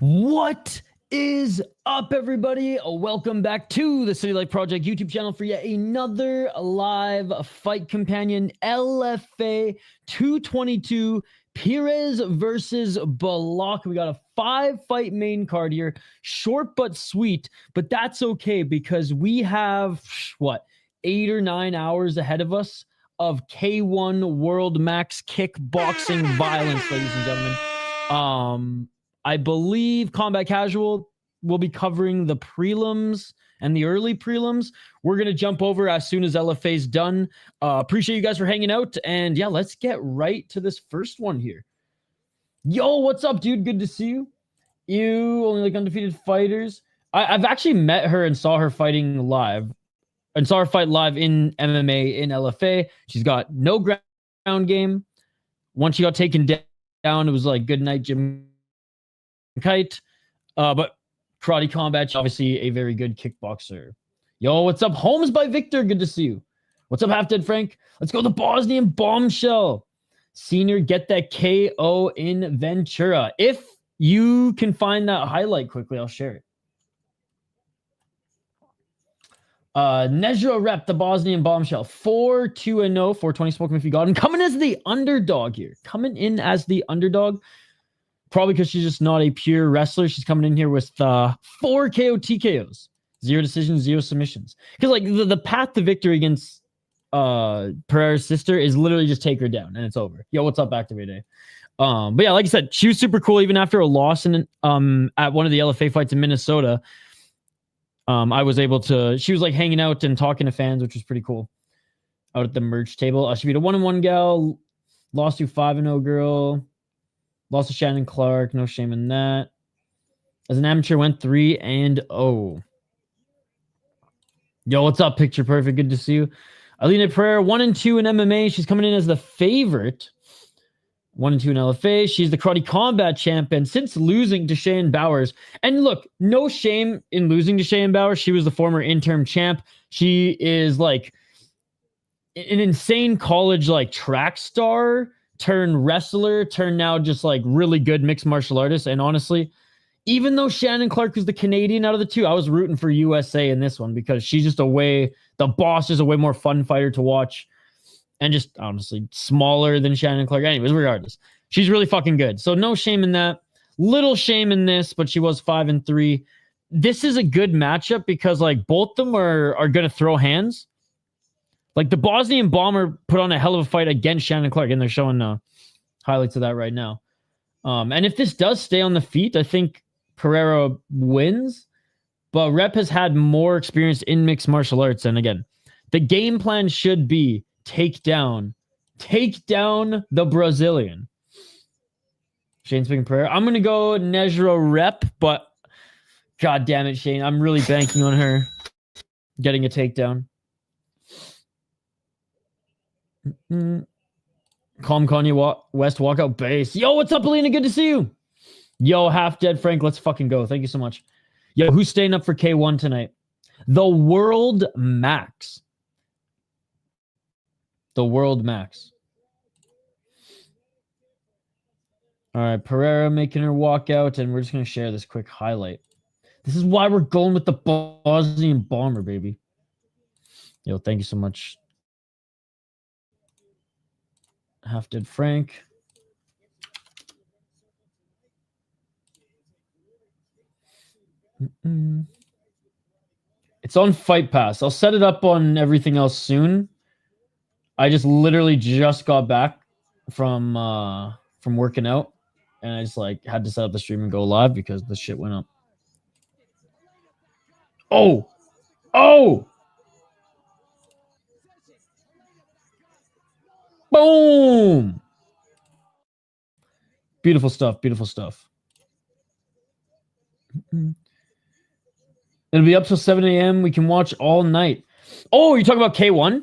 What is up, everybody? Welcome back to the City Life Project YouTube channel for yet another live fight companion. LFA 222 Pires versus Belakh. We got a 5-fight main card here. Short but sweet, but that's okay because we have, what, 8 or 9 hours ahead of us of K1 World Max Kickboxing violence, ladies and gentlemen. I believe Combat Casual will be covering the prelims and the early prelims. We're going to jump over as soon as LFA is done. Appreciate you guys for hanging out. And yeah, let's get right to this first one here. Yo, what's up, dude? Good to see you. You only like undefeated fighters. I've actually met her and saw her fighting live. And saw her fight live in MMA in LFA. She's got no ground game. Once she got taken down, it was like good night, Jim Kite. But karate combat, obviously a very good kickboxer. Yo, what's up? Holmes by Victor. Good to see you. What's up, Half Dead Frank? Let's go the Bosnian Bombshell. Senior, get that KO in Ventura. If you can find that highlight quickly, I'll share it. Nejra Repp, the Bosnian Bombshell. 4-2-0, 420 smoke if you got him. Coming as the underdog here. Coming in as the underdog. Probably because she's just not a pure wrestler. She's coming in here with 4 KO TKOs. 0 decisions, 0 submissions. Because like the path to victory against Pereira's sister is literally just take her down and it's over. Yo, what's up, Activate Day? But yeah, like I said, she was super cool even after a loss in at one of the LFA fights in Minnesota. I was able to, she was like hanging out and talking to fans, which was pretty cool. Out at the merch table. She beat a 1-1 gal, lost to 5-0 girl. Lost to Shannon Clark. No shame in that. As an amateur, went 3-0. Yo, what's up, Picture Perfect? Good to see you. Aline Pereira, 1-2 in MMA. She's coming in as the favorite. 1-2 in LFA. She's the Karate Combat champion since losing to Cheyenne Bowers. And look, no shame in losing to Cheyenne Bowers. She was the former interim champ. She is like an insane college like track star. Turn wrestler, turn now just like really good mixed martial artist. And honestly, even though Shannon Clark was the Canadian out of the two, I was rooting for USA in this one because she's just the boss is a way more fun fighter to watch and just honestly smaller than Shannon Clark. Anyways, regardless, she's really fucking good. So no shame in that. Little shame in this, but she was 5-3. This is a good matchup because like both of them are going to throw hands. Like the Bosnian Bomber put on a hell of a fight against Shannon Clark, and they're showing highlights of that right now. And if this does stay on the feet, I think Pereira wins. But Repp has had more experience in mixed martial arts. And again, the game plan should be take down the Brazilian. Shane's picking Pereira. I'm going to go Nejra Repp, but god damn it, Shane. I'm really banking on her getting a takedown. Calm Kanye West walkout base. Yo, what's up, Alina? Good to see you. Yo, Half Dead Frank, let's fucking go. Thank you so much. Yo, who's staying up for K1 tonight? The World Max. The World Max. All right, Pereira making her walkout, and we're just going to share this quick highlight. This is why we're going with the Bosnian Bomber, baby. Yo, thank you so much. Half Dead Frank. It's on Fight Pass. I'll set it up on everything else soon. I just literally just got back from working out, and I just like had to set up the stream and go live because the shit went up. Oh! Boom! Beautiful stuff. Beautiful stuff. It'll be up till 7 a.m. We can watch all night. Oh, you're talking about K1?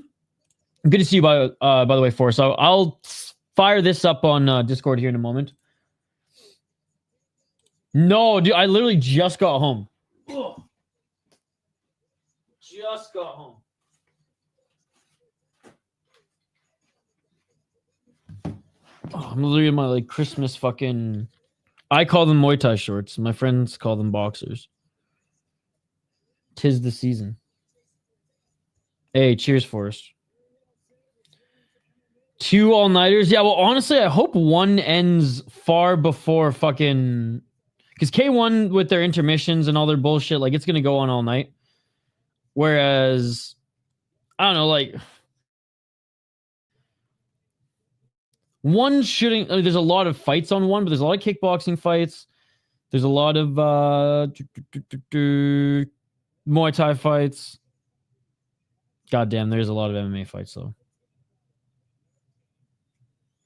Good to see you, by the way, Forrest. So I'll fire this up on Discord here in a moment. No, dude, I literally just got home. Ugh. Just got home. Oh, I'm literally in my like Christmas fucking I call them Muay Thai shorts. My friends call them boxers. 'Tis the season. Hey, cheers for us. 2 all-nighters. Yeah, well, honestly, I hope one ends far before fucking... Because K1 with their intermissions and all their bullshit, like, it's going to go on all night. Whereas, I don't know, like... One shouldn't... I mean, there's a lot of fights on one, but there's a lot of kickboxing fights. There's a lot of Muay Thai fights. Goddamn, there's a lot of MMA fights, though.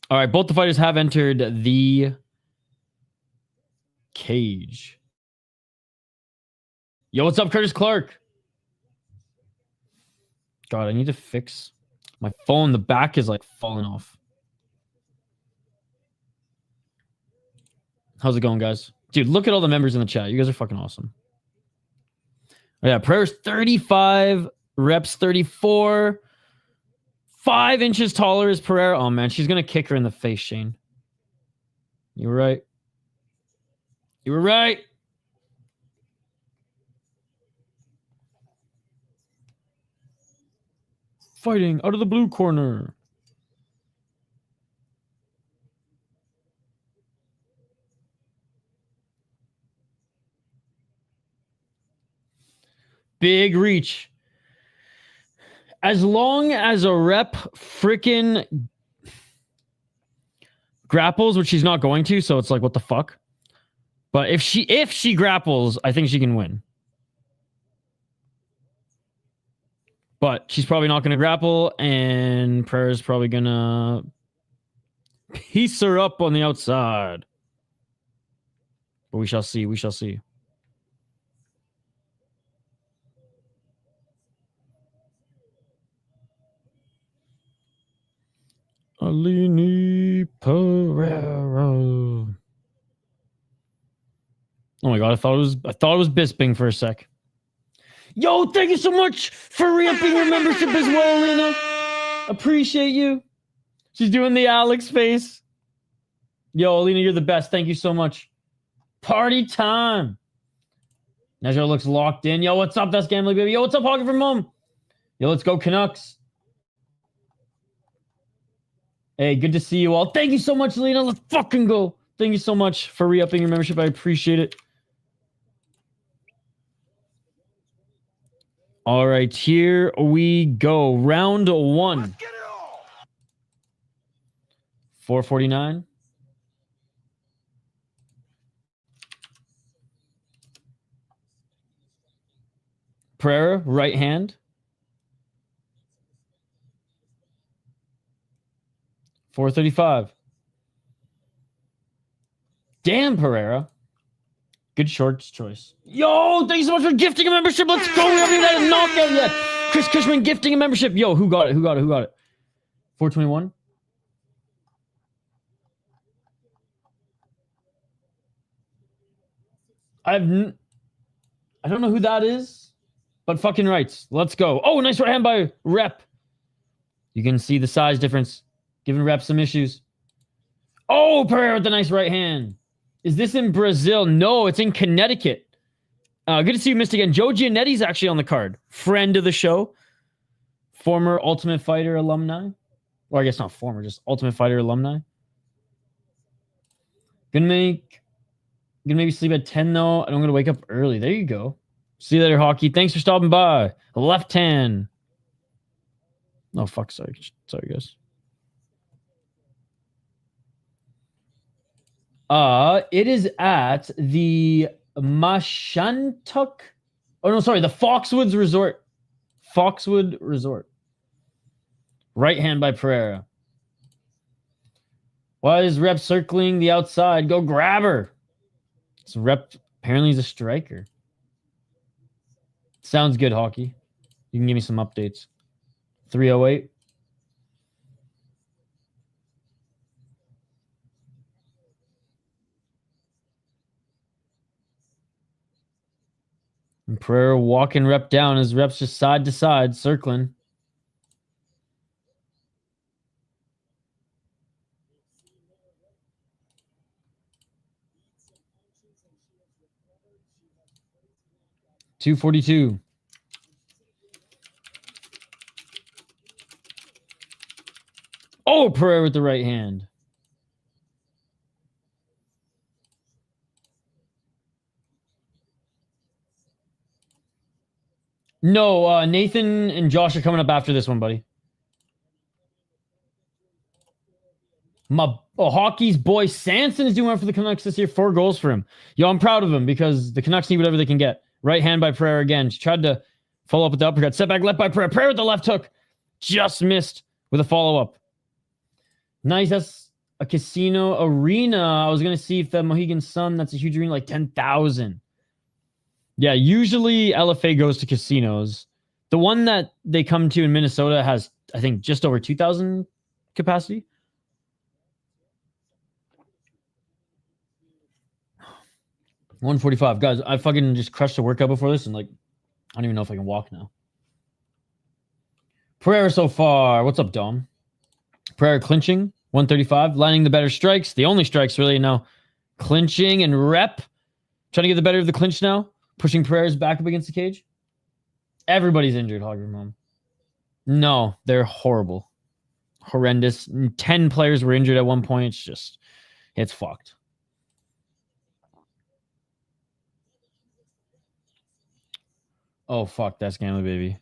All right, both the fighters have entered the cage. Yo, what's up, Curtis Clark? God, I need to fix my phone. The back is like falling off. How's it going, guys? Dude, look at all the members in the chat. You guys are fucking awesome. Oh, yeah, Pereira's 35, Repp's 34. 5 inches taller is Pereira. Oh, man, she's going to kick her in the face, Shane. You were right. You were right. Fighting out of the blue corner. Big reach. As long as a Repp freaking grapples, which she's not going to, so it's like, what the fuck? But if she grapples, I think she can win. But she's probably not going to grapple, and Pereira's probably going to piece her up on the outside. But we shall see. We shall see. Aline Pereira. Oh my god, I thought it was Bisping for a sec. Yo, thank you so much for re-upping your membership as well, Lena. Appreciate you. She's doing the Alex face. Yo, Alina, you're the best. Thank you so much. Party time. Nejra looks locked in. Yo, what's up? That's Gambling Baby. Yo, what's up, Hockey from Home? Yo, let's go Canucks. Hey, good to see you all. Thank you so much, Lena. Let's fucking go. Thank you so much for re-upping your membership. I appreciate it. All right, here we go. Round 1. 449. Pereira, right hand. 435. Damn, Pereira. Good shorts choice. Yo, thank you so much for gifting a membership. Let's go. We haven't even had a knockout yet. Chris Cushman gifting a membership. Yo, who got it? 421. I don't know who that is, but fucking rights. Let's go. Oh, nice right hand by Repp. You can see the size difference. Giving Repp some issues. Oh, Pereira with the nice right hand. Is this in Brazil? No, it's in Connecticut. Good to see you, missed again. Joe Giannetti's actually on the card. Friend of the show. Former Ultimate Fighter alumni. Or I guess not former, just Ultimate Fighter alumni. Gonna maybe sleep at 10 though. I'm gonna wake up early. There you go. See you later, Hockey. Thanks for stopping by. Left hand. Oh, fuck. Sorry, guys. It is at the Mashantucket. Oh, no, sorry. The Foxwoods Resort. Foxwood Resort. Right hand by Pereira. Why is Repp circling the outside? Go grab her. So Repp apparently he's a striker. Sounds good, Hockey. You can give me some updates. 308. And Pereira walking Repp down as Repp's just side to side, circling. 242. Oh, Pereira with the right hand. No, Nathan and Josh are coming up after this one, buddy. Hockey's boy Sanson is doing well for the Canucks this year. 4 goals for him. Yo, I'm proud of him because the Canucks need whatever they can get. Right hand by Pereira again. She tried to follow up with the uppercut. Setback left by Pereira. Pereira with the left hook. Just missed with a follow-up. Nice. That's a casino arena. I was going to see if the Mohegan Sun, that's a huge arena, like 10,000. Yeah, usually LFA goes to casinos. The one that they come to in Minnesota has, I think, just over 2,000 capacity. $145. Guys, I fucking just crushed a workout before this and like, I don't even know if I can walk now. Pereira so far. What's up, Dom? Pereira clinching. 135. Landing the better strikes. The only strikes really now. Clinching and Repp. Trying to get the better of the clinch now. Pushing Pereira's back up against the cage. Everybody's injured, Hogger Mom. No, they're horrible. Horrendous. 10 players were injured at one point. It's just, it's fucked. Oh, fuck. That's Gamma, baby.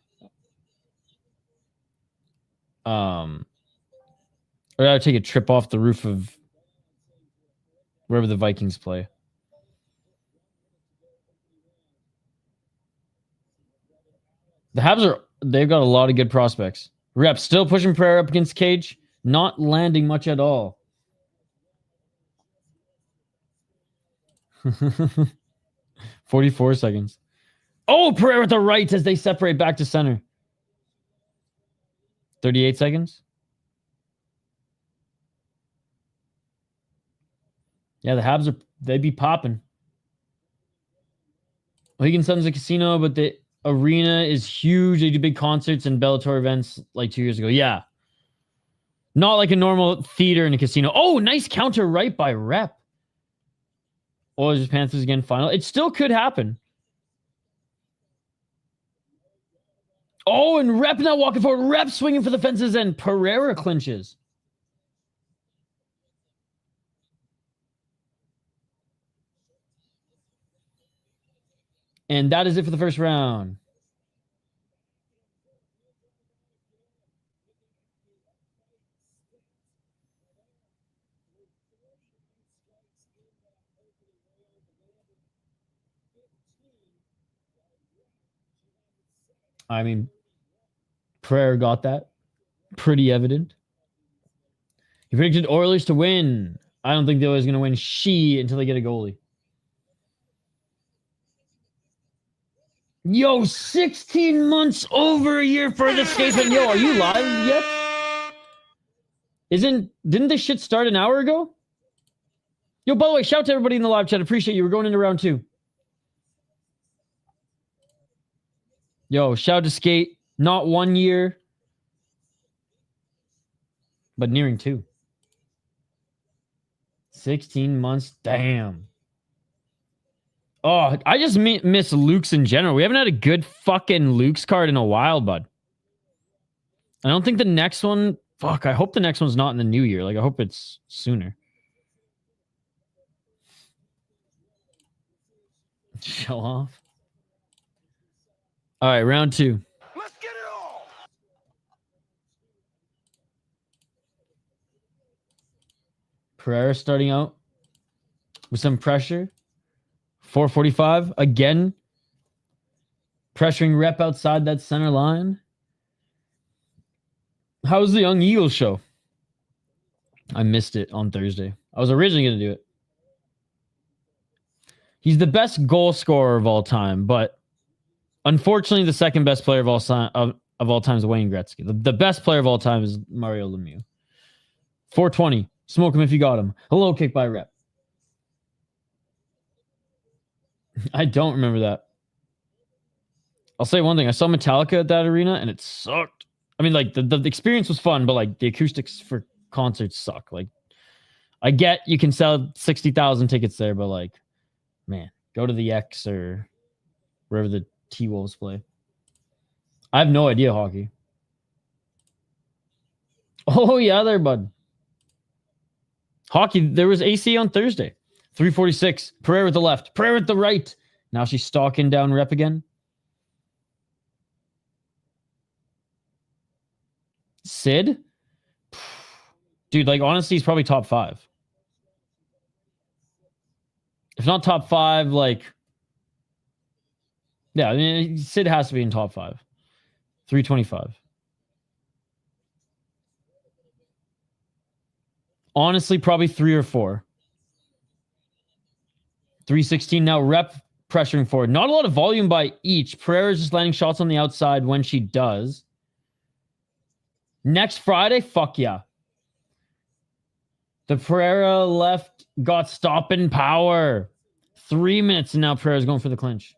I gotta take a trip off the roof of wherever the Vikings play. The Habs they've got a lot of good prospects. Repp still pushing Pereira up against cage, not landing much at all. 44 seconds. Oh, Pereira with the right as they separate back to center. 38 seconds. Yeah, the Habs they'd be popping. Mohegan Sun's a casino, but the arena is huge. They do big concerts and Bellator events like 2 years ago. Yeah. Not like a normal theater in a casino. Oh, nice counter right by Repp. Oilers Panthers again final. It still could happen. Oh, and Repp now walking forward. Repp swinging for the fences and Pereira clinches. And that is it for the first round. I mean, Pereira got that. Pretty evident. He predicted Oilers to win. I don't think the Oilers are going to win until they get a goalie. Yo, 16 months over a year for the statement. Yo, are you live yet? Didn't this shit start an hour ago? Yo, by the way, shout out to everybody in the live chat. Appreciate you. We're going into round 2. Yo, shout out to Skate. Not 1 year, but nearing 2. 16 months. Damn. Oh, I just miss Luke's in general. We haven't had a good fucking Luke's card in a while, bud. I don't think the next one... Fuck, I hope the next one's not in the new year. Like, I hope it's sooner. Show off. All right, round 2. Let's get it all. Pereira starting out with some pressure. 445 again. Pressuring Repp outside that center line. How was the Young Eagles show? I missed it on Thursday. I was originally going to do it. He's the best goal scorer of all time, but unfortunately, the second best player of all time is Wayne Gretzky. The best player of all time is Mario Lemieux. 420. Smoke him if you got him. A low kick by Repp. I don't remember that. I'll say one thing. I saw Metallica at that arena, and it sucked. I mean, like, the experience was fun, but, like, the acoustics for concerts suck. Like, I get you can sell 60,000 tickets there, but, like, man, go to the X or wherever the T-Wolves play? I have no idea, hockey. Oh, yeah, there, bud. Hockey, there was AC on Thursday. 346. Pereira with the left. Pereira with the right. Now she's stalking down Repp again. Sid? Dude, like, honestly, he's probably top 5. If not top 5, like... Yeah, I mean, Sid has to be in top 5. 325. Honestly, probably 3 or 4. 316. Now Repp pressuring forward. Not a lot of volume by each. Pereira's just landing shots on the outside when she does. Next Friday? Fuck yeah. The Pereira left got stopping power. 3 minutes and now Pereira's going for the clinch.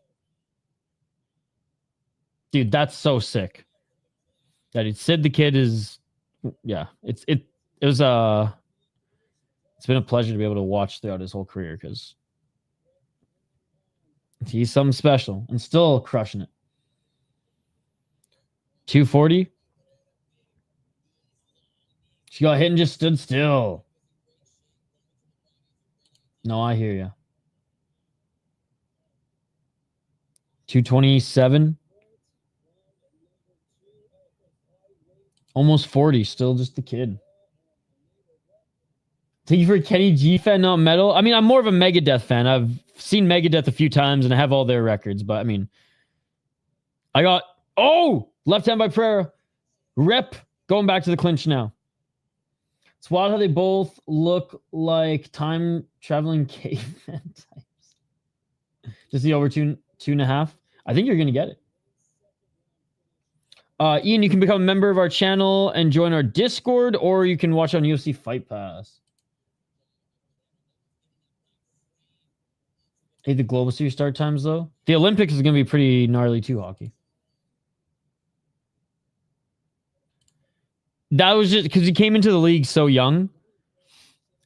Dude, that's so sick. That dude, Sid the Kid is... Yeah, it's been a pleasure to be able to watch throughout his whole career because he's something special and still crushing it. 240. She got hit and just stood still. No, I hear you. 227. Almost 40. Still just the kid. Thank you for Kenny G fan, not metal. I mean, I'm more of a Megadeth fan. I've seen Megadeth a few times and I have all their records, but I mean, I got, oh, left hand by Pereira. Repp going back to the clinch now. It's wild how they both look like time traveling caveman types. Just the over 2.5. I think you're going to get it. Ian, you can become a member of our channel and join our Discord, or you can watch on UFC Fight Pass. Hey, the Global Series start times, though. The Olympics is going to be pretty gnarly, too, hockey. That was just because he came into the league so young.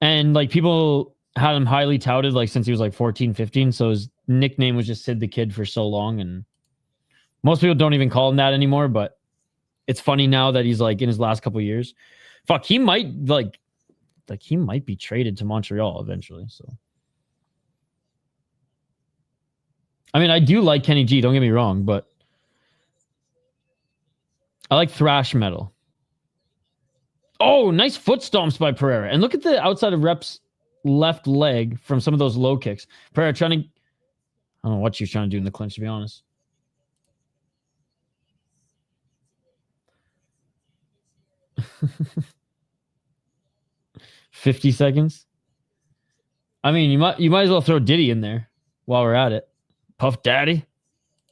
And, like, people had him highly touted, like, since he was, like, 14, 15. So his nickname was just Sid the Kid for so long. And most people don't even call him that anymore, but it's funny now that he's, like, in his last couple of years. Fuck, he might, he might be traded to Montreal eventually, so... I mean, I do like Kenny G, don't get me wrong, but I like thrash metal. Oh, nice foot stomps by Pereira. And look at the outside of Repp's left leg from some of those low kicks. Pereira trying to... I don't know what she was trying to do in the clinch, to be honest. $50 seconds. I mean, you might as well throw Diddy in there while we're at it. Puff Daddy.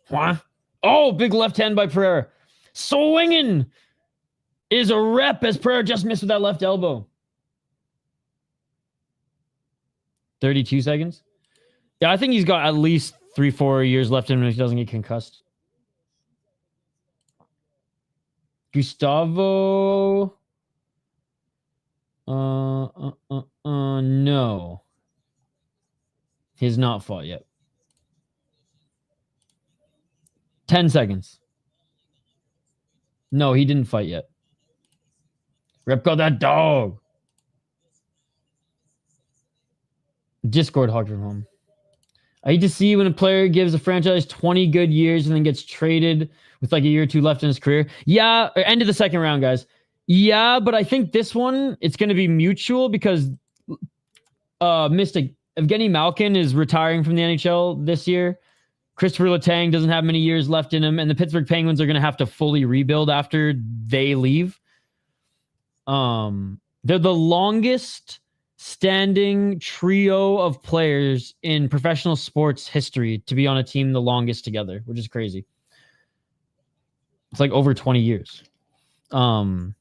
What? Oh, big left hand by Pereira. Swinging is a Repp as Pereira just missed with that left elbow. 32 seconds. Yeah, I think he's got at least 3-4 years left in him if he doesn't get concussed. Gustavo. No. He's not fought yet. 10 seconds. No, he didn't fight yet. Repp got that dog. Discord hogged from home. I hate to see when a player gives a franchise 20 good years and then gets traded with like a year or two left in his career. Yeah, end of the second round, guys. Yeah, but I think this one, it's going to be mutual because Evgeny Malkin is retiring from the NHL this year. Christopher Letang doesn't have many years left in him, and the Pittsburgh Penguins are going to have to fully rebuild after they leave. They're the longest standing trio of players in professional sports history to be on a team the longest together, which is crazy. It's like over 20 years. But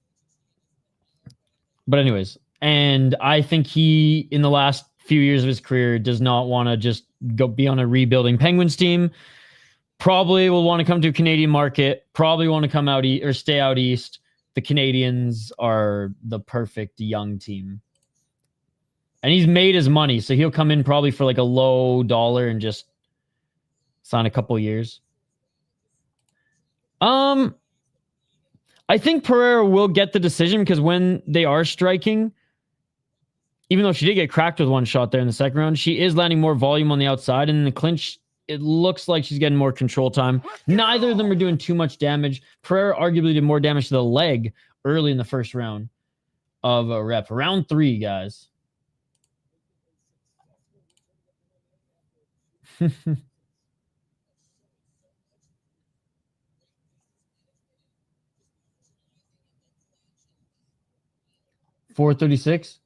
anyways, and I think he, in the last few years of his career, does not want to just go be on a rebuilding Penguins team. Probably will want to come to a Canadian market. Probably want to come out or stay out east. The Canadians are the perfect young team. And he's made his money, so he'll come in probably for like a low dollar and just sign a couple years. I think Pereira will get the decision because when they are striking, even though she did get cracked with one shot there in the second round, she is landing more volume on the outside. And in the clinch, it looks like she's getting more control time. Neither of them are doing too much damage. Pereira arguably did more damage to the leg early in the first round of a Repp. Round 3, guys. .436.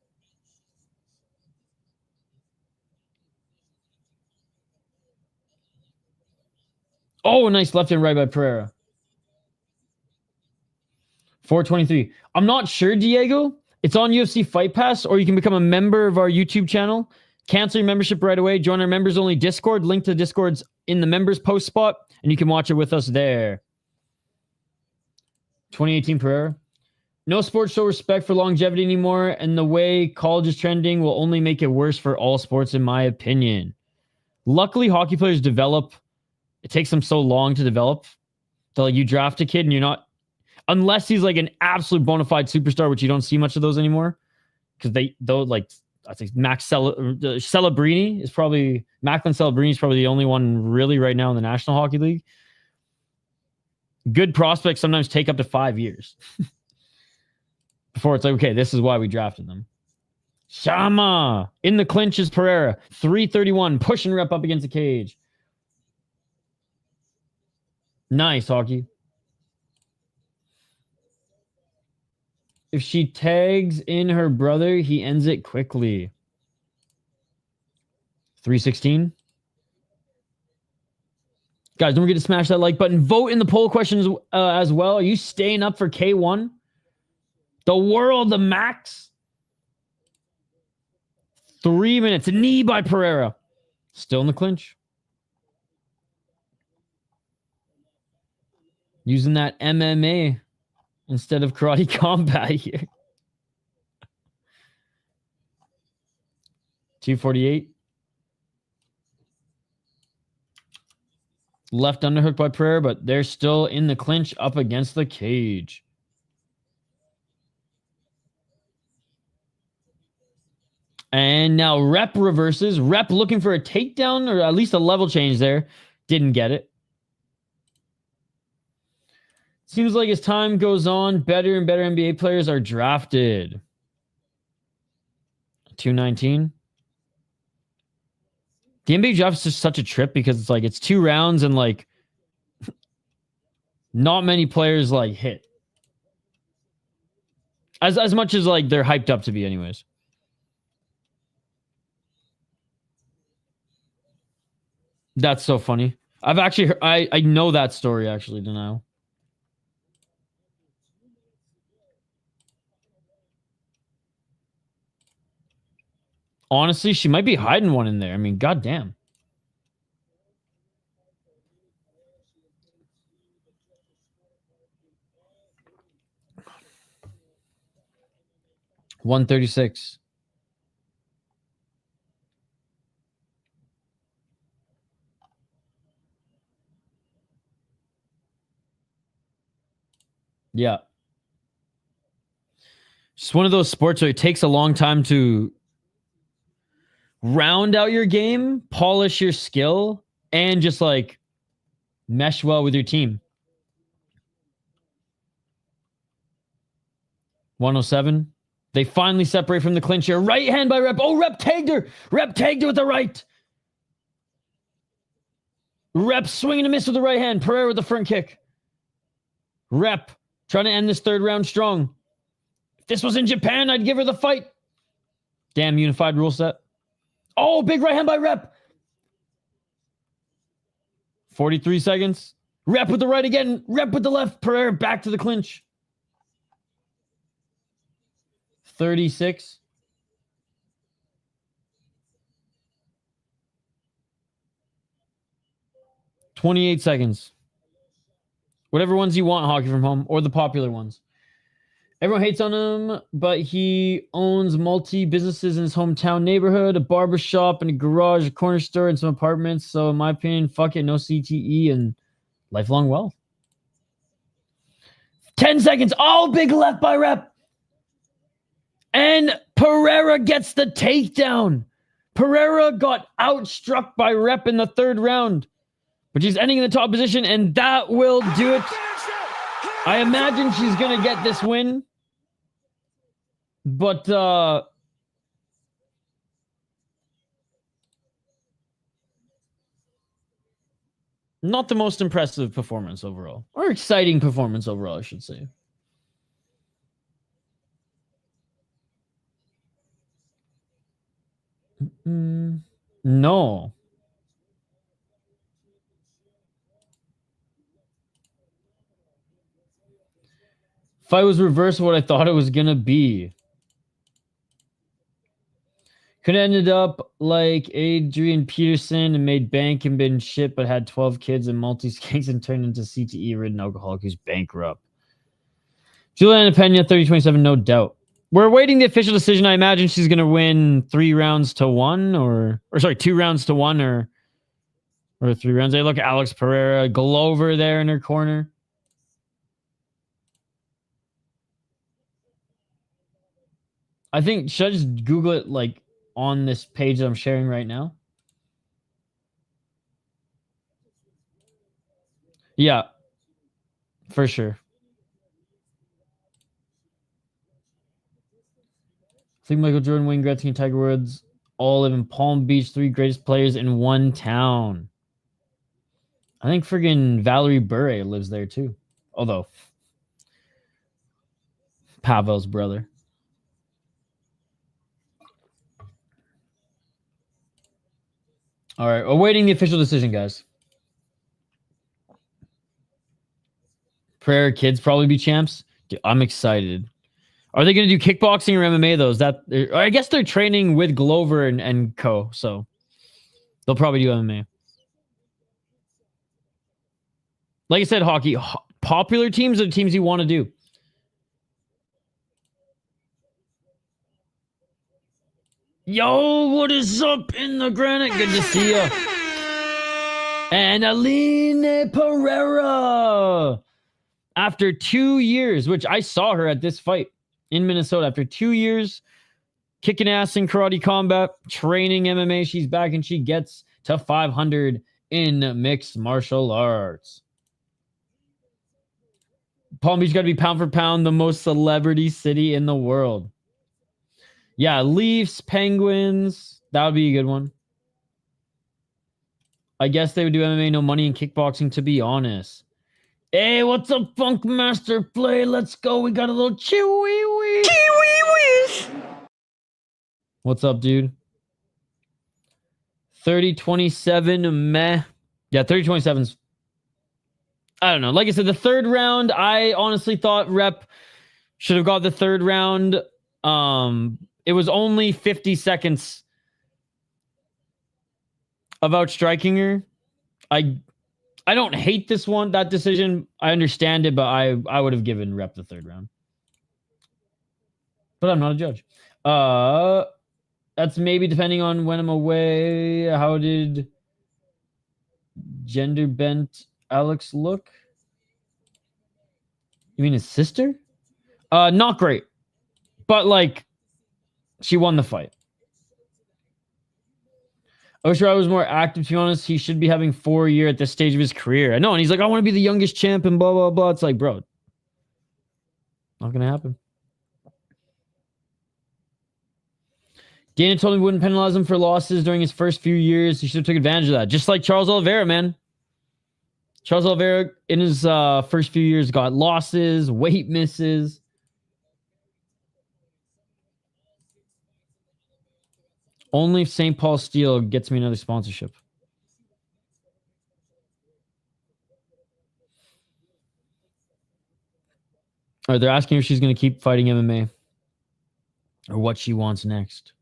Oh, nice left and right by Pereira. 423. I'm not sure, Diego. It's on UFC Fight Pass, or you can become a member of our YouTube channel. Cancel your membership right away. Join our members-only Discord. Link to Discord's in the members post spot, and you can watch it with us there. 2018 Pereira. No sports show respect for longevity anymore, and the way college is trending will only make it worse for all sports, in my opinion. Luckily, hockey players develop. It takes them so long to develop. So, like, you draft a kid and you're not, unless he's like an absolute bona fide superstar, which you don't see much of those anymore. Because I think Max Celebrini is probably, Macklin Celebrini is probably the only one really right now in the National Hockey League. Good prospects sometimes take up to 5 years before it's like, okay, this is why we drafted them. Shama in the clinch is Pereira. 331, pushing Repp up against the cage. Nice, Hockey. If she tags in her brother, he ends it quickly. 316. Guys, don't forget to smash that like button. Vote in the poll questions as well. Are you staying up for K1? The world, the max. 3 minutes. A knee by Pereira. Still in the clinch. Using that MMA instead of karate combat here. 248. Left underhook by Pereira, but they're still in the clinch up against the cage. And now Repp reverses. Repp looking for a takedown or at least a level change there. Didn't get it. Seems like as time goes on, better and better NBA players are drafted. 219. The NBA draft is just such a trip because it's like it's 2 rounds and like not many players like hit. As much as like they're hyped up to be anyways. That's so funny. I've actually heard, I know that story actually, Denial. Honestly, she might be hiding one in there. I mean, goddamn. $136. Yeah. It's one of those sports where it takes a long time to round out your game, polish your skill, and just like mesh well with your team. 107. They finally separate from the clinch here. Right hand by Repp. Oh, Repp tagged her. Repp tagged her with the right. Repp swinging a miss with the right hand. Pereira with the front kick. Repp trying to end this third round strong. If this was in Japan, I'd give her the fight. Damn unified rule set. Oh, big right hand by Repp. 43 seconds. Repp with the right again. Repp with the left. Pereira back to the clinch. 36. $28 seconds. Whatever ones you want, Hockey from Home, or the popular ones. Everyone hates on him, but he owns multi-businesses in his hometown neighborhood, a barber shop and a garage, a corner store, and some apartments. So in my opinion, fuck it, no CTE and lifelong wealth. 10 seconds. Oh, big left by Repp. And Pereira gets the takedown. Pereira got outstruck by Repp in the third round. But she's ending in the top position, and that will do it. I imagine she's going to get this win. But, not the most impressive performance overall. Or exciting performance overall, I should say. No. Fight was reversed what I thought it was going to be. Could have ended up like Adrian Peterson and made bank and been shit, but had 12 kids and multi-skanks and turned into CTE-ridden alcoholic who's bankrupt. Juliana Pena, 30-27, no doubt. We're awaiting the official decision. I imagine she's going to win 3 rounds to 1 or sorry, 2 rounds to 1 or 3 rounds. Hey, look at Alex Pereira, Glover there in her corner. I think, should I just Google it like on this page that I'm sharing right now? Yeah, for sure. I think Michael Jordan, Wayne Gretzky, and Tiger Woods all live in Palm Beach, 3 greatest players in one town. I think friggin' Valerie Bure lives there too. Although, Pavel's brother. All right, awaiting the official decision, guys. Pereira kids probably be champs. Dude, I'm excited. Are they going to do kickboxing or MMA, though? Is that, I guess they're training with Glover and co, so they'll probably do MMA. Like I said, hockey, popular teams are the teams you want to do. Yo, what is up in the granite? Good to see you. And Aline Pereira. After 2 years, which I saw her at this fight in Minnesota. After 2 years, kicking ass in karate combat, training MMA, she's back and she gets to 500 in mixed martial arts. Palm Beach got to be pound for pound the most celebrity city in the world. Yeah, Leafs, Penguins. That would be a good one. I guess they would do MMA, no money in kickboxing, to be honest. Hey, what's up, Funk Master Play? Let's go. We got a little chewy-wee. Chewy-wee. What's up, dude? 30-27, meh. Yeah, 30-27's... I don't know. Like I said, the third round, I honestly thought Repp should have got the third round. It was only 50 seconds of outstriking her. I don't hate that decision. I understand it, but I would have given Repp the third round. But I'm not a judge. That's maybe depending on when I'm away. How did gender bent Alex look? You mean his sister? Not great. But like, she won the fight. Oshira was more active, to be honest. He should be having 4 years at this stage of his career. I know, and he's like, I want to be the youngest champ and blah, blah, blah. It's like, bro, not going to happen. Dana told me he wouldn't penalize him for losses during his first few years. He should have took advantage of that. Just like Charles Oliveira, man. Charles Oliveira, in his first few years, got losses, weight misses. Only if St. Paul Steel gets me another sponsorship. All right, they're asking if she's going to keep fighting MMA or what she wants next.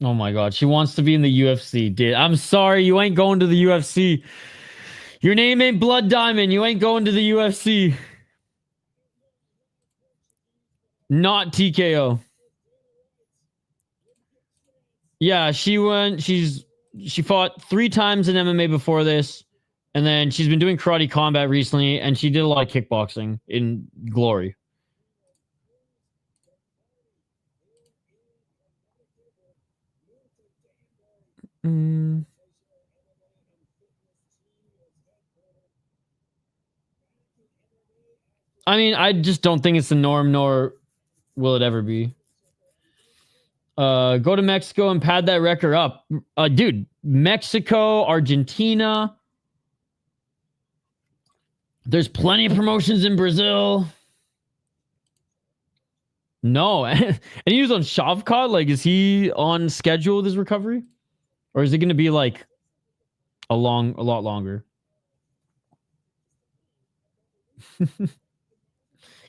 Oh my God, she wants to be in the UFC, dude. I'm sorry, you ain't going to the UFC. Your name ain't Blood Diamond. You ain't going to the UFC. Not TKO. Yeah, she fought 3 times in MMA before this, and then she's been doing karate combat recently, and she did a lot of kickboxing in Glory. I mean, I just don't think it's the norm, nor will it ever be. Go to Mexico and pad that record up. Dude, Mexico, Argentina. There's plenty of promotions in Brazil. No. And he was on Shavkat. Like, is he on schedule with his recovery? Or is it going to be like a lot longer?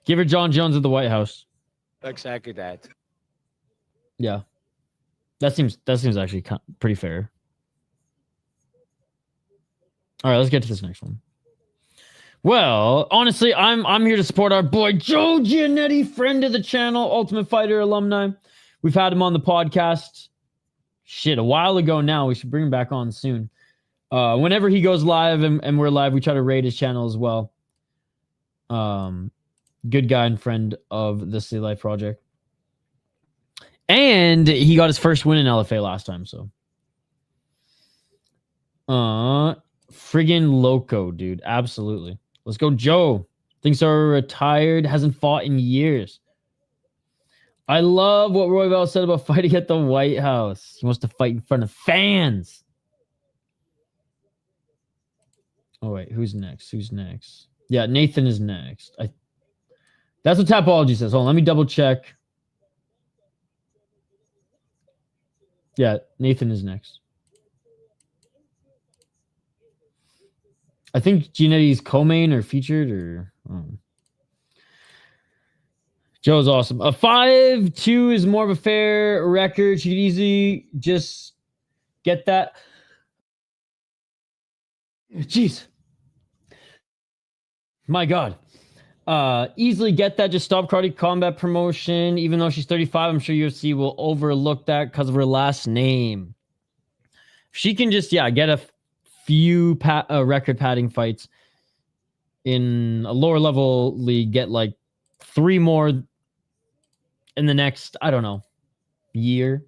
Give her John Jones at the White House. Exactly that. Yeah. That seems actually pretty fair. All right, let's get to this next one. Well, honestly, I'm here to support our boy Joe Giannetti, friend of the channel, Ultimate Fighter alumni. We've had him on the podcast a while ago now. We should bring him back on soon. Whenever he goes live and we're live, we try to raid his channel as well. Good guy and friend of the City Life Project. And he got his first win in LFA last time, so. Friggin' loco, dude. Absolutely. Let's go, Joe. Things are retired, hasn't fought in years. I love what Royval said about fighting at the White House. He wants to fight in front of fans. Oh, wait. Who's next? Yeah, Nathan is next. That's what Tapology says. Hold on, let me double check. Yeah, Nathan is next. I think Giannetti's co-main or featured or... Joe's awesome. A 5-2 is more of a fair record. She could easily just get that. Jeez. My God. Easily get that. Just stop karate combat promotion. Even though she's 35, I'm sure UFC will overlook that because of her last name. She can just, get a few record padding fights in a lower level league, get like 3 more in the next, I don't know, year.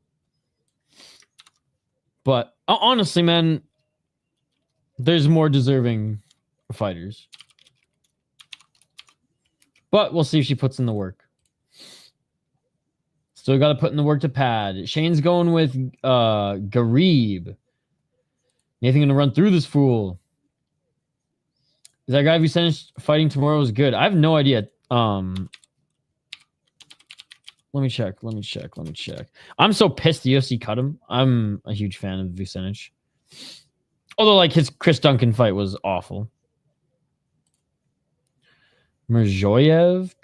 But honestly, man, there's more deserving fighters. But we'll see if she puts in the work. Still got to put in the work to pad. Shane's going with Ghareeb. Nathan going to run through this fool. Is that guy Vinicius fighting tomorrow is good? I have no idea. Let me check. I'm so pissed the UFC cut him. I'm a huge fan of Vinicius. Although, like, his Chris Duncan fight was awful. Merzoyev.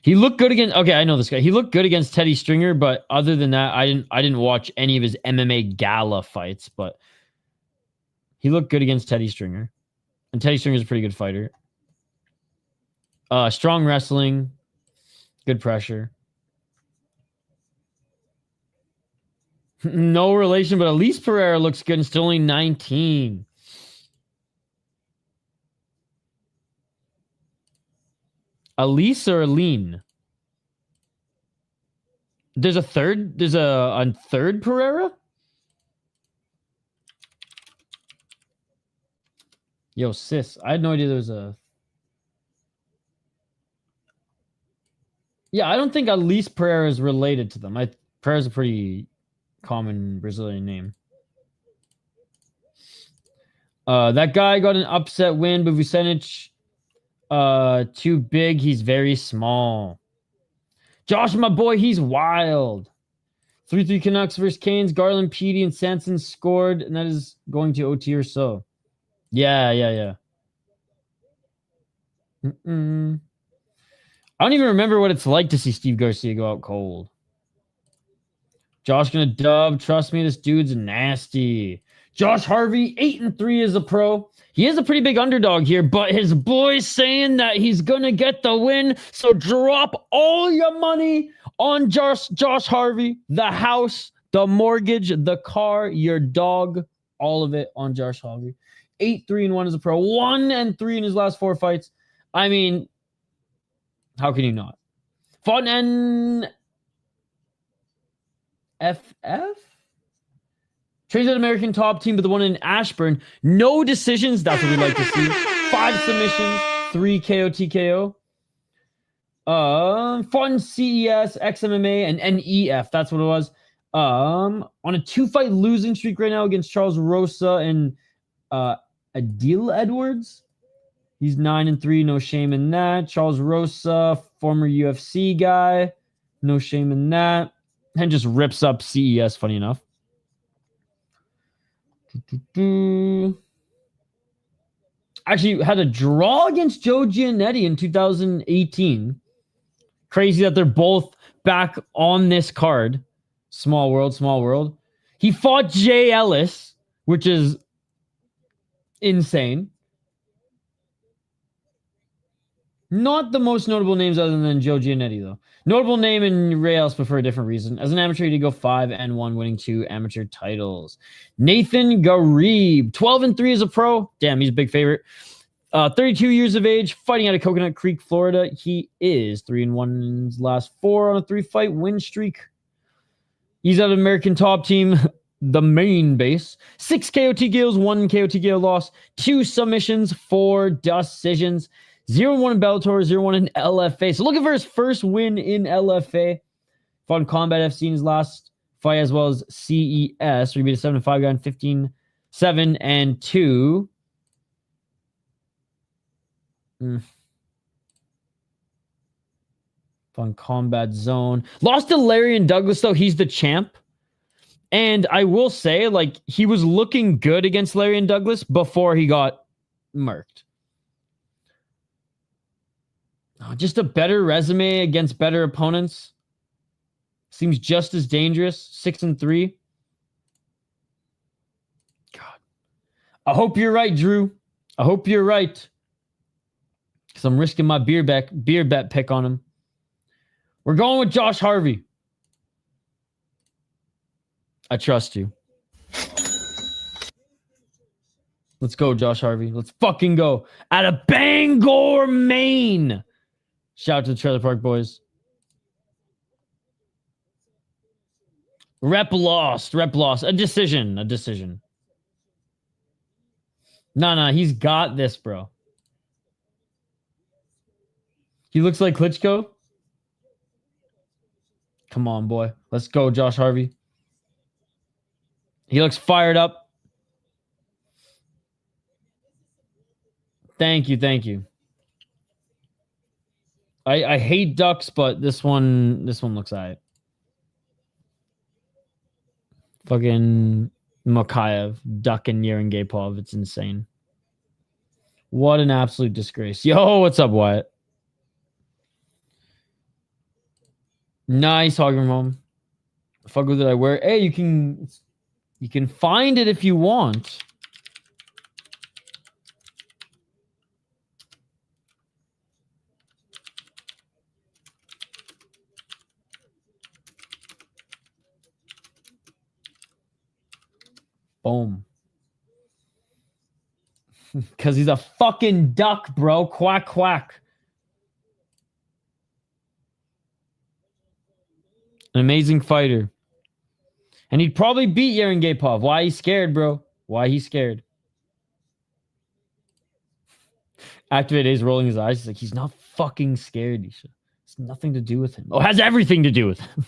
He looked good against... Okay, I know this guy. He looked good against Teddy Stringer, but other than that, I didn't watch any of his MMA gala fights, but he looked good against Teddy Stringer. And Teddy Stringer's a pretty good fighter. Strong wrestling. Good pressure. No relation, but at least Pereira looks good and still only 19. Elise or Aline? There's a third Pereira? Yo, sis, I had no idea there was a... Yeah, I don't think Elise Pereira is related to them. Pereira's a pretty common Brazilian name. That guy got an upset win, but Vucenic... too big. He's very small. Josh, my boy, he's wild. 3-3 Canucks versus Canes. Garland, Petey, and Sanson scored, and that is going to OT or so. Yeah. I don't even remember what it's like to see Steve Garcia go out cold. Josh gonna dub. Trust me, this dude's nasty. Josh Harvey, 8-3 as a pro. He is a pretty big underdog here, but his boy's saying that he's going to get the win. So drop all your money on Josh Harvey, the house, the mortgage, the car, your dog, all of it on Josh Harvey. 8-3-1 as a pro, 1-3 in his last 4 fights. I mean, how can you not? Fought an NFF? Trains at American top team, but the one in Ashburn. No decisions. That's what we like to see. 5 submissions, 3 KO TKO. Fought CES, XMMA, and NEF. That's what it was. On a 2-fight losing streak right now against Charles Rosa and Adil Edwards. He's 9-3, no shame in that. Charles Rosa, former UFC guy, no shame in that. And just rips up CES, funny enough. Actually, had a draw against Joe Giannetti in 2018. Crazy that they're both back on this card. Small world, small world. He fought Jay Ellis, which is insane. Not the most notable names other than Joe Giannetti, though. Notable name in Ray Ellis, but for a different reason. As an amateur, he did go 5-1, winning 2 amateur titles. Nathan Ghareeb, 12-3 as a pro. Damn, he's a big favorite. 32 years of age, fighting out of Coconut Creek, Florida. He is 3-1 in his last 4 on a 3-fight win streak. He's out of American top team, the main base. 6 KO TKOs, 1 KO TKO loss, 2 submissions, 4 decisions. 0-1 in Bellator, 0-1 in LFA. So looking for his first win in LFA. Fought in Combat FC in his last fight, as well as CES. So he beat a 7-5 guy in 15-7-2. Fun Combat Zone. Lost to Larian Douglas, though. He's the champ. And I will say, like, he was looking good against Larian Douglas before he got murked. Just a better resume against better opponents. Seems just as dangerous. 6-3. God. I hope you're right, Drew. I hope you're right. Because I'm risking my beer bet pick on him. We're going with Josh Harvey. I trust you. Let's go, Josh Harvey. Let's fucking go. Out of Bangor, Maine. Shout out to the Trailer Park boys. Repp lost. Repp lost. A decision. A decision. No, he's got this, bro. He looks like Klitschko. Come on, boy. Let's go, Josh Harvey. He looks fired up. Thank you, thank you. I hate ducks, but this one looks alright. Fucking Makayev, Duck and Yerengapov. It's insane. What an absolute disgrace. Yo, what's up, Wyatt? Nice, Hogger Mom. Fuck with it, I wear. Hey, you can find it if you want. Boom. Because he's a fucking duck, bro. Quack, quack. An amazing fighter. And he'd probably beat Yerengapov. Why he's scared, bro? Why he's scared? Activate is rolling his eyes. He's like, he's not fucking scared. It's nothing to do with him. Oh, it has everything to do with him.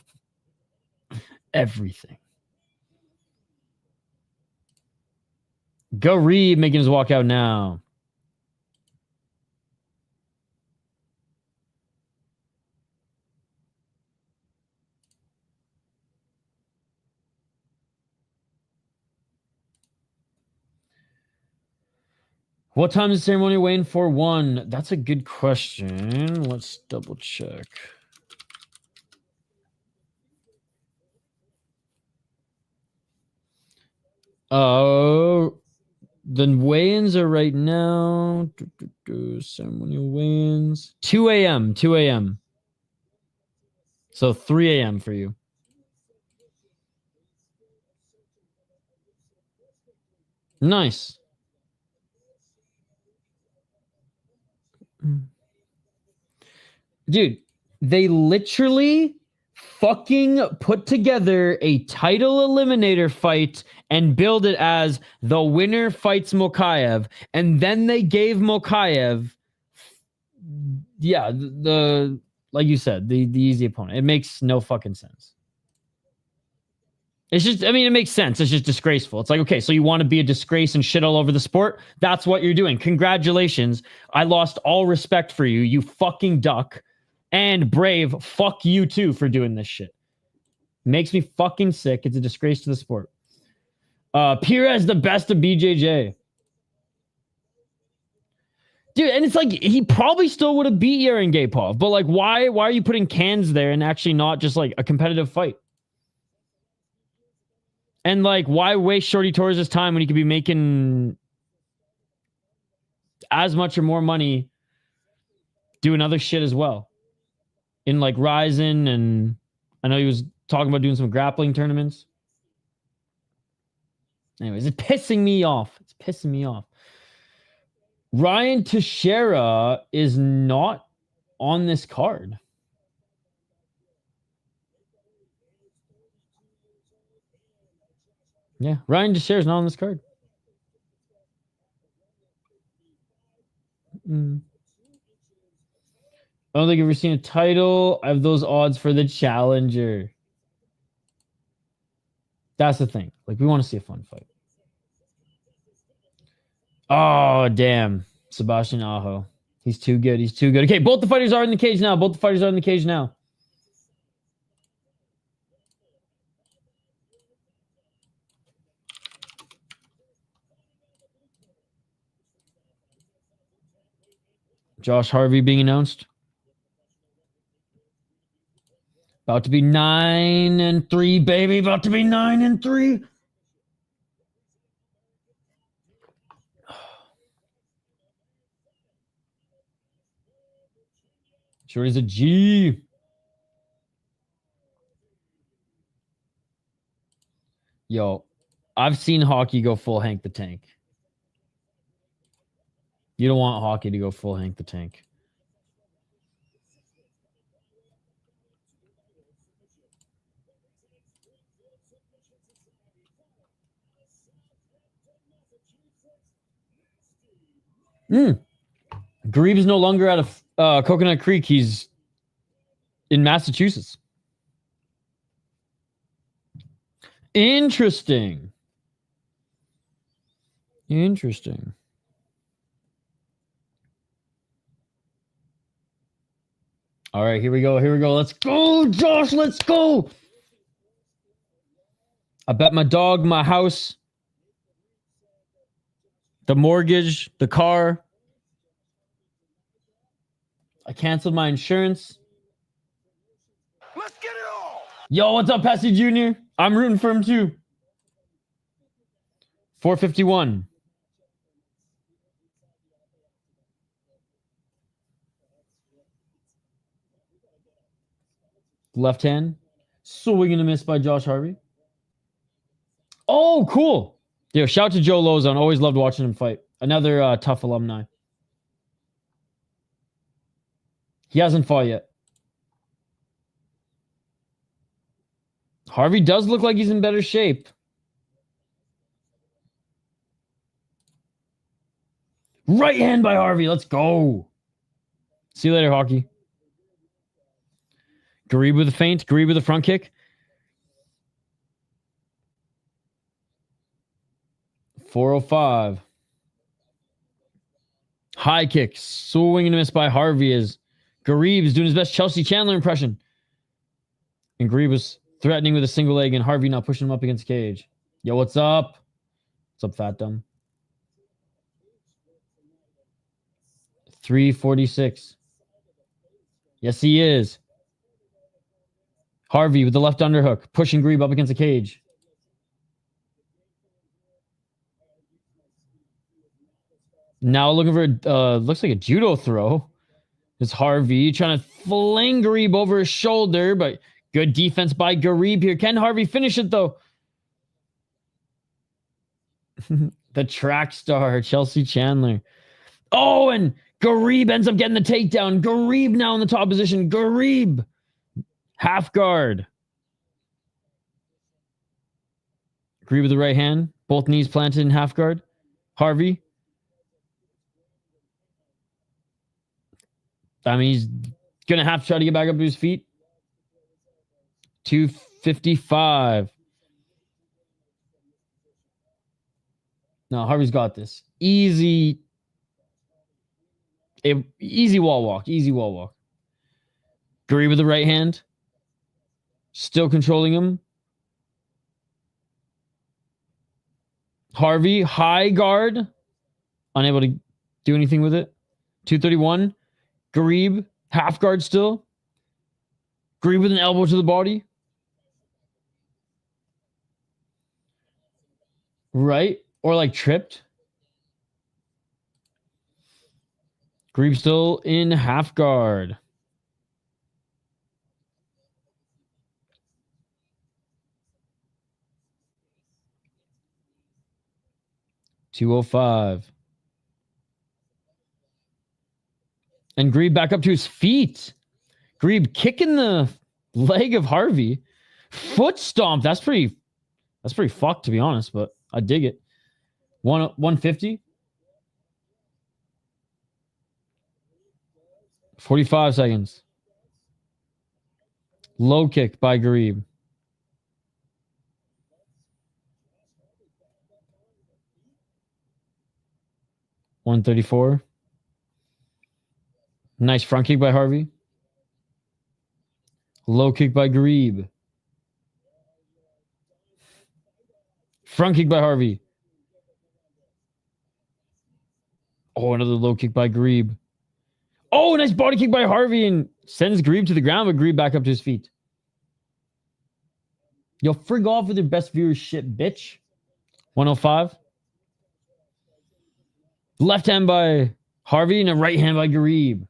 Everything. Ghareeb making his walk out now. What time is the ceremony waiting for? 1. That's a good question. Let's double check. The weigh-ins are right now. Ceremonial weigh-ins. 2 a.m. 2 a.m. So 3 a.m. for you. Nice. Dude, they literally fucking put together a title eliminator fight and build it as the winner fights Mokaev. And then they gave Mokaev, the like you said, the easy opponent. It makes no fucking sense. It's just, I mean, it makes sense. It's just disgraceful. It's like, okay, so you want to be a disgrace and shit all over the sport? That's what you're doing. Congratulations. I lost all respect for you, you fucking duck. And Brave, fuck you too for doing this shit. Makes me fucking sick. It's a disgrace to the sport. Pires the best of BJJ. Dude, and it's like, he probably still would have beat Yermakhan, but like, why are you putting cans there and actually not just like a competitive fight? And like, why waste Shorty Torres' time when he could be making as much or more money doing other shit as well? In like Ryzen, and I know he was talking about doing some grappling tournaments. Anyways, it's pissing me off. It's pissing me off. Ryan Teixeira is not on this card. Yeah, Ryan Teixeira is not on this card. I don't think I've ever seen a title. I have those odds for the challenger. That's the thing. Like, we want to see a fun fight. Oh, damn. Sebastian Aho. He's too good. He's too good. Okay, both the fighters are in the cage now. Both the fighters are in the cage now. Josh Harvey being announced. About to be 9-3, baby. About to be 9-3. Shorty's a G. Yo, I've seen hockey go full Hank the Tank. You don't want hockey to go full Hank the Tank. Ghareeb is no longer out of Coconut Creek. He's in Massachusetts. Interesting. Interesting. All right, here we go. Here we go. Let's go, Josh. Let's go. I bet my dog, my house, the mortgage, the car. I canceled my insurance. Let's get it all. Yo, what's up, Pesci Jr.? I'm rooting for him too. 451. Left hand. Swing and a miss by Josh Harvey. Oh, cool. Yo, shout out to Joe Lozon. Always loved watching him fight. Another tough alumni. He hasn't fought yet. Harvey does look like he's in better shape. Right hand by Harvey. Let's go. See you later, hockey. Ghareeb with a feint. Ghareeb with a front kick. 405. High kick. Swing and a miss by Harvey as Ghareeb is doing his best Chelsea Chandler impression. And Ghareeb was threatening with a single leg and Harvey not pushing him up against the cage. Yo, what's up? What's up, fat dumb? 346. Yes, he is. Harvey with the left underhook, pushing Ghareeb up against the cage. Now looking for looks like a judo throw. It's Harvey trying to fling Ghareeb over his shoulder, but good defense by Ghareeb here. Can Harvey finish it though? The track star, Chelsea Chandler. Oh, and Ghareeb ends up getting the takedown. Ghareeb now in the top position. Ghareeb. Half guard. Ghareeb with the right hand. Both knees planted in half guard. Harvey. I mean, he's going to have to try to get back up to his feet. 255. No, Harvey's got this. Easy wall walk. Easy wall walk. Ghareeb with the right hand. Still controlling him. Harvey, high guard. Unable to do anything with it. 231. Ghareeb, half guard still. Ghareeb with an elbow to the body. Right? Or like tripped. Ghareeb still in half guard. $205. And Ghareeb back up to his feet. Ghareeb kicking the leg of Harvey. Foot stomp. That's pretty fucked, to be honest, but I dig it. 150. 45 seconds. Low kick by Ghareeb. $134. Nice front kick by Harvey. Low kick by Ghareeb. Front kick by Harvey. Oh, another low kick by Ghareeb. Oh, nice body kick by Harvey and sends Ghareeb to the ground, but Ghareeb back up to his feet. Yo, frig off with your best viewers shit, bitch. 105. Left hand by Harvey and a right hand by Ghareeb.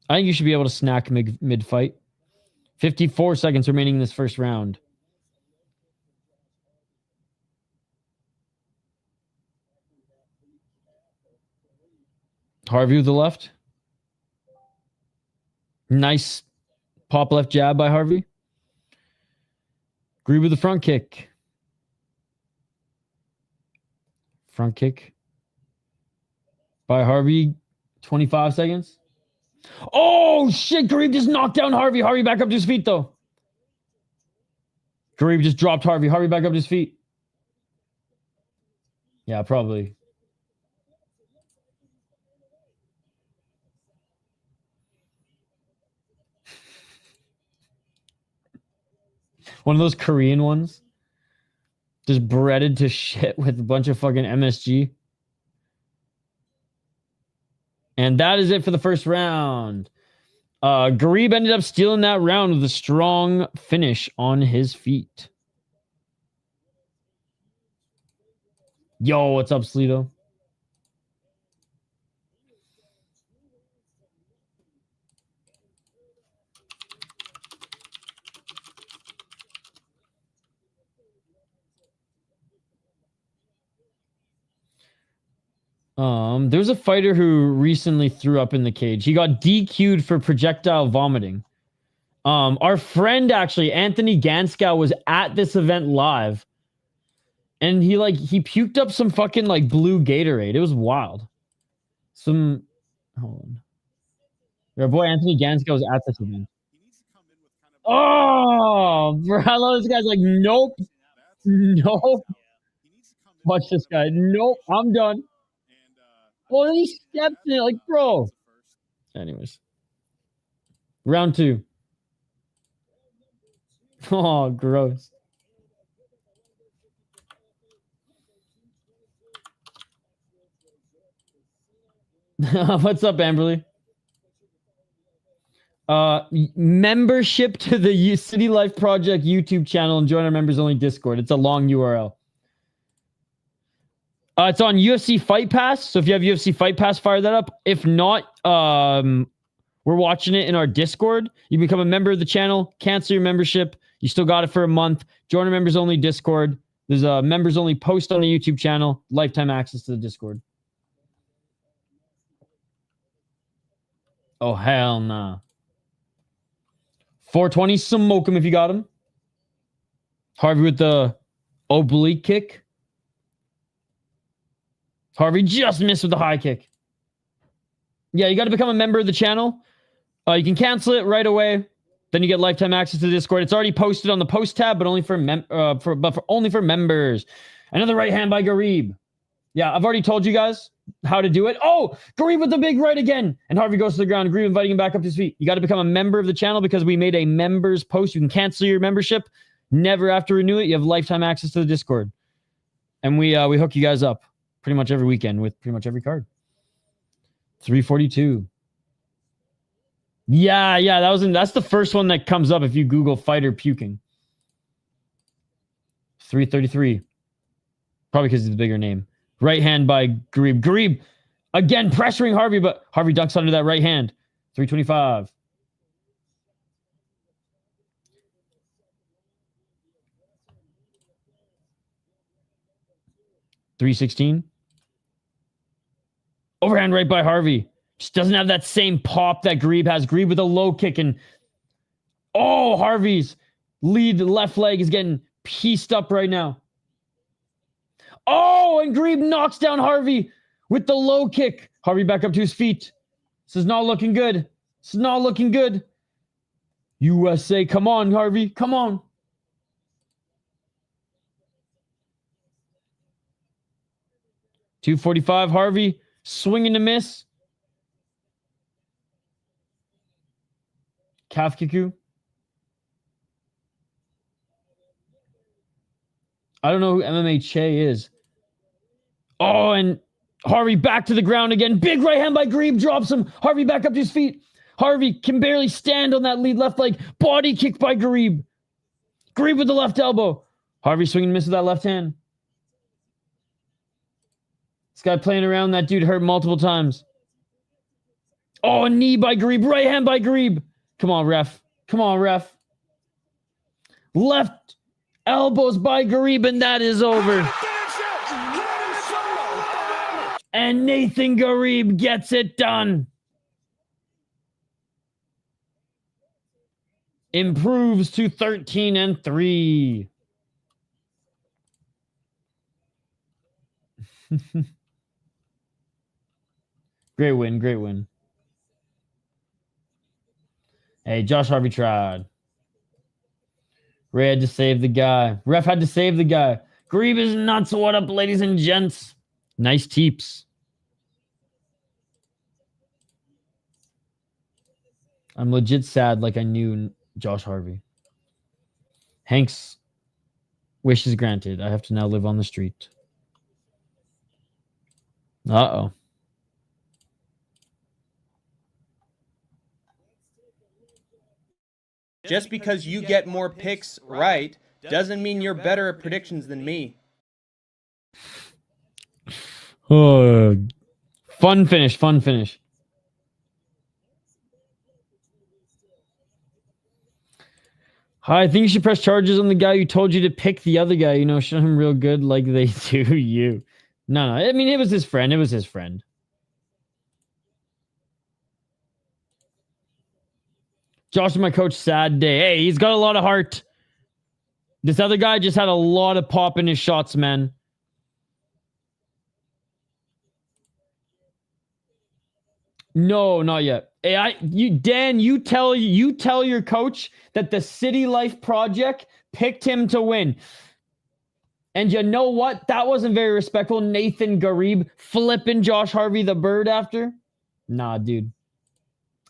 I think you should be able to snack mid-fight. 54 seconds remaining in this first round. Harvey with the left. Nice pop left jab by Harvey. Ghareeb with the front kick. Front kick by Harvey. 25 seconds. Oh, shit. Ghareeb just knocked down Harvey. Harvey back up to his feet, though. Ghareeb just dropped Harvey. Harvey back up to his feet. Yeah, probably. One of those Korean ones. Just breaded to shit with a bunch of fucking MSG. And that is it for the first round. Ghareeb ended up stealing that round with a strong finish on his feet. Yo, what's up, Sleeto? There's a fighter who recently threw up in the cage. He got DQ'd for projectile vomiting. Our friend, actually, Anthony Ganskow, was at this event live. And he puked up some fucking blue Gatorade. It was wild. Hold on. Your boy Anthony Ganskow was at this event. Oh, bro, I love this guy's like, nope. Nope. Watch this guy. Nope, I'm done. Well, then he stepped in it, bro. Anyways. Round 2. Oh, gross. What's up, Amberly? Membership to the City Life Project YouTube channel and join our members only Discord. It's a long URL. It's on UFC Fight Pass. So if you have UFC Fight Pass, fire that up. If not, we're watching it in our Discord. You become a member of the channel, cancel your membership. You still got it for a month. Join our members only Discord. There's a members only post on the YouTube channel. Lifetime access to the Discord. Oh, hell nah. 420, smoke him if you got him. Harvey with the oblique kick. Harvey just missed with the high kick. Yeah, you got to become a member of the channel. You can cancel it right away. Then you get lifetime access to the Discord. It's already posted on the post tab, but only for members. Another right hand by Ghareeb. Yeah, I've already told you guys how to do it. Oh, Ghareeb with the big right again. And Harvey goes to the ground. Ghareeb inviting him back up to his feet. You got to become a member of the channel because we made a members post. You can cancel your membership. Never have to renew it. You have lifetime access to the Discord. And we hook you guys up pretty much every weekend with pretty much every card. 342. Yeah, that's the first one that comes up if you Google fighter puking. 333. Probably because it's a bigger name. Right hand by Ghareeb. Ghareeb again pressuring Harvey, but Harvey ducks under that right hand. 325. $316. Overhand right by Harvey. Just doesn't have that same pop that Ghareeb has. Ghareeb with a low kick and oh, Harvey's lead left leg is getting pieced up right now. Oh, and Ghareeb knocks down Harvey with the low kick. Harvey back up to his feet. This is not looking good. This is not looking good. USA, come on, Harvey. Come on. $245, Harvey. Swinging to miss. Calf kick. I don't know who MMA Che is. Oh, and Harvey back to the ground again. Big right hand by Ghareeb drops him. Harvey back up to his feet. Harvey can barely stand on that lead left leg. Body kick by Ghareeb. Ghareeb with the left elbow. Harvey swinging and miss with that left hand. This guy playing around, that dude hurt multiple times. Oh, a knee by Ghareeb. Right hand by Ghareeb. Come on, ref. Come on, ref. Left elbows by Ghareeb, and that is over. And Nathan Ghareeb gets it done. Improves to 13-3. Great win, great win. Hey, Josh Harvey tried. Ray had to save the guy. Ref had to save the guy. Ghareeb is nuts. What up, ladies and gents? Nice teeps. I'm legit sad like I knew Josh Harvey. Hank's wish is granted. I have to now live on the street. Uh-oh. Just because you get more picks right doesn't mean you're better at predictions than me. Oh, fun finish, fun finish. I think you should press charges on the guy who told you to pick the other guy. You know, show him real good like they do you. No. I mean, it was his friend. It was his friend. Josh is my coach, sad day. Hey, he's got a lot of heart. This other guy just had a lot of pop in his shots, man. No, not yet. Hey, Dan, you tell your coach that the City Life Project picked him to win. And you know what? That wasn't very respectful. Nathan Ghareeb flipping Josh Harvey the bird after. Nah, dude.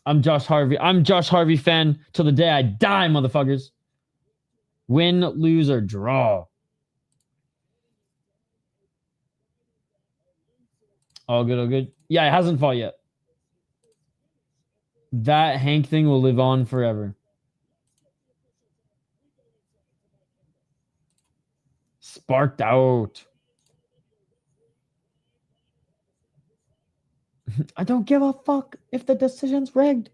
I'm Josh Harvey. I'm Josh Harvey fan till the day I die, motherfuckers. Win, lose, or draw. All good, all good. Yeah, it hasn't fought yet. That Hank thing will live on forever. Sparked out. I don't give a fuck if the decision's rigged.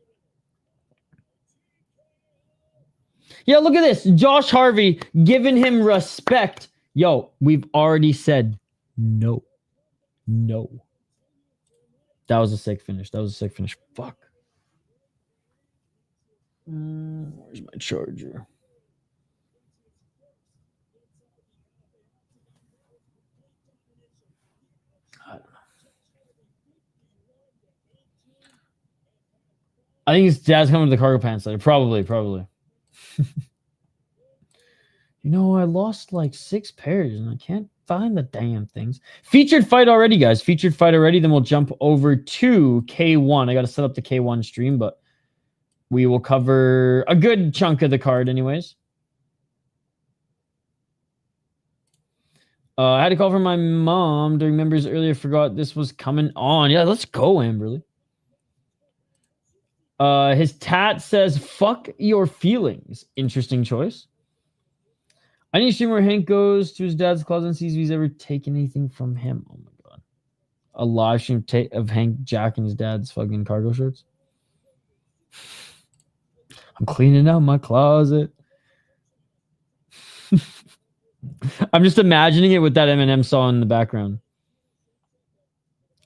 Yeah, look at this. Josh Harvey giving him respect. Yo, we've already said no. No. That was a sick finish. That was a sick finish. Fuck. Where's my charger? I don't know. I think his dad's coming to the cargo pants later. Probably. You know, I lost like 6 pairs and I can't find the damn things. Featured fight already, guys. Featured fight already. Then we'll jump over to K1. I got to set up the K1 stream, but we will cover a good chunk of the card anyways. I had a call from my mom during members earlier. Forgot this was coming on. Yeah, let's go, Amberly. His tat says, fuck your feelings. Interesting choice. I need to see where Hank goes to his dad's closet and sees if he's ever taken anything from him. Oh my god. A live stream of Hank jacking his dad's fucking cargo shirts. I'm cleaning out my closet. I'm just imagining it with that Eminem song in the background.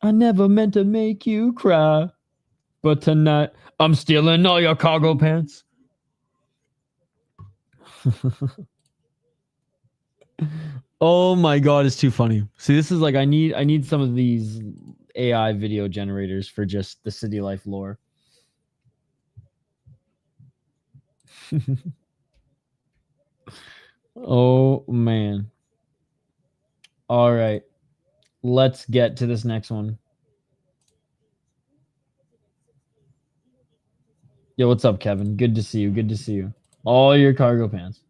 I never meant to make you cry, but tonight I'm stealing all your cargo pants. Oh my god, it's too funny. See, this is like I need some of these AI video generators for just the City Life lore. Oh man. All right. Let's get to this next one. Yo, what's up, Kevin? Good to see you. Good to see you. All your cargo pants.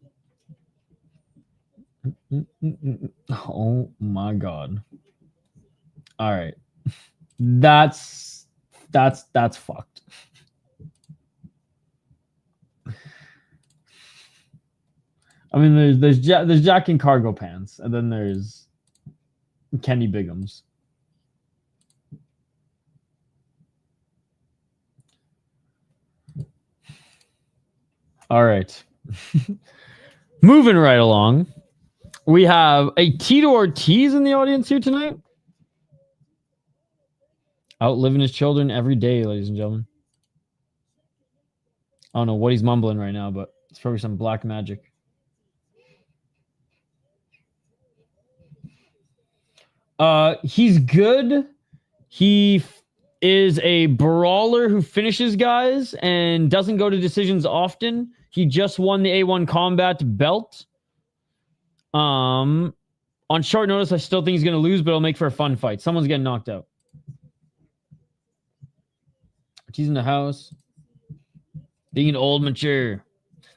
Oh my god. All right. That's fucked. I mean, there's Jack in cargo pants, and then there's Kenny Bigums. All right. Moving right along. We have a Tito Ortiz in the audience here tonight. Outliving his children every day, ladies and gentlemen. I don't know what he's mumbling right now, but it's probably some black magic. He's good. He is a brawler who finishes guys and doesn't go to decisions often. He just won the A1 Combat belt. On short notice, I still think he's going to lose, but it'll make for a fun fight. Someone's getting knocked out. He's in the house. Being old, mature.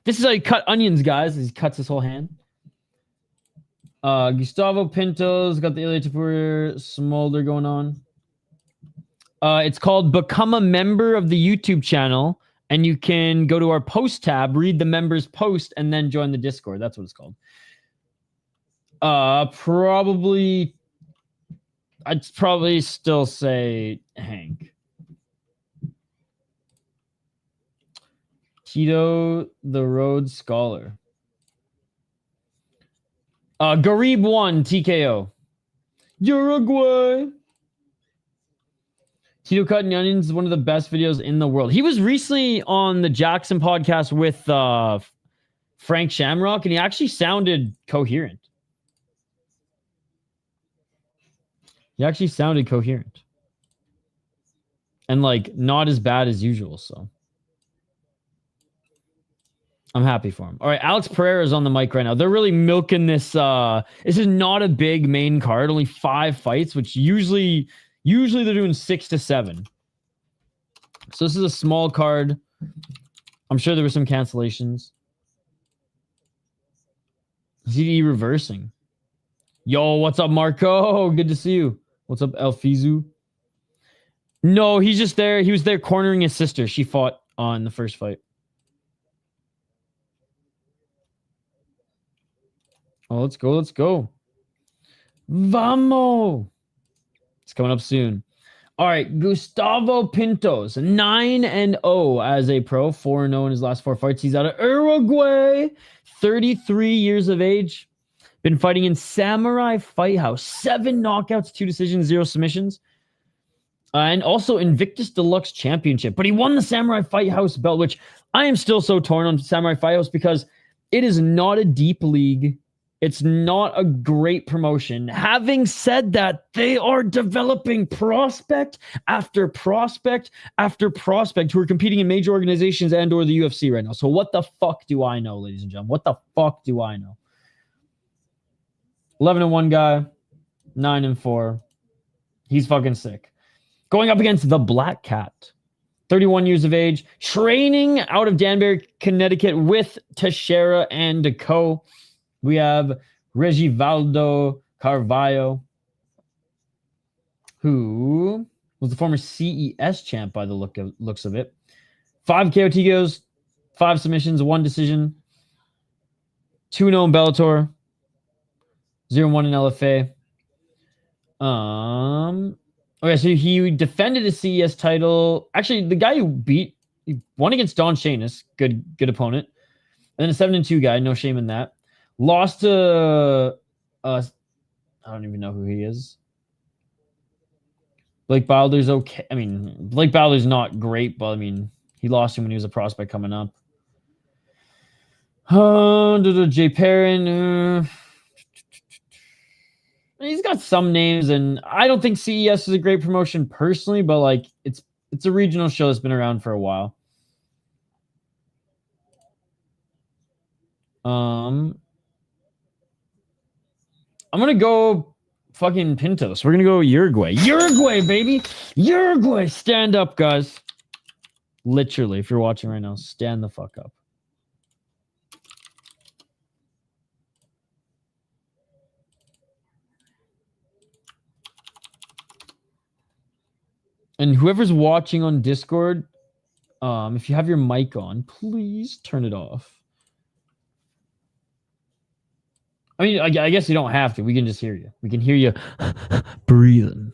This is how you cut onions, guys. He cuts his whole hand. Gustavo Pintos got the Ilya smolder going on. It's called Become a Member of the YouTube channel, and you can go to our post tab, read the members post, and then join the Discord. That's what it's called. Probably, I'd probably still say Hank. Tito, the Rhodes Scholar. Ghareeb won TKO. Uruguay. Tito Cutting Onions is one of the best videos in the world. He was recently on the Jackson podcast with Frank Shamrock, and he actually sounded coherent. And like not as bad as usual, so I'm happy for him. All right, Alex Pereira is on the mic right now. They're really milking this. This is not a big main card, only 5 fights, which usually they're doing 6 to 7. So this is a small card. I'm sure there were some cancellations. ZDE reversing. Yo, what's up, Marco? Good to see you. What's up, Elfizu? No, he's just there. He was there cornering his sister. She fought on the first fight. Oh, let's go. Vamos. It's coming up soon. All right, Gustavo Pintos, 9-0 as a pro, 4-0 in his last 4 fights. He's out of Uruguay, 33 years of age. Been fighting in Samurai Fight House, 7 knockouts, 2 decisions, 0 submissions. And also Invictus Deluxe Championship. But he won the Samurai Fight House belt, which I am still so torn on Samurai Fight House because it is not a deep league. It's not a great promotion. Having said that, they are developing prospect after prospect after prospect who are competing in major organizations and or the UFC right now. So what the fuck do I know, ladies and gentlemen? What the fuck do I know? 11-1 guy, 9-4. He's fucking sick. Going up against the Black Cat, 31 years of age, training out of Danbury, Connecticut with Teixeira and co. We have Regivaldo Carvalho, who was the former CES champ by the looks of it. 5 KO TKOs, 5 submissions, 1 decision, 2-0 in Bellator, 0-1 in LFA. Okay, so he defended his CES title. Actually, the guy he won against Don Shanis, good opponent. And then a 7-2 guy, no shame in that. Lost to I don't even know who he is. Blake Bilder's okay. I mean, Blake Bilder's not great, but I mean, he lost him when he was a prospect coming up. Jay Perrin. He's got some names, and I don't think CES is a great promotion personally, but like it's a regional show that's been around for a while. I'm gonna go fucking Pintos. We're gonna go Uruguay. Uruguay, baby! Uruguay! Stand up, guys. Literally, if you're watching right now, stand the fuck up. And whoever's watching on Discord, if you have your mic on, please turn it off. I mean, I guess you don't have to. We can just hear you. We can hear you breathing.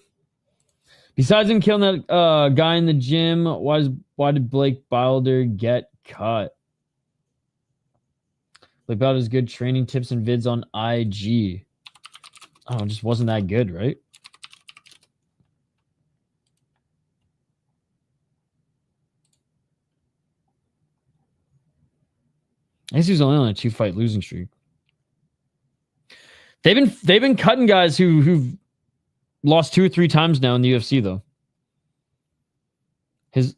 Besides him killing that guy in the gym, why did Blake Bilder get cut? Blake Bilder's good training tips and vids on IG. Oh, it just wasn't that good, right? I guess he was only on a 2-fight losing streak. They've been cutting guys who've lost 2 or 3 times now in the UFC though. His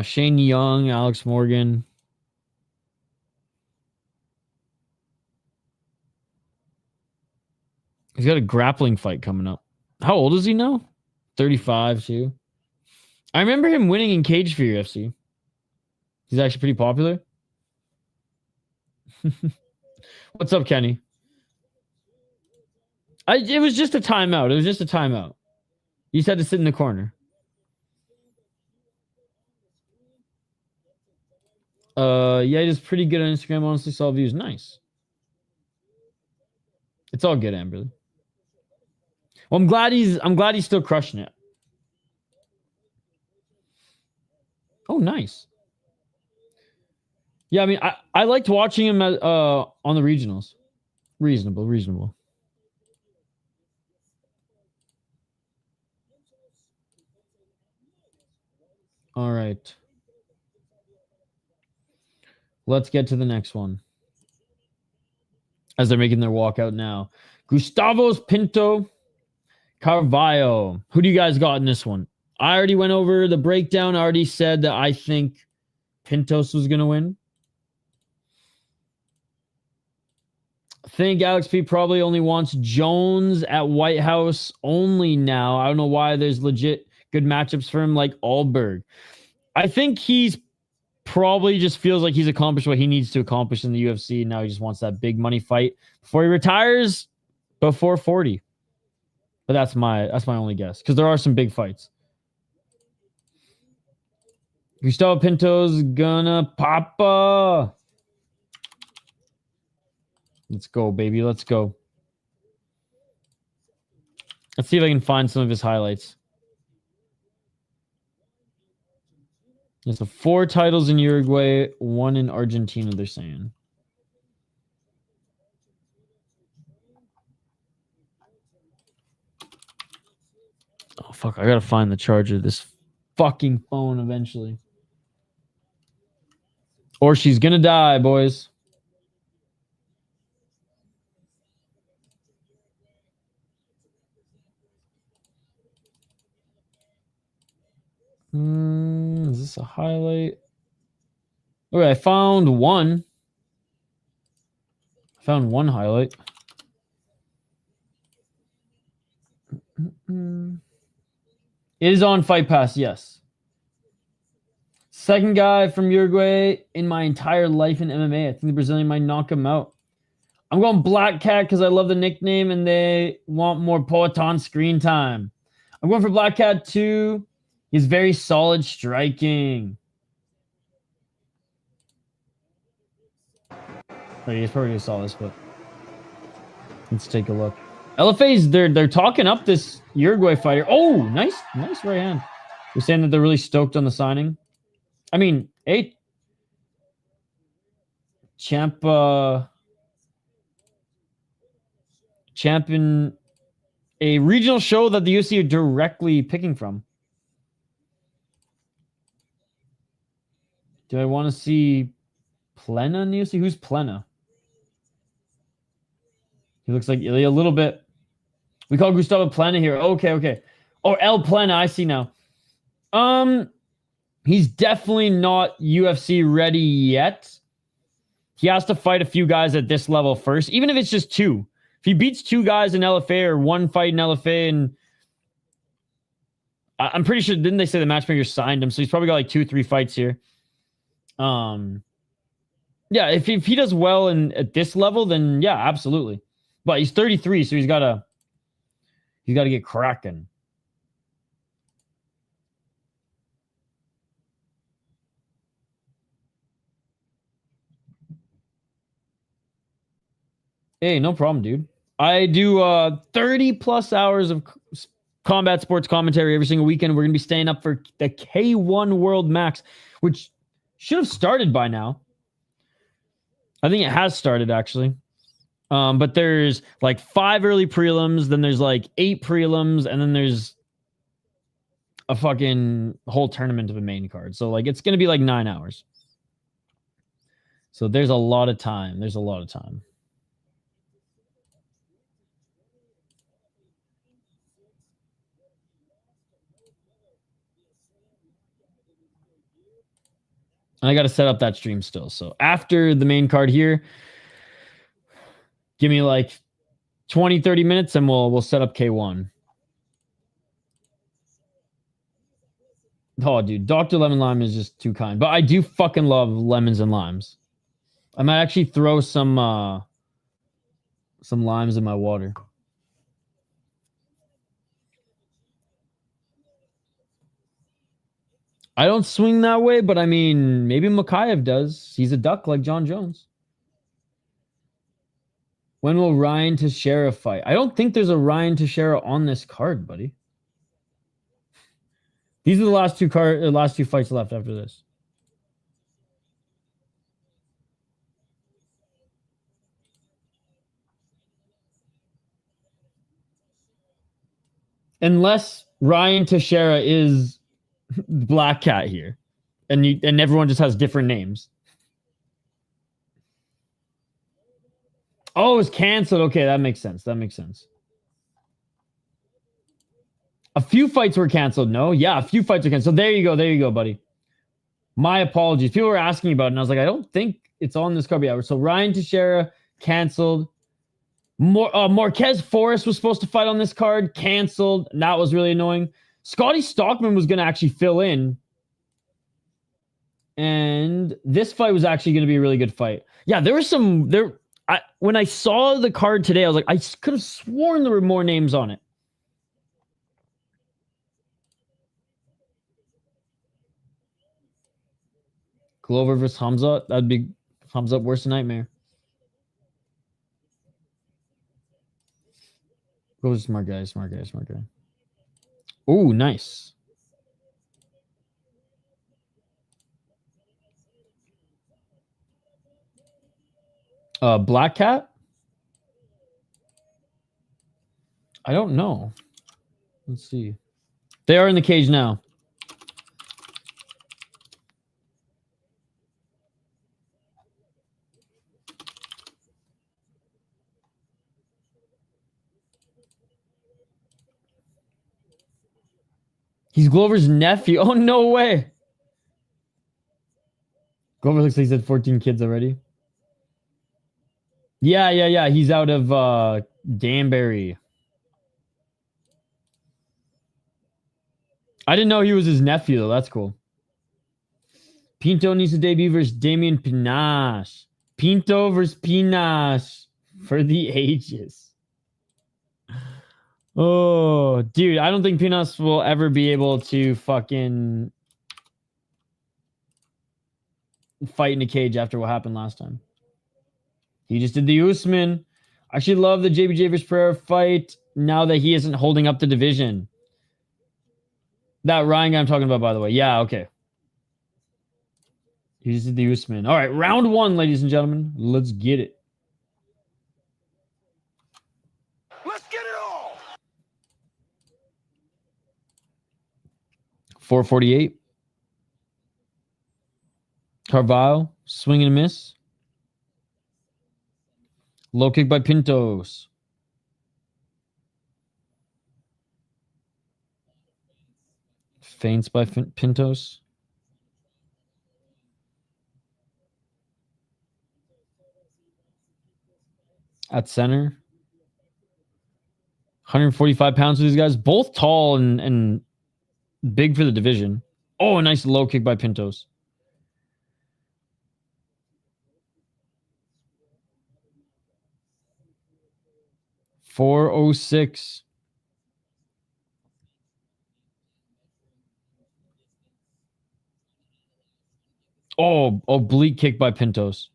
Shane Young, Alex Morgan. He's got a grappling fight coming up. How old is he now? 35 too. I remember him winning in Cage for UFC. He's actually pretty popular. What's up, Kenny? It was just a timeout. It was just a timeout. You just had to sit in the corner. Yeah, he's pretty good on Instagram. Honestly, saw views. Nice. It's all good, Amberly. Well, I'm glad he's still crushing it. Oh, nice. Yeah, I mean, I liked watching him on the regionals. Reasonable. All right. Let's get to the next one. As they're making their walkout now. Gustavo's Pinto Carvalho. Who do you guys got in this one? I already went over the breakdown. I already said that I think Pintos was going to win. I think Alex P probably only wants Jones at White House only now. I don't know why there's legit good matchups for him like Alberg. I think he's probably just feels like he's accomplished what he needs to accomplish in the UFC. Now he just wants that big money fight before he retires before 40. But that's my only guess because there are some big fights. Gustavo Pinto's gonna papa. Let's go, baby. Let's go. Let's see if I can find some of his highlights. Yeah, so 4 titles in Uruguay, 1 in Argentina, they're saying. Oh, fuck. I gotta find the charger of this fucking phone eventually. Or she's gonna die, boys. Is this a highlight? Okay, I found one. I found one highlight. It is on Fight Pass, yes. Second guy from Uruguay in my entire life in MMA. I think the Brazilian might knock him out. I'm going Black Cat because I love the nickname and they want more Poetan screen time. I'm going for Black Cat 2. He's very solid striking. Oh, he's probably gonna saw this, but let's take a look. LFA's they're talking up this Uruguay fighter. Oh, nice right hand. They're saying that they're really stoked on the signing. I mean, champion, a regional show that the UFC are directly picking from. Do I want to see Plena in the UFC? Who's Plena? He looks like a little bit. We call Gustavo Plena here. Okay. Oh, El Plena. I see now. He's definitely not UFC ready yet. He has to fight a few guys at this level first, even if it's just 2. If he beats 2 guys in LFA or 1 fight in LFA, and I'm pretty sure, didn't they say the matchmaker signed him? So he's probably got like 2-3 fights here. Yeah, if he does well at this level, then yeah, absolutely. But he's 33, so he's got to get cracking. Hey, no problem, dude. I do 30 plus hours of combat sports commentary every single weekend. We're going to be staying up for the K1 World Max, which should have started by now. I think it has started, actually. But there's like 5 early prelims, then there's like 8 prelims, and then there's a fucking whole tournament of a main card. So like it's going to be like 9 hours. So there's a lot of time. And I got to set up that stream still. So after the main card here, give me like 20, 30 minutes and we'll set up K1. Oh, dude, Dr. Lemon Lime is just too kind. But I do fucking love lemons and limes. I might actually throw some limes in my water. I don't swing that way, but I mean, maybe Mikhaev does. He's a duck like John Jones. When will Ryan Teixeira fight? I don't think there's a Ryan Teixeira on this card, buddy. These are the last two fights left after this. Unless Ryan Teixeira is Black Cat here, and everyone just has different names. Oh, it's canceled. Okay, that makes sense. A few fights were canceled. No, yeah, a few fights were canceled. So there you go, buddy. My apologies. People were asking about it, and I was like, I don't think it's on this card yet. So Ryan Teixeira canceled. Marquez Forrest was supposed to fight on this card, canceled. And that was really annoying. Scotty Stockman was going to actually fill in. And this fight was actually going to be a really good fight. Yeah, there was some... when I saw the card today, I was like, I could have sworn there were more names on it. Glover versus Hamza. That'd be Hamza worst nightmare. Go smart guy. Oh, nice. Black Cat? I don't know. Let's see. They are in the cage now. He's Glover's nephew. Oh, no way. Glover looks like he's had 14 kids already. Yeah. He's out of Danbury. I didn't know he was his nephew, though. That's cool. Pinto needs to debut versus Damian Pinache. Pinto versus Pinache for the ages. Oh, dude. I don't think Pinache will ever be able to fucking fight in a cage after what happened last time. He just did the Usman. I actually love the JBJ versus Pereira fight now that he isn't holding up the division. That Ryan guy I'm talking about, by the way. Yeah, okay. He just did the Usman. All right, round one, ladies and gentlemen. Let's get it. Let's get it all. 448. Carvalho, swing and a miss. Low kick by Pintos. Feints by Pintos. At center. 145 pounds for these guys. Both tall and big for the division. Oh, a nice low kick by Pintos. .406. Oh, oblique kick by Pintos.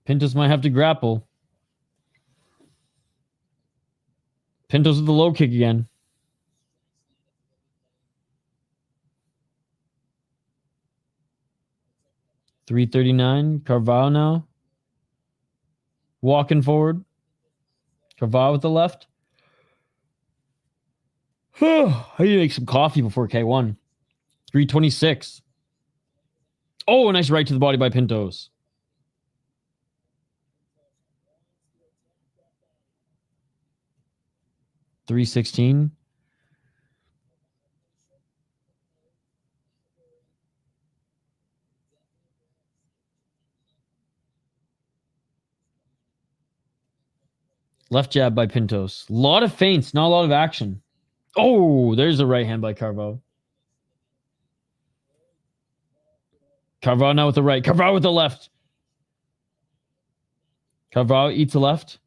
Pintos might have to grapple. Pintos with the low kick again. .339. Carvalho now. Walking forward. Carvalho with the left. I need to make some coffee before K1. .326. Oh, a nice right to the body by Pintos. .316. Left jab by Pintos. A lot of feints, not a lot of action. Oh, there's a right hand by Carvalho. Carvalho now with the right. Carvalho with the left. Carvalho eats the left.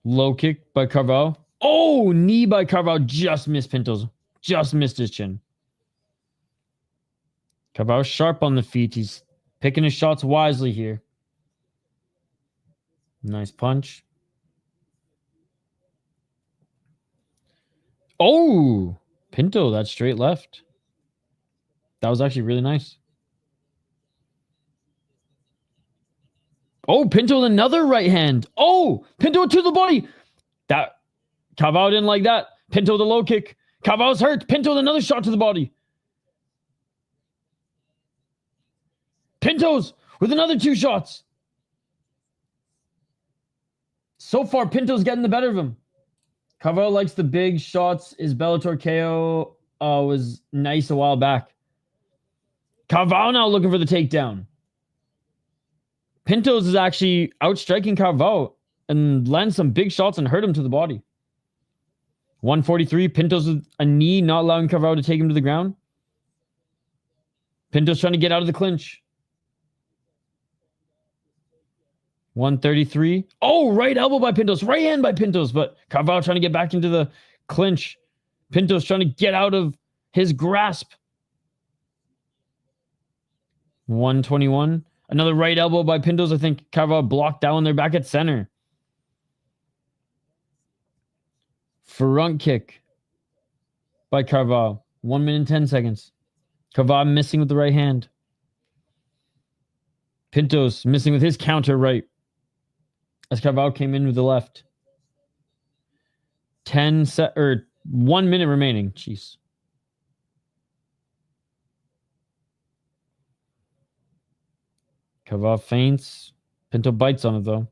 Low kick by Carvalho. Oh, knee by Carvalho. Just missed Pintos. Just missed his chin. Carvalho sharp on the feet. He's picking his shots wisely here. Nice punch. Oh, Pinto, that straight left. That was actually really nice. Oh, Pinto with another right hand. Oh, Pinto to the body. That Carvalho didn't like that. Pinto with a low kick. Carvalho's hurt. Pinto with another shot to the body. Pintos with another two shots. So far, Pinto's getting the better of him. Carvalho likes the big shots. His Bellator KO was nice a while back. Carvalho now looking for the takedown. Pintos is actually outstriking Carvalho and lands some big shots and hurt him to the body. 143. Pintos with a knee, not allowing Carvalho to take him to the ground. Pintos trying to get out of the clinch. 133. Oh, right elbow by Pintos. Right hand by Pintos, but Carvalho trying to get back into the clinch. Pintos trying to get out of his grasp. 121. Another right elbow by Pintos. I think Carvalho blocked down. They're back at center. Front kick. by Carvalho. 1 minute and 10 seconds. Carvalho missing with the right hand. Pintos missing with his counter right. As Carvalho came in with the left. 1 minute remaining. Jeez. Carvalho feints. Pinto bites on it though.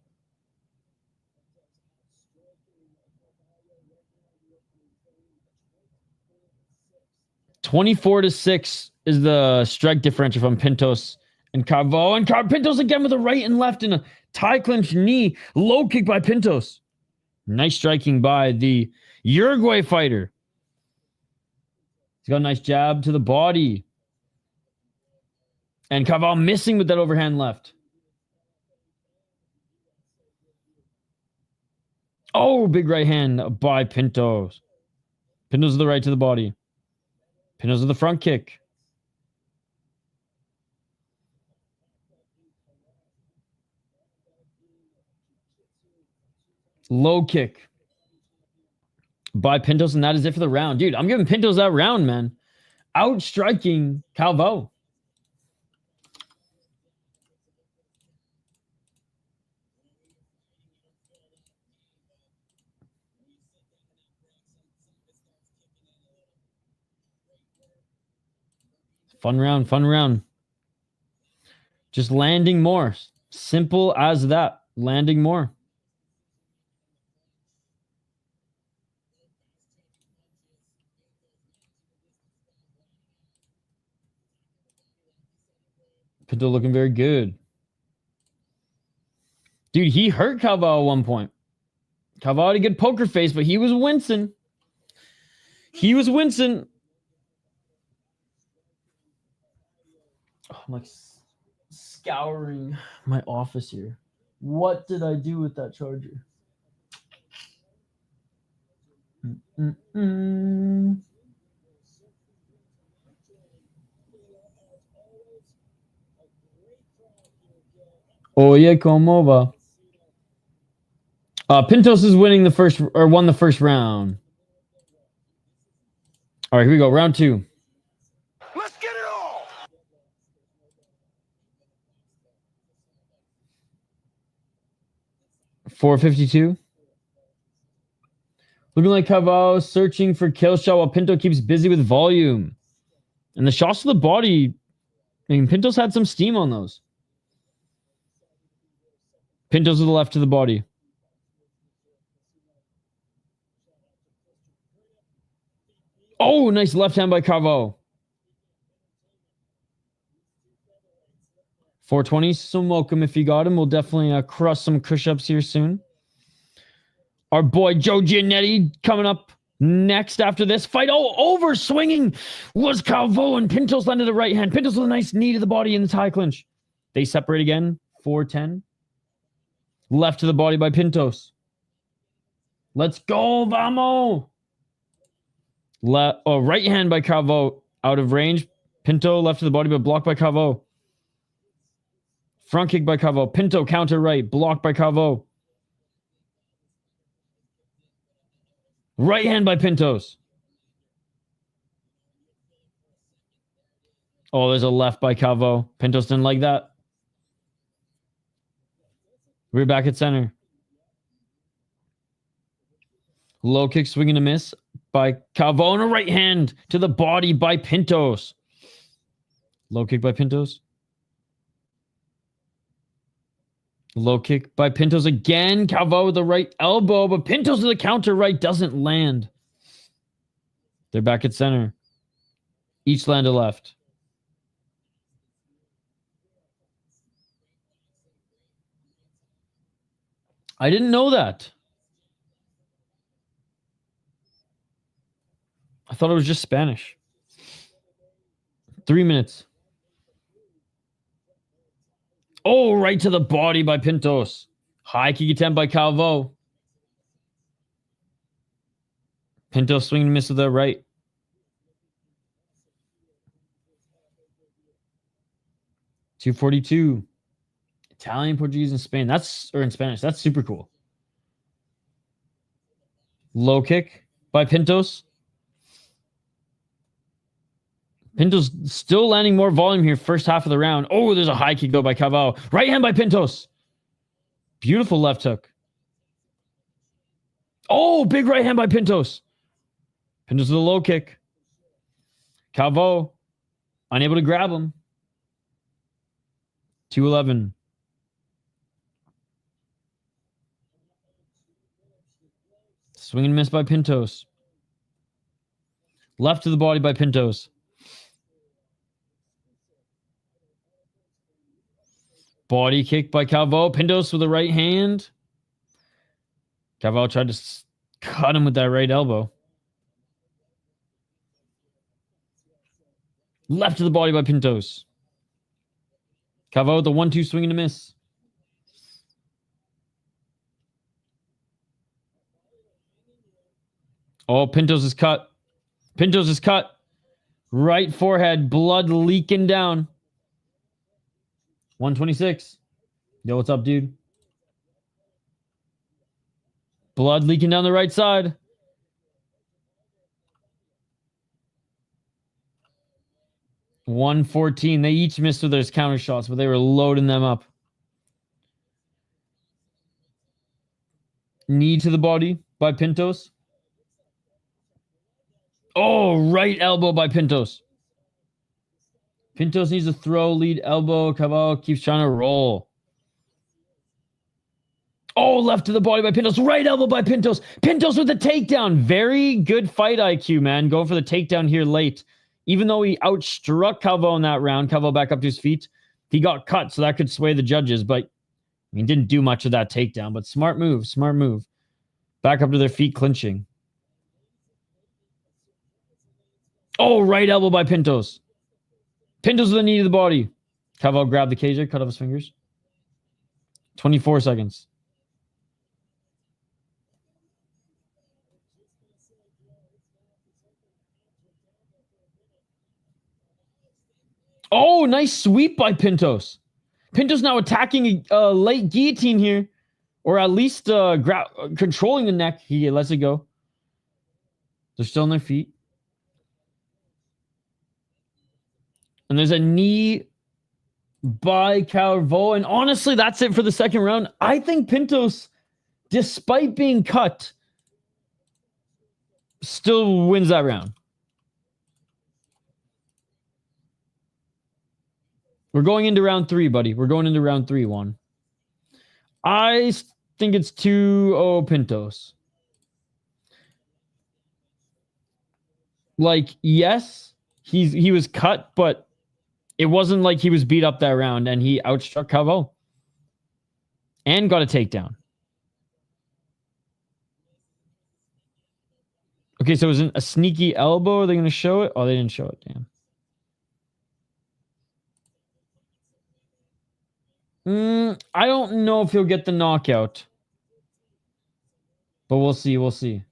(24-6) is the strike differential from Pintos and Carvalho. And Pintos again with a right and left and a tie clinch knee. Low kick by Pintos. Nice striking by the Uruguay fighter. He's got a nice jab to the body. And Carvalho missing with that overhand left. Oh, big right hand by Pintos. Pintos with the right to the body. Pintos with the front kick. Low kick by Pintos, and that is it for the round. Dude, I'm giving Pintos that round, man. Outstriking Carvalho. Fun round, fun round. Just landing more. Simple as that. Landing more. Pinto looking very good. Dude, he hurt Carvalho at one point. Carvalho had a good poker face, but he was wincing. He was wincing. Oh, I'm like scouring my office here. What did I do with that charger? Oye, ¿cómo va? Pintos is winning the first, or won the first round. All right, here we go. Round two. Let's get it all. .452. Looking like Carvalho searching for kill shot while Pinto keeps busy with volume. And the shots to the body, I mean, Pintos had some steam on those. Pintos to the left to the body. Oh, nice left hand by Carvalho. 420, smoke him if you got him. We'll definitely crush some push-ups here soon. Our boy Joe Giannetti coming up next after this fight. Oh, over swinging was Carvalho, and Pintos landed the right hand. Pintos with a nice knee to the body in the tie clinch. They separate again. 410. Left to the body by Pintos. Let's go, vamos. Right hand by Carvalho. Out of range. Pinto left to the body, but blocked by Carvalho. Front kick by Carvalho. Pinto counter right. Blocked by Carvalho. Right hand by Pintos. Oh, there's a left by Carvalho. Pintos didn't like that. We're back at center. Low kick, swing and a miss by Carvalho, and a right hand to the body by Pintos. Low kick by Pintos. Low kick by Pintos again. Carvalho with the right elbow, but Pintos with the counter right doesn't land. They're back at center. Each land a left. I didn't know that. I thought it was just Spanish. 3 minutes. Oh, right to the body by Pintos. High kick attempt by Carvalho. Pintos swing and miss with the right. .242. Italian, Portuguese, and Spain. In Spanish. That's super cool. Low kick by Pintos. Pintos still landing more volume here first half of the round. Oh, there's a high kick though by Carvalho. Right hand by Pintos. Beautiful left hook. Oh, big right hand by Pintos. Pintos with a low kick. Carvalho unable to grab him. 2-11. Swing and miss by Pintos. Left to the body by Pintos. Body kick by Carvalho. Pintos with the right hand. Carvalho tried to cut him with that right elbow. Left to the body by Pintos. Carvalho with the 1-2 swing and a miss. Oh, Pintos is cut. Pintos is cut. Right forehead, blood leaking down. 126. Yo, what's up, dude? Blood leaking down the right side. $114. They each missed with their counter shots, but they were loading them up. Knee to the body by Pintos. Oh, right elbow by Pintos. Pintos needs to throw lead elbow. Carvalho keeps trying to roll. Oh, left to the body by Pintos. Right elbow by Pintos. Pintos with the takedown. Very good fight IQ, man. Going for the takedown here late. Even though he outstruck Carvalho in that round, Carvalho back up to his feet. He got cut, so that could sway the judges, but he didn't do much of that takedown. But smart move, smart move. Back up to their feet, clinching. Oh, right elbow by Pintos. Pintos with a knee to the body. Carvalho grabbed the cage, cut off his fingers. 24 seconds. Oh, nice sweep by Pintos. Pintos now attacking a late guillotine here. Or at least controlling the neck. He lets it go. They're still on their feet. And there's a knee by Carvalho. And honestly, that's it for the second round. I think Pintos, despite being cut, still wins that round. We're going into round 3, buddy. We're going into round 3, Juan. I think it's 2-0 Pintos. Like, yes, he was cut, but it wasn't like he was beat up that round and he outstruck Carvalho. And got a takedown. Okay, so it was a sneaky elbow. Are they going to show it? Oh, they didn't show it. Damn. I don't know if he'll get the knockout. But we'll see. We'll see.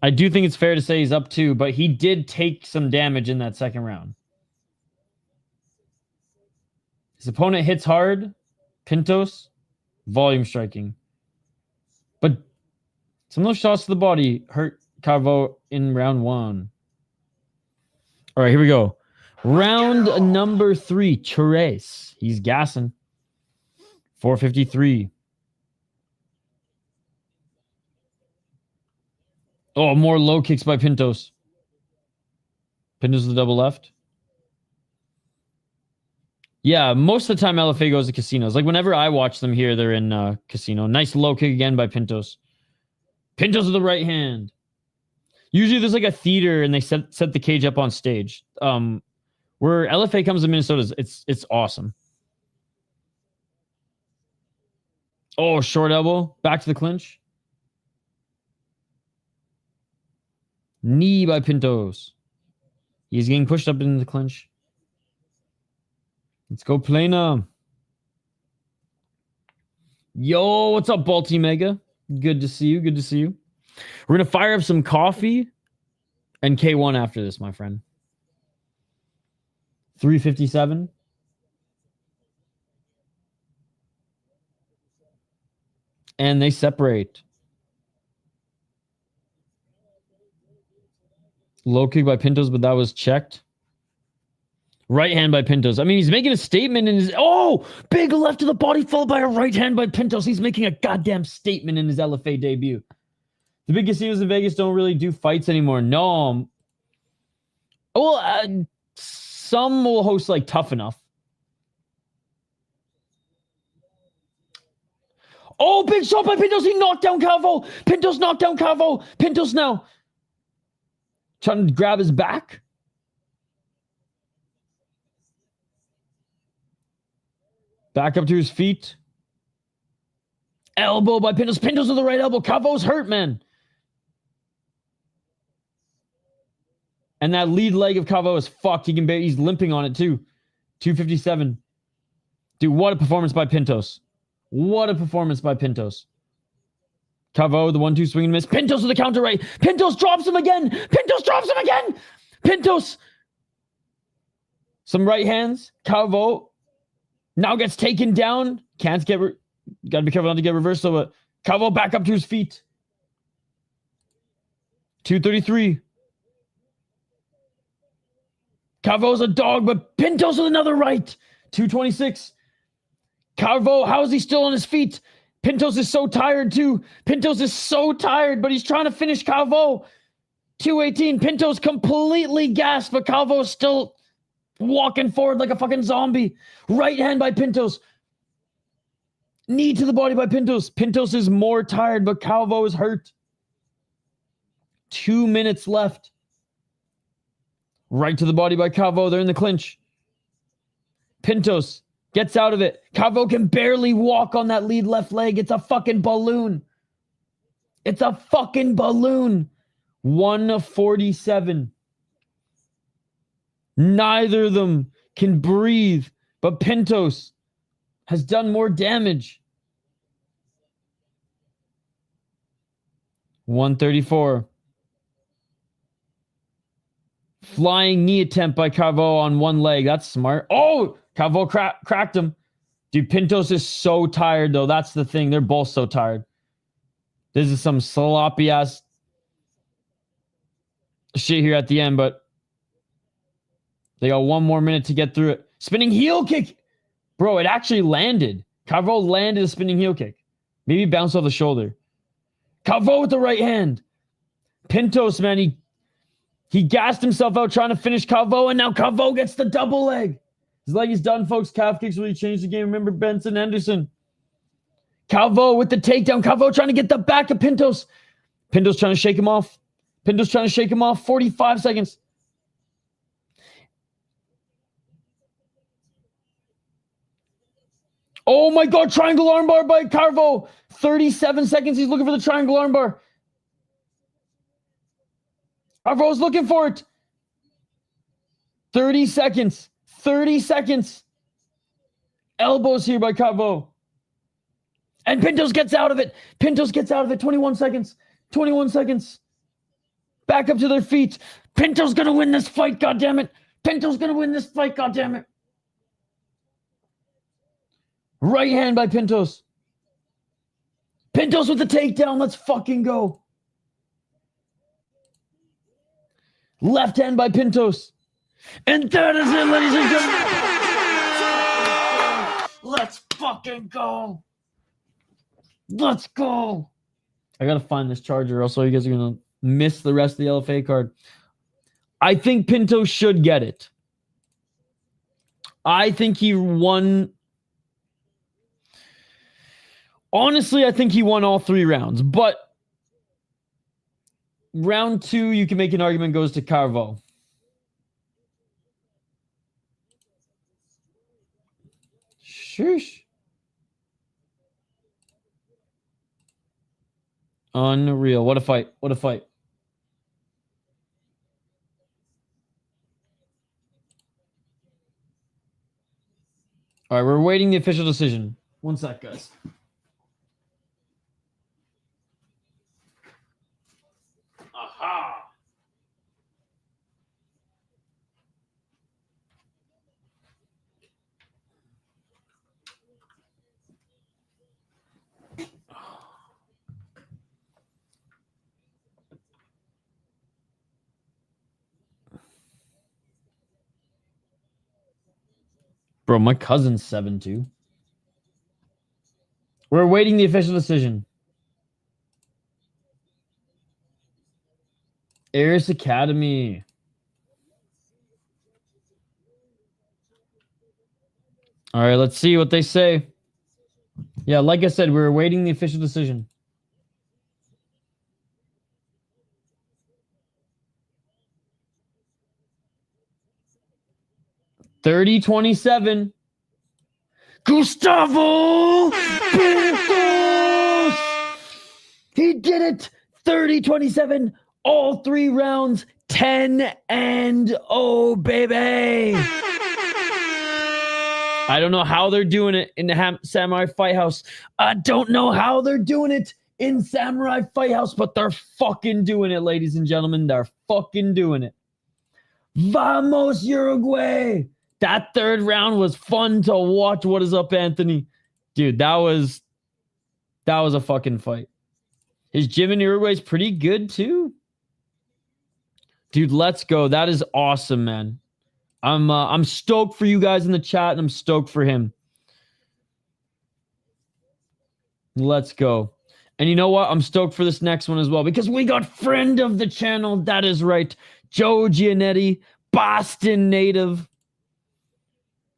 I do think it's fair to say he's up 2, but he did take some damage in that second round. His opponent hits hard. Pintos, volume striking. But some of those shots to the body hurt Carvalho in round 1. All right, here we go. Round number 3, Pires. He's gassing. 453. Oh, more low kicks by Pintos. Pintos with the double left. Yeah, most of the time LFA goes to casinos. Like whenever I watch them here, they're in casino. Nice low kick again by Pintos. Pintos with the right hand. Usually there's like a theater and they set the cage up on stage. Where LFA comes to Minnesota, it's awesome. Oh, short elbow. Back to the clinch. Knee by Pintos. He's getting pushed up into the clinch. Let's go Plana. Yo, what's up, Balti Mega? Good to see you. Good to see you. We're going to fire up some coffee and K1 after this, my friend. 357. And they separate. Low kick by Pintos, but that was checked. Right hand by Pintos. I mean, he's making a statement in his... Oh! Big left to the body followed by a right hand by Pintos. He's making a goddamn statement in his LFA debut. The big casinos in Vegas don't really do fights anymore. No. Well, some will host like Tough Enough. Oh, big shot by Pintos. He knocked down Calvo. Pintos knocked down Calvo. Pintos now trying to grab his back. Back up to his feet. Elbow by Pintos. Pintos with the right elbow. Calvo's hurt, man. And that lead leg of Calvo is fucked. He's limping on it too. 257. Dude, what a performance by Pintos. What a performance by Pintos. Calvo, the 1-2 swing and miss. Pintos with the counter right. Pintos drops him again. Pintos drops him again. Pintos. Some right hands. Calvo now gets taken down. Can't get... Got to be careful not to get reversed. So Calvo back up to his feet. 233. Calvo's a dog, but Pintos with another right. 226. Calvo, how is he still on his feet? Pintos is so tired too. Pintos is so tired, but he's trying to finish Calvo. 218. Pintos completely gassed, but Calvo is still walking forward like a fucking zombie. Right hand by Pintos. Knee to the body by Pintos. Pintos is more tired, but Calvo is hurt. 2 minutes left. Right to the body by Calvo. They're in the clinch. Pintos gets out of it. Calvo can barely walk on that lead left leg. It's a fucking balloon. It's a fucking balloon. 147. Neither of them can breathe, but Pintos has done more damage. 134. Flying knee attempt by Calvo on one leg. That's smart. Oh, Calvo cracked him. Dude, Pintos is so tired, though. That's the thing. They're both so tired. This is some sloppy-ass shit here at the end, but they got 1 more minute to get through it. Spinning heel kick. Bro, it actually landed. Calvo landed a spinning heel kick. Maybe bounced off the shoulder. Calvo with the right hand. Pintos, man, he gassed himself out trying to finish Calvo, and now Calvo gets the double leg. His leg is done, folks. Calf kicks really changed the game. Remember Benson Henderson. Calvo with the takedown. Calvo trying to get the back of Pintos. Pintos trying to shake him off. Pintos trying to shake him off. 45 seconds. Oh my God, triangle armbar by Calvo. 37 seconds. He's looking for the triangle armbar. Calvo's looking for it. 30 seconds. 30 seconds. Elbows here by Calvo. And Pintos gets out of it. Pintos gets out of it. 21 seconds. 21 seconds. Back up to their feet. Pintos gonna win this fight, goddammit. Pintos gonna win this fight, goddammit. Right hand by Pintos. Pintos with the takedown. Let's fucking go. Left hand by Pintos. And that is it, ladies and gentlemen. Let's fucking go. Let's go. I gotta find this charger, else you guys are gonna miss the rest of the LFA card. I think Pintos should get it. I think he won. Honestly, I think he won all 3 rounds, but round 2, you can make an argument goes to Calvo. Sheesh. Unreal. What a fight. What a fight. All right, we're waiting the official decision. One sec, guys. Aha. Bro, my cousin's 7-2. We're awaiting the official decision. Aris Academy. All right, let's see what they say. Yeah, like I said, we're awaiting the official decision. $30-27. Gustavo Pintos! He did it! 30-27. All 3 rounds. 10-0, baby! I don't know how they're doing it in the Samurai Fight House. I don't know how they're doing it in Samurai Fight House, but they're fucking doing it, ladies and gentlemen. They're fucking doing it. Vamos, Uruguay! That 3rd round was fun to watch. What is up, Anthony? Dude, that was a fucking fight. His gym in Uruguay is pretty good, too. Dude, let's go. That is awesome, man. I'm stoked for you guys in the chat, and I'm stoked for him. Let's go. And you know what? I'm stoked for this next one as well, because we got friend of the channel. That is right. Joe Giannetti, Boston native,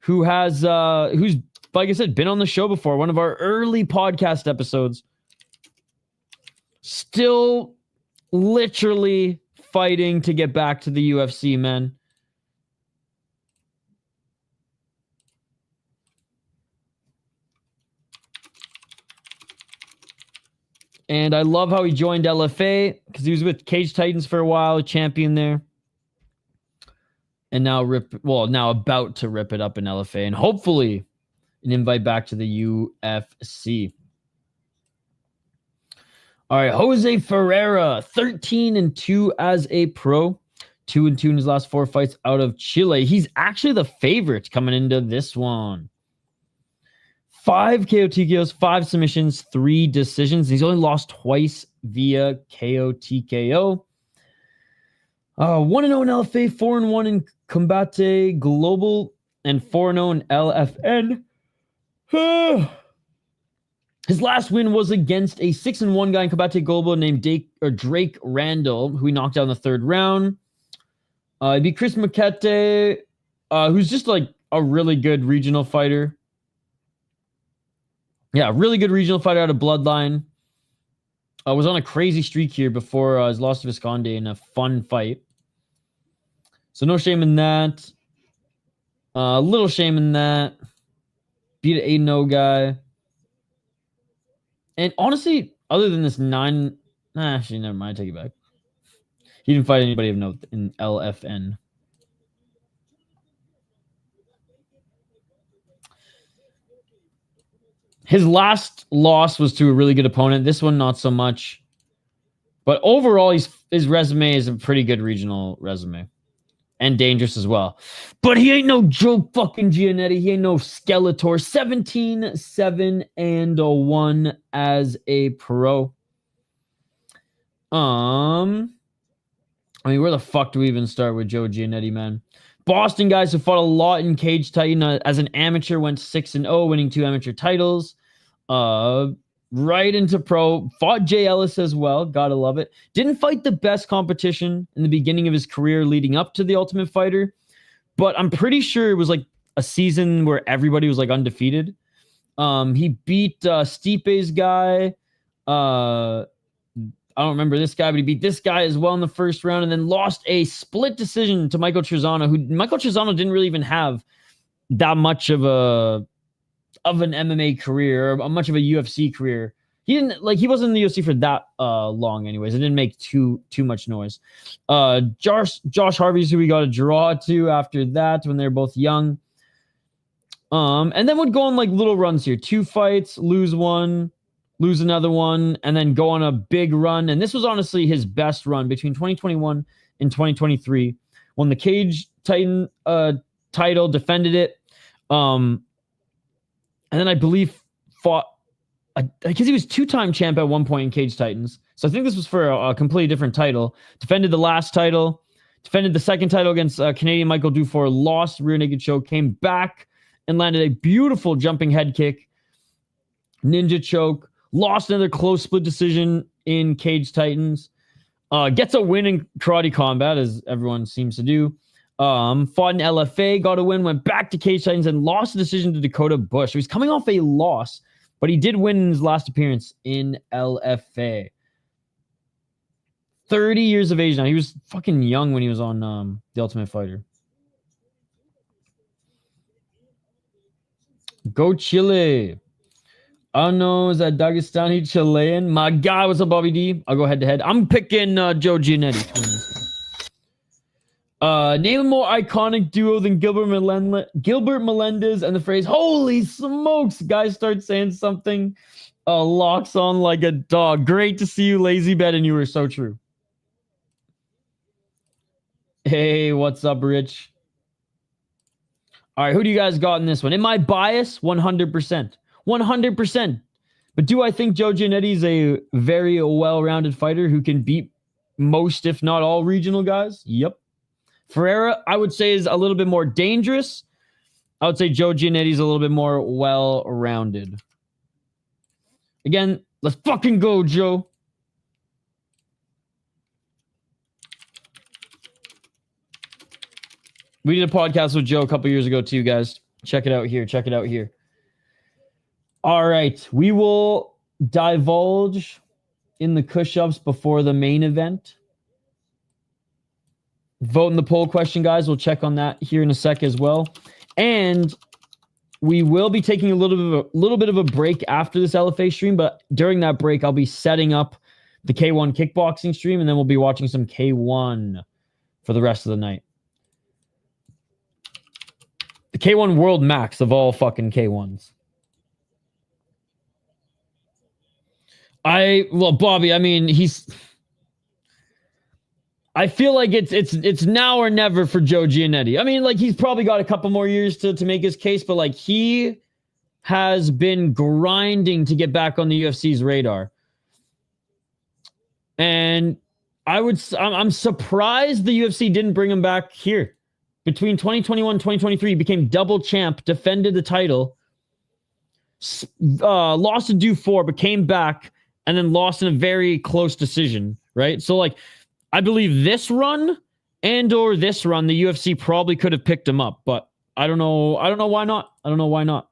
who's, like I said, been on the show before. One of our early podcast episodes. Still literally fighting to get back to the UFC, man. And I love how he joined LFA, because he was with Cage Titans for a while, a champion there. And now about to rip it up in LFA, and hopefully an invite back to the UFC. All right, Jose Ferreira, 13-2 as a pro, 2-2 in his last 4 fights out of Chile. He's actually the favorite coming into this one. 5 KO TKOs, 5 submissions, 3 decisions. He's only lost twice via KO TKO. 1-0 in LFA, 4-1 in Combate Global, and 4-0 in LFN. His last win was against a 6-1 guy in Combate Global named Drake Randall, who he knocked out in the 3rd round. He beat Chris Maquette, who's just like a really good regional fighter. Yeah, really good regional fighter out of Bloodline. Was on a crazy streak here before his loss to Visconde in a fun fight. So no shame in that. Little shame in that. Beat an 8-0 guy. And honestly, other than this actually, never mind. I take it back. He didn't fight anybody of note in LFN. His last loss was to a really good opponent. This one, not so much. But overall, his resume is a pretty good regional resume. And dangerous as well. But he ain't no Joe fucking Giannetti. He ain't no Skeletor. 17-7-1 as a pro. I mean, where the fuck do we even start with Joe Giannetti, man? Boston guys who fought a lot in Cage Titan. As an amateur, went 6-0, winning 2 amateur titles. Right into pro. Fought Jay Ellis as well. Gotta love it. Didn't fight the best competition in the beginning of his career leading up to the Ultimate Fighter. But I'm pretty sure it was like a season where everybody was like undefeated. He beat Stipe's guy. I don't remember this guy, but he beat this guy as well in the 1st round, and then lost a split decision to Michael Trizano, who Michael Trizano didn't really even have that much of an MMA career, or much of a UFC career. He wasn't in the UFC for that long anyways. It didn't make too much noise. Josh Harvey's who we got a draw to after that when they were both young. And then would go on like little runs here. 2 fights, lose 1, lose another one, and then go on a big run. And this was honestly his best run between 2021 and 2023. Won the Cage Titan title, defended it. And then I believe fought, because he was 2-time champ at one point in Cage Titans. So I think this was for a completely different title. Defended the last title. Defended the 2nd title against Canadian Michael Dufour. Lost rear naked choke. Came back and landed a beautiful jumping head kick. Ninja choke. Lost another close split decision in Cage Titans. Gets a win in Karate Combat, as everyone seems to do. Fought in LFA, got a win, went back to Cage Titans, and lost the decision to Dakota Bush. So he's coming off a loss, but he did win in his last appearance in LFA. 30 years of age now. He was fucking young when he was on The Ultimate Fighter. Go Chile. Oh no, is that Dagestani Chilean? My God, what's up, Bobby D? I'll go head to head. I'm picking Joe Giannetti. Name a more iconic duo than Gilbert Melendez and the phrase, holy smokes, guys start saying something. Locks on like a dog. Great to see you, Lazy Bet, and you were so true. Hey, what's up, Rich? All right, who do you guys got in this one? In my bias, 100%. 100%. But do I think Joe Giannetti is a very well-rounded fighter who can beat most, if not all, regional guys? Yep. Ferreira, I would say, is a little bit more dangerous. I would say Joe Giannetti is a little bit more well-rounded. Again, let's fucking go, Joe. We did a podcast with Joe a couple years ago too, guys. Check it out here. Check it out here. All right. We will divulge in the push-ups before the main event. Vote in the poll question, guys. We'll check on that here in a sec as well. And we will be taking a little bit of a break after this LFA stream, but during that break, I'll be setting up the K1 kickboxing stream, and then we'll be watching some K1 for the rest of the night. The K1 World Max of all fucking K1s. Well, Bobby, I mean, I feel like it's now or never for Joe Giannetti. I mean, like, he's probably got a couple more years to make his case, but like, he has been grinding to get back on the UFC's radar. And I'm surprised the UFC didn't bring him back here. Between 2021 and 2023, he became double champ, defended the title, lost to Do 4, but came back, and then lost in a very close decision, right? So, like, I believe this run or this run, the UFC probably could have picked him up, but I don't know. I don't know why not. I don't know why not.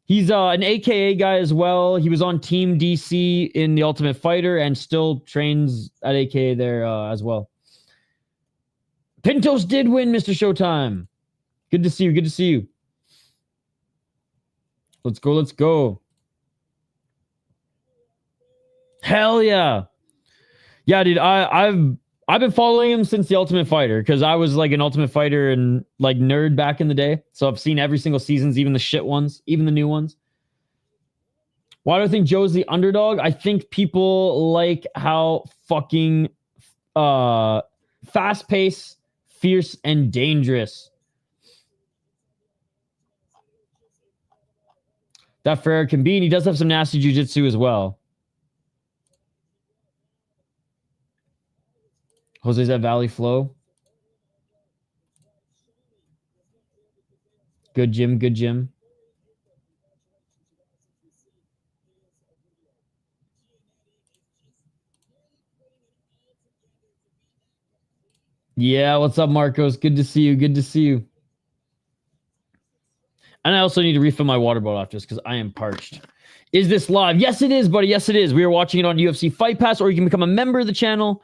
He's an AKA guy as well. He was on Team DC in The Ultimate Fighter and still trains at AKA there as well. Pintos did win, Mr. Showtime. Good to see you. Good to see you. Let's go. Let's go. Hell yeah. Yeah, dude. I've been following him since The Ultimate Fighter because I was like an Ultimate Fighter and like nerd back in the day. So I've seen every single seasons, even the shit ones, even the new ones. Why do I think Joe's the underdog? I think people like how fucking fast-paced, fierce, and dangerous that Ferreira can be, and he does have some nasty jiu-jitsu as well. Jose's at Valley Flow. Good gym, good gym. Yeah, what's up, Marcos? Good to see you. Good to see you. And I also need to refill my water bottle after this because I am parched. Is this live? Yes, it is, buddy. Yes, it is. We are watching it on UFC Fight Pass, or you can become a member of the channel.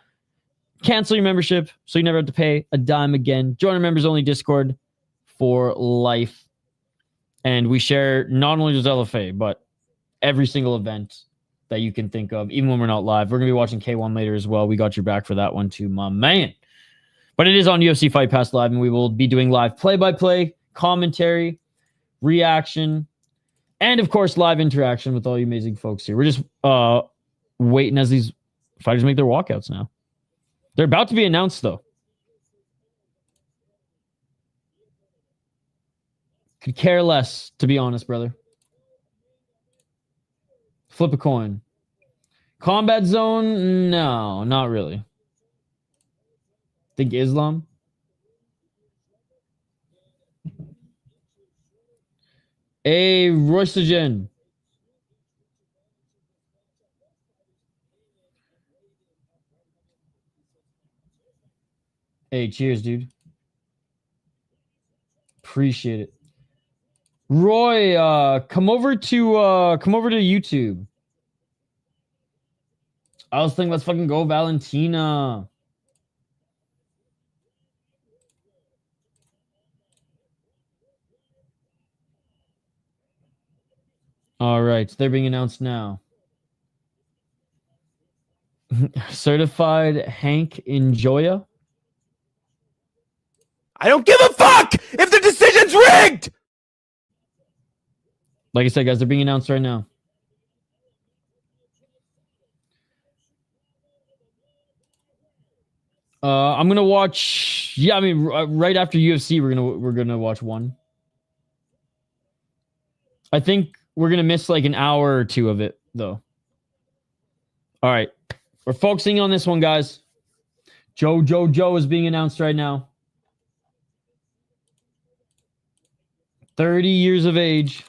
Cancel your membership so you never have to pay a dime again. Join our members-only Discord for life. And we share not only just LFA, but every single event that you can think of, even when we're not live. We're going to be watching K1 later as well. We got your back for that one too, my man. But it is on UFC Fight Pass Live, and we will be doing live play-by-play, commentary, reaction, and, of course, live interaction with all you amazing folks here. We're just waiting as these fighters make their walkouts now. They're about to be announced, though. Could care less, to be honest, brother. Flip a coin. Combat zone? No, not really. Think Islam? A Roystogen. Hey, cheers, dude. Appreciate it. Roy, come over to YouTube. I was thinking, let's fucking go, Valentina. All right, they're being announced now. Certified Hank Enjoya. I don't give a fuck if the decision's rigged! Like I said, guys, they're being announced right now. I'm gonna watch. Yeah, I mean, right after UFC, we're gonna watch one. I think we're gonna miss like an hour or two of it, though. All right, we're focusing on this one, guys. Joe is being announced right now. 30 years of age.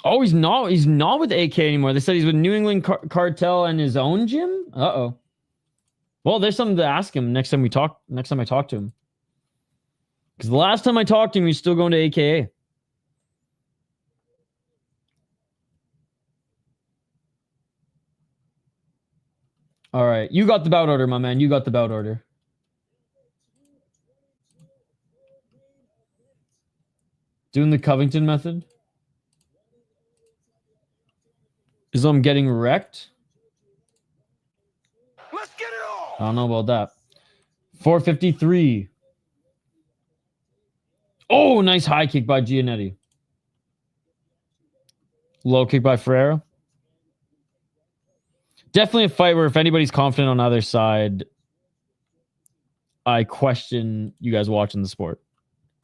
Oh, he's not with AK anymore. They said he's with New England Cartel and his own gym. Uh-oh. Well, there's something to ask him next time I talk to him. Because the last time I talked to him, he's still going to AKA. All right. You got the bout order, my man. You got the bout order. Doing the Covington method. Is I'm getting wrecked? Let's get it all! I don't know about that. 453. Oh, nice high kick by Giannetti. Low kick by Ferreira. Definitely a fight where if anybody's confident on either side, I question you guys watching the sport.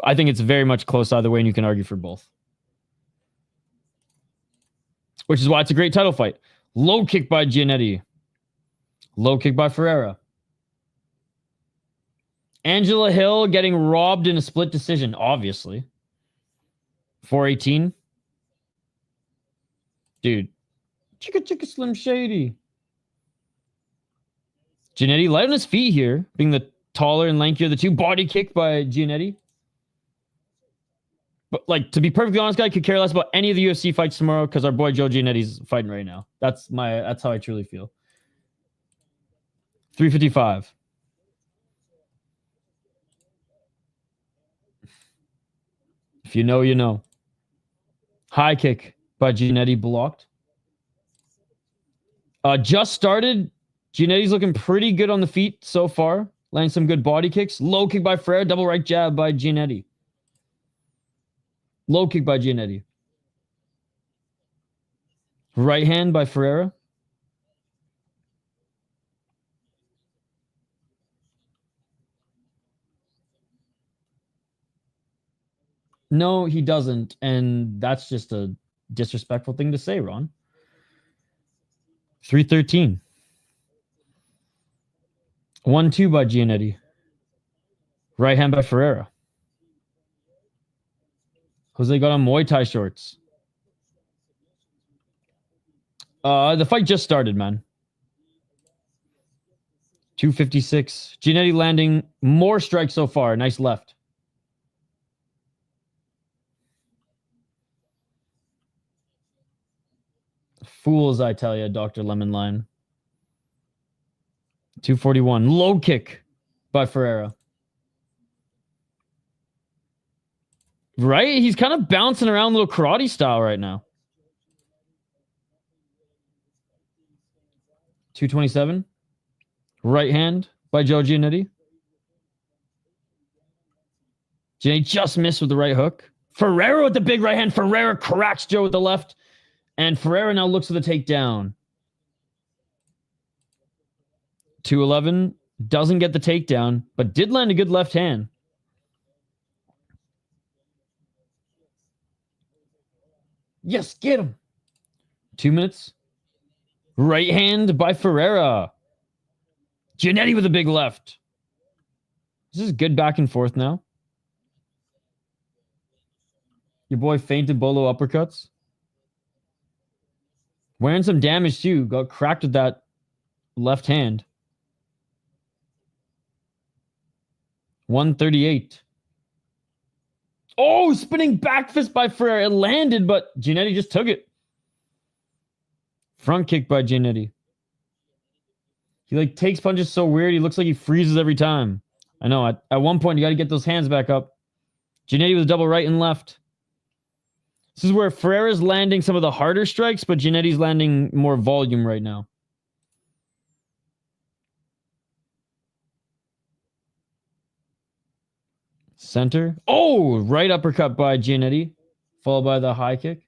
I think it's very much close either way, and you can argue for both. Which is why it's a great title fight. Low kick by Giannetti. Low kick by Ferreira. Angela Hill getting robbed in a split decision, obviously. 418. Dude. Chicka Slim Shady. Giannetti light on his feet here, being the taller and lankier of the two. Body kick by Giannetti. But, like, to be perfectly honest, guy, I could care less about any of the UFC fights tomorrow because our boy Joe Giannetti's fighting right now. That's how I truly feel. 355. If you know, you know. High kick by Giannetti blocked. Just started. Giannetti's looking pretty good on the feet so far. Landing some good body kicks. Low kick by Ferreira. Double right jab by Giannetti. Low kick by Giannetti. Right hand by Ferreira. No, he doesn't. And that's just a disrespectful thing to say, Ron. 313. 1-2 by Giannetti. Right hand by Ferreira. Jose got on Muay Thai shorts. The fight just started, man. 256. Giannetti landing more strikes so far. Nice left. Fools, I tell you, Dr. Lemon Line. 241. Low kick by Ferreira. Right? He's kind of bouncing around little karate style right now. 227. Right hand by Joe Giannetti. Giannetti just missed with the right hook. Ferreira with the big right hand. Ferreira cracks Joe with the left. And Ferreira now looks for the takedown. 211. Doesn't get the takedown, but did land a good left hand. Yes, get him. 2 minutes. Right hand by Ferreira. Giannetti with a big left. This is good back and forth now. Your boy feinted bolo uppercuts. Wearing some damage too. Got cracked with that left hand. 138. Oh, spinning back fist by Ferreira. It landed, but Giannetti just took it. Front kick by Giannetti. He like takes punches so weird. He looks like he freezes every time. I know. At one point, you got to get those hands back up. Giannetti with a double right and left. This is where Ferreira's landing some of the harder strikes, but Giannetti's landing more volume right now. Center. Oh, right uppercut by Giannetti, followed by the high kick.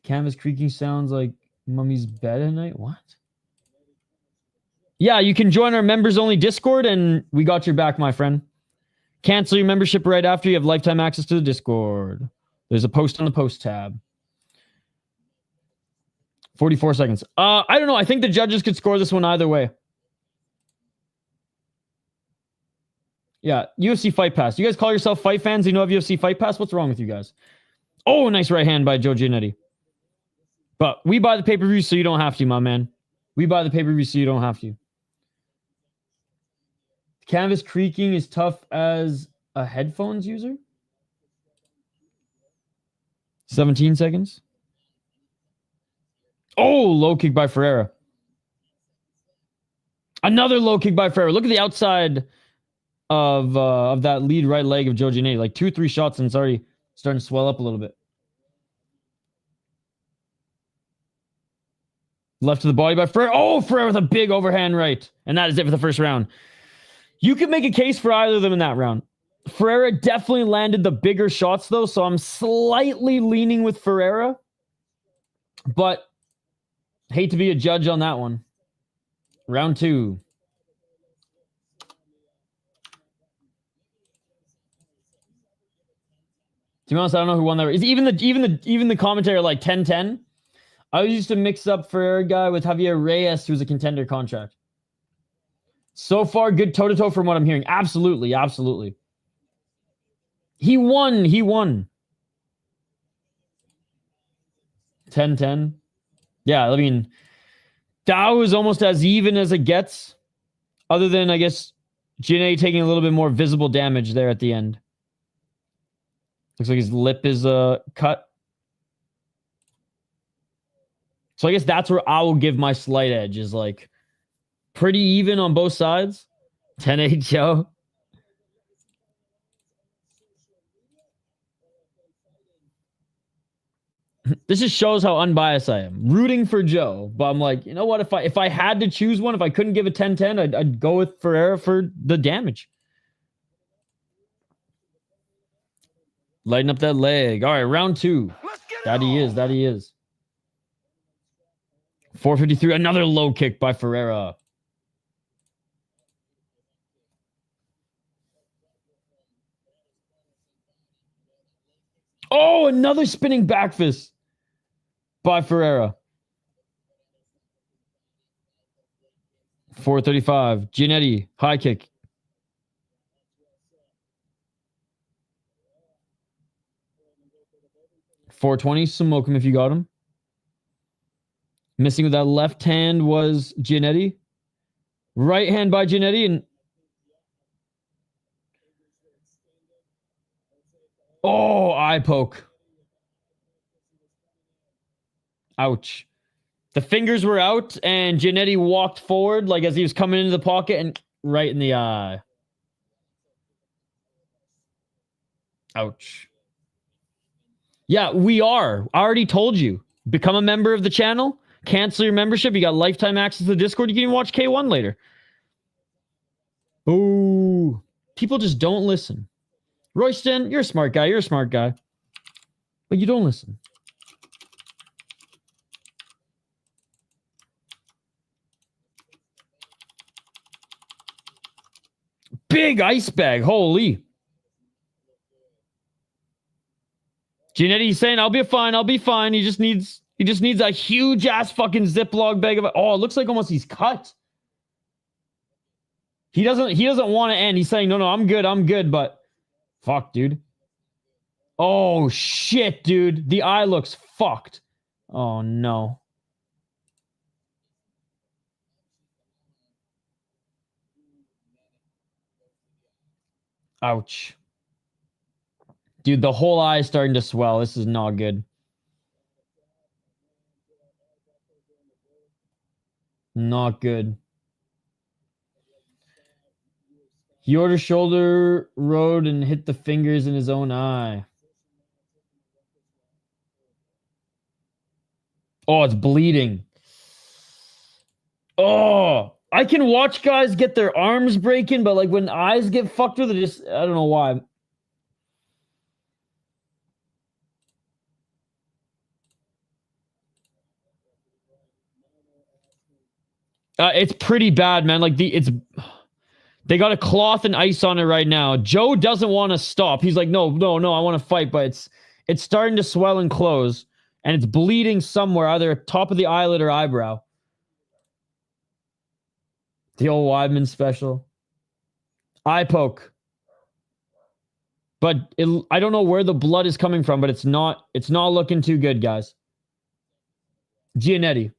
Canvas creaking sounds like Mummy's bed at night. What? Yeah, you can join our members-only Discord, and we got your back, my friend. Cancel your membership right after you have lifetime access to the Discord. There's a post on the post tab. 44 seconds. I don't know. I think the judges could score this one either way. Yeah, UFC Fight Pass. You guys call yourself fight fans? You know of UFC Fight Pass? What's wrong with you guys? Oh, nice right hand by Joe Giannetti. But we buy the pay-per-view so you don't have to, my man. We buy the pay-per-view so you don't have to. Canvas creaking is tough as a headphones user. 17 seconds. Oh, low kick by Ferreira. Another low kick by Ferreira. Look at the outside of that lead right leg of Joe Giannetti. Like 2-3 shots and it's already starting to swell up a little bit. Left to the body by Ferreira. Oh, Ferreira with a big overhand right. And that is it for the first round. You could make a case for either of them in that round. Ferreira definitely landed the bigger shots, though, so I'm slightly leaning with Ferreira. But hate to be a judge on that one. Round 2. To be honest, I don't know who won that. Is even the commentary like 10-10. I used to mix up Ferreira guy with Javier Reyes, who's a contender contract. So far, good toe-to-toe from what I'm hearing. Absolutely, absolutely. He won. 10-10. Yeah, I mean, that was almost as even as it gets. Other than, I guess, Giannetti taking a little bit more visible damage there at the end. Looks like his lip is cut. So I guess that's where I will give my slight edge, is like pretty even on both sides. 10-8 Joe. This just shows how unbiased I am. Rooting for Joe, but I'm like, you know what? If I had to choose one, if I couldn't give a 10-10, I'd go with Ferreira for the damage. Lighten up that leg. All right, round 2. That he is. 453. Another low kick by Ferreira. Oh, another spinning back fist by Ferreira. 435. Giannetti, high kick. .420. Smoke him if you got him. Missing with that left hand was Giannetti. Right hand by Giannetti. And oh, eye poke. Ouch. The fingers were out and Giannetti walked forward like as he was coming into the pocket and right in the eye. Ouch. Yeah, we are. I already told you. Become a member of the channel. Cancel your membership. You got lifetime access to the Discord. You can even watch K1 later. Ooh. People just don't listen. Royston, you're a smart guy. But you don't listen. Big ice bag. Holy. Giannetti's saying, I'll be fine. He just needs a huge ass fucking Ziploc bag of it. Oh, it looks like almost he's cut. He doesn't want to end. He's saying, no, I'm good, but fuck, dude. Oh shit, dude. The eye looks fucked. Oh no. Ouch. Dude, the whole eye is starting to swell. This is not good. Not good. He ordered shoulder road and hit the fingers in his own eye. Oh, it's bleeding. Oh, I can watch guys get their arms breaking, but like when eyes get fucked with it, just I don't know why. It's pretty bad, man. Like they got a cloth and ice on it right now. Joe doesn't want to stop. He's like, no, I want to fight, but it's starting to swell and close, and it's bleeding somewhere, either top of the eyelid or eyebrow. The old Weidman special. Eye poke. But I don't know where the blood is coming from, but it's not looking too good, guys. Giannetti.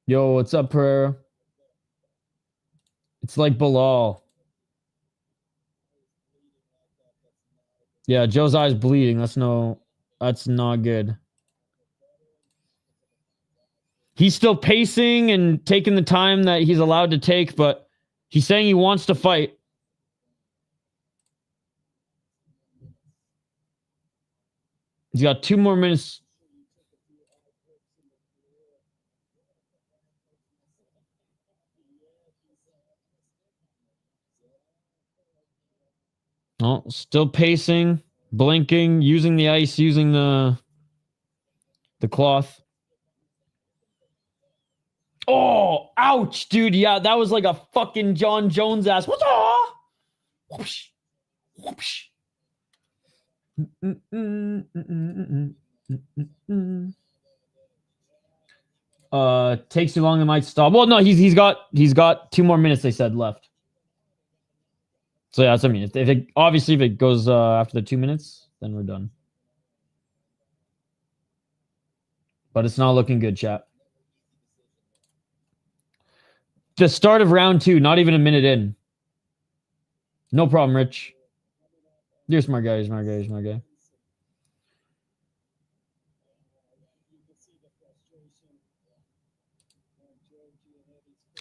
Yo, what's up, Pereira? It's like Belakh. Yeah, Joe's eye's bleeding. That's not good. He's still pacing and taking the time that he's allowed to take, but he's saying he wants to fight. He's got 2 more minutes. Oh, still pacing, blinking, using the ice, using the cloth. Oh, ouch, dude. Yeah, that was like a fucking John Jones ass. What's up? Whoosh. Whoosh. Takes too long, it might stop. Well, no, he's got 2 more minutes, they said, left. So yeah, that's what I mean. If it goes after the 2 minutes, then we're done. But it's not looking good, chat. The start of round 2, not even a minute in. No problem, Rich. You're a smart guy.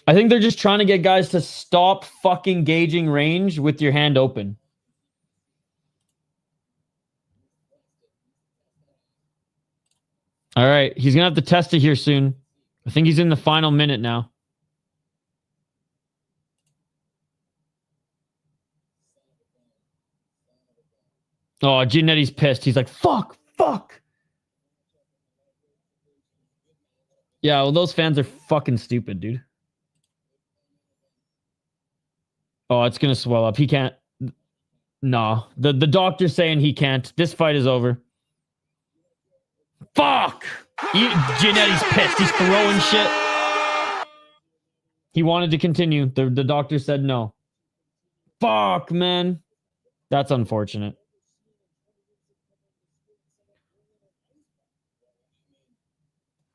I think they're just trying to get guys to stop fucking gauging range with your hand open. All right. He's going to have to test it here soon. I think he's in the final minute now. Oh, Giannetti's pissed. He's like, fuck. Yeah, well, those fans are fucking stupid, dude. Oh, it's going to swell up. He can't. No. The doctor's saying he can't. This fight is over. Fuck! Giannetti's pissed. He's throwing shit. He wanted to continue. The doctor said no. Fuck, man. That's unfortunate.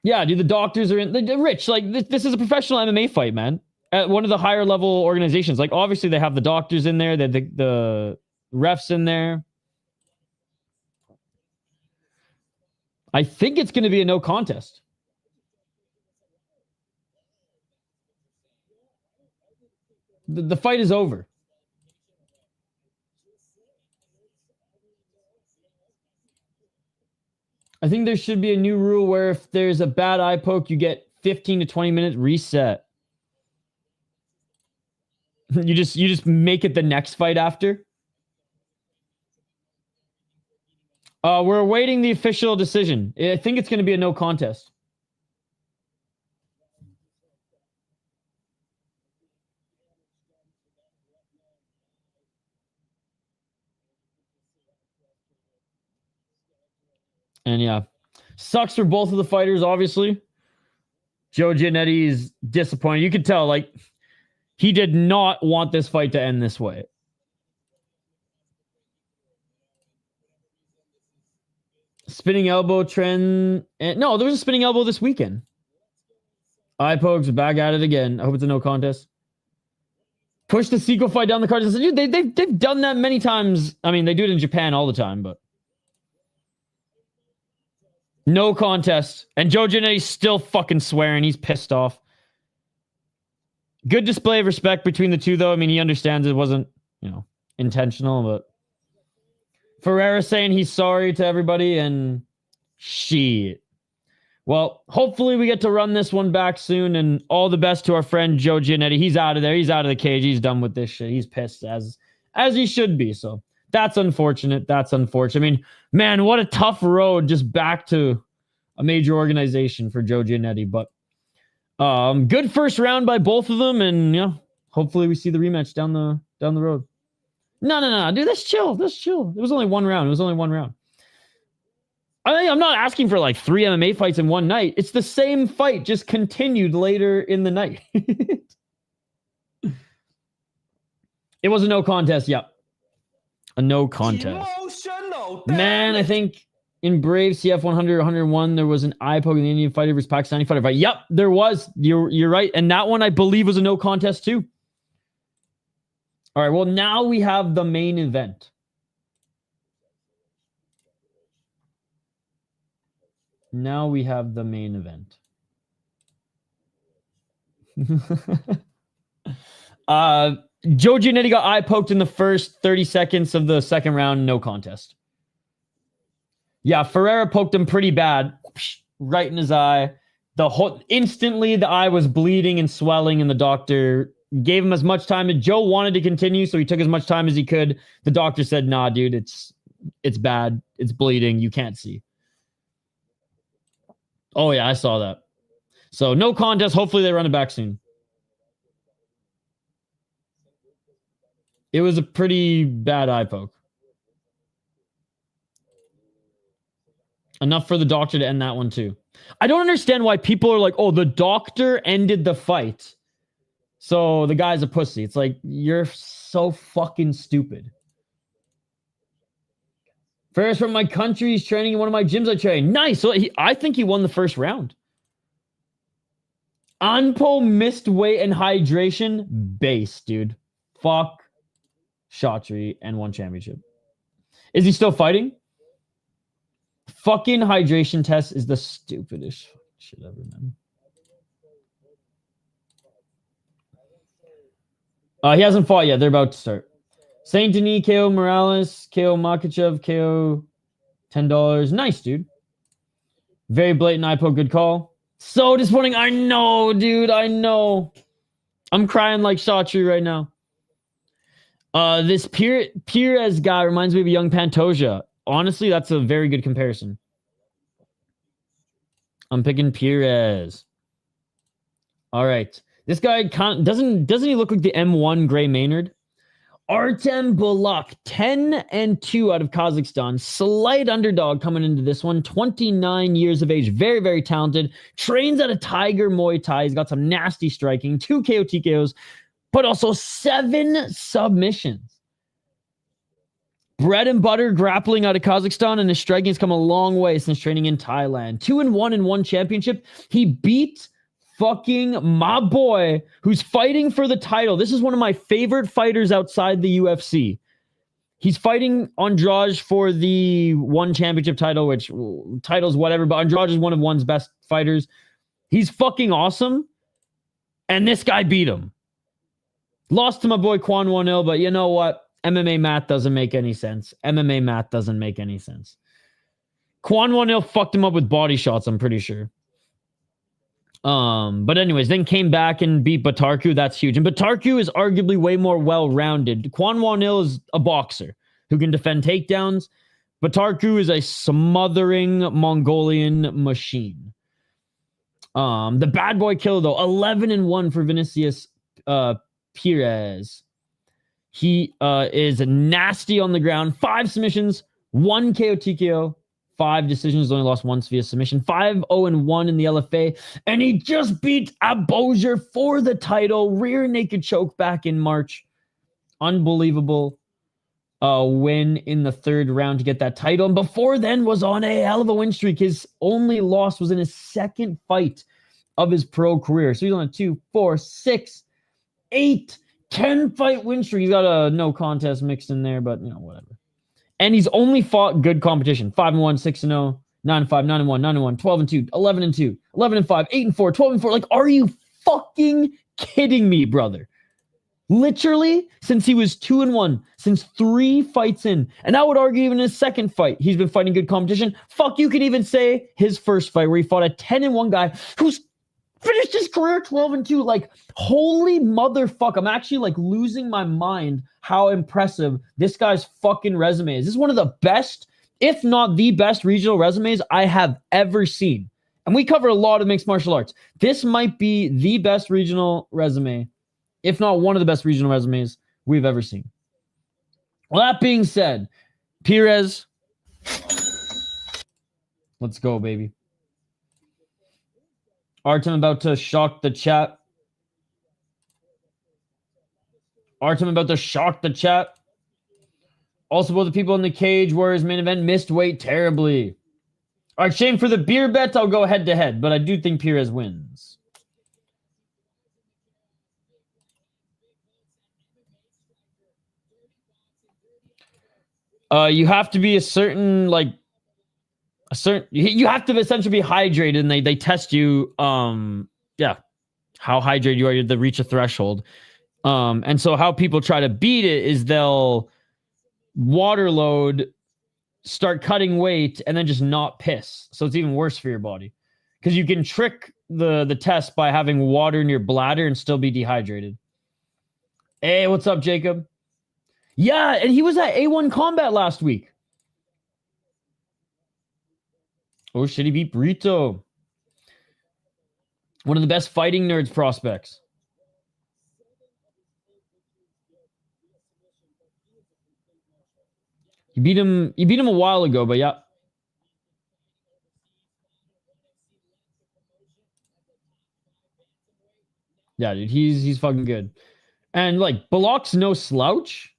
Yeah, dude, the doctors are in. Rich, like, this is a professional MMA fight, man. At one of the higher level organizations. Like, obviously, they have the doctors in there, the refs in there. I think it's going to be a no contest. The fight is over. I think there should be a new rule where if there's a bad eye poke, you get 15 to 20 minutes reset. You just make it the next fight after. We're awaiting the official decision. I think it's going to be a no contest. And yeah, sucks for both of the fighters, obviously. Joe Giannetti is disappointed. You could tell, like, he did not want this fight to end this way. Spinning elbow trend. No, there was a spinning elbow this weekend. Eye pokes, back at it again. I hope it's a no contest. Push the Seiko fight down the card. Dude, they've done that many times. I mean, they do it in Japan all the time, but no contest. And Joe Giannetti's still fucking swearing. He's pissed off. Good display of respect between the two, though. I mean, he understands it wasn't, intentional, but Ferreira saying he's sorry to everybody, and shit. Well, hopefully we get to run this one back soon, and all the best to our friend Joe Giannetti. He's out of there. He's out of the cage. He's done with this shit. He's pissed as he should be. So that's unfortunate. That's unfortunate. I mean, man, what a tough road just back to a major organization for Joe Giannetti. But good first round by both of them, and hopefully we see the rematch down the road. No, dude, let's chill. Let's chill. It was only one round. I'm not asking for like 3 MMA fights in one night. It's the same fight, just continued later in the night. It was a no contest. Yep. A no contest. Man, I think in Brave CF 100, 101, there was an eye poke in the Indian fighter versus Pakistani fighter fight. Yep, there was. You're right. And that one, I believe, was a no contest too. All right, well, now we have the main event. Now we have the main event. Joe Giannetti got eye poked in the first 30 seconds of the second round, no contest. Yeah, Ferreira poked him pretty bad, right in his eye. Instantly, the eye was bleeding and swelling, and the doctor gave him as much time. And Joe wanted to continue, so he took as much time as he could. The doctor said, "Nah, dude, it's bad. It's bleeding. You can't see." Oh, yeah, I saw that. So, no contest. Hopefully, they run it back soon. It was a pretty bad eye poke. Enough for the doctor to end that one, too. I don't understand why people are like, oh, the doctor ended the fight, so the guy's a pussy. It's like, you're so fucking stupid. First from my country, he's training in one of my gyms I train. Nice. So I think he won the first round. Anpo missed weight and hydration. Base, dude. Fuck Shatri and won championship. Is he still fighting? Fucking hydration test is the stupidest shit ever, man. He hasn't fought yet. They're about to start. Saint Denis, KO Morales, KO Makachev, KO $10. Nice, dude. Very blatant eye poke. Good call. So disappointing. I know, dude. I know. I'm crying like Shatri right now. This Pires guy reminds me of a young Pantoja. Honestly, that's a very good comparison. I'm picking Pires. All right. This guy doesn't he look like the M1 Gray Maynard? Artem Belakh, 10-2 out of Kazakhstan. Slight underdog coming into this one. 29 years of age. Very, very talented. Trains at a Tiger Muay Thai. He's got some nasty striking. 2 KO TKOs, but also 7 submissions. Bread and butter grappling out of Kazakhstan, and his striking has come a long way since training in Thailand. 2-1 in one championship. He beat fucking my boy who's fighting for the title. This is one of my favorite fighters outside the UFC. He's fighting Andrade for the one championship title, which titles whatever, but Andrade is one of one's best fighters. He's fucking awesome. And this guy beat him. Lost to my boy Quan 1-0, but you know what? MMA math doesn't make any sense. MMA math doesn't make any sense. Quan 1-0 fucked him up with body shots, I'm pretty sure. But anyways, then came back and beat Batarku. That's huge. And Batarku is arguably way more well-rounded. Quan 1-0 is a boxer who can defend takedowns. Batarku is a smothering Mongolian machine. The bad boy killer, though, 11-1 for Vinicius Pires. He is nasty on the ground. 5 submissions, 1 KO TKO, 5 decisions, only lost once via submission. 5-0-1 in the LFA. And he just beat Abosier for the title. Rear naked choke back in March. Unbelievable win in the 3rd round to get that title. And before then was on a hell of a win streak. His only loss was in his 2nd fight of his pro career. So he's on a 2, 4, 6, 8, 10 fight win streak. He's got a no contest mixed in there, but whatever. And he's only fought good competition. 5-1, 6-0, 9-5, 9-1, 9-1, 12-2, 11-2, 11-5, 8-4, 12-4. Like, are you fucking kidding me, brother? Literally, since he was 2-1, since 3 fights in, and I would argue even his 2nd fight, he's been fighting good competition. Fuck, you could even say his 1st fight where he fought a 10-1 guy who's finished his career 12-2. Like, holy motherfuck. I'm actually like losing my mind how impressive this guy's fucking resume is. This is one of the best, if not the best regional resumes I have ever seen. And we cover a lot of mixed martial arts. This might be the best regional resume, if not one of the best regional resumes we've ever seen. Well, that being said, Pires, let's go, baby. Artem about to shock the chat. Artem about to shock the chat. Also, both the people in the Cage Warriors main event missed weight terribly. All right, shame for the beer bet. I'll go head to head, but I do think Pires wins. You have to be a certain, you have to essentially be hydrated, and they test you, how hydrated you are to reach a threshold. And so how people try to beat it is they'll water load, start cutting weight, and then just not piss. So it's even worse for your body. Because you can trick the test by having water in your bladder and still be dehydrated. Hey, what's up, Jacob? Yeah, and he was at A1 Combat last week. Oh, shit, he beat Burrito. One of the best fighting nerds prospects. You beat him a while ago, but yeah. Yeah, dude, he's fucking good. And like Belakh's no slouch.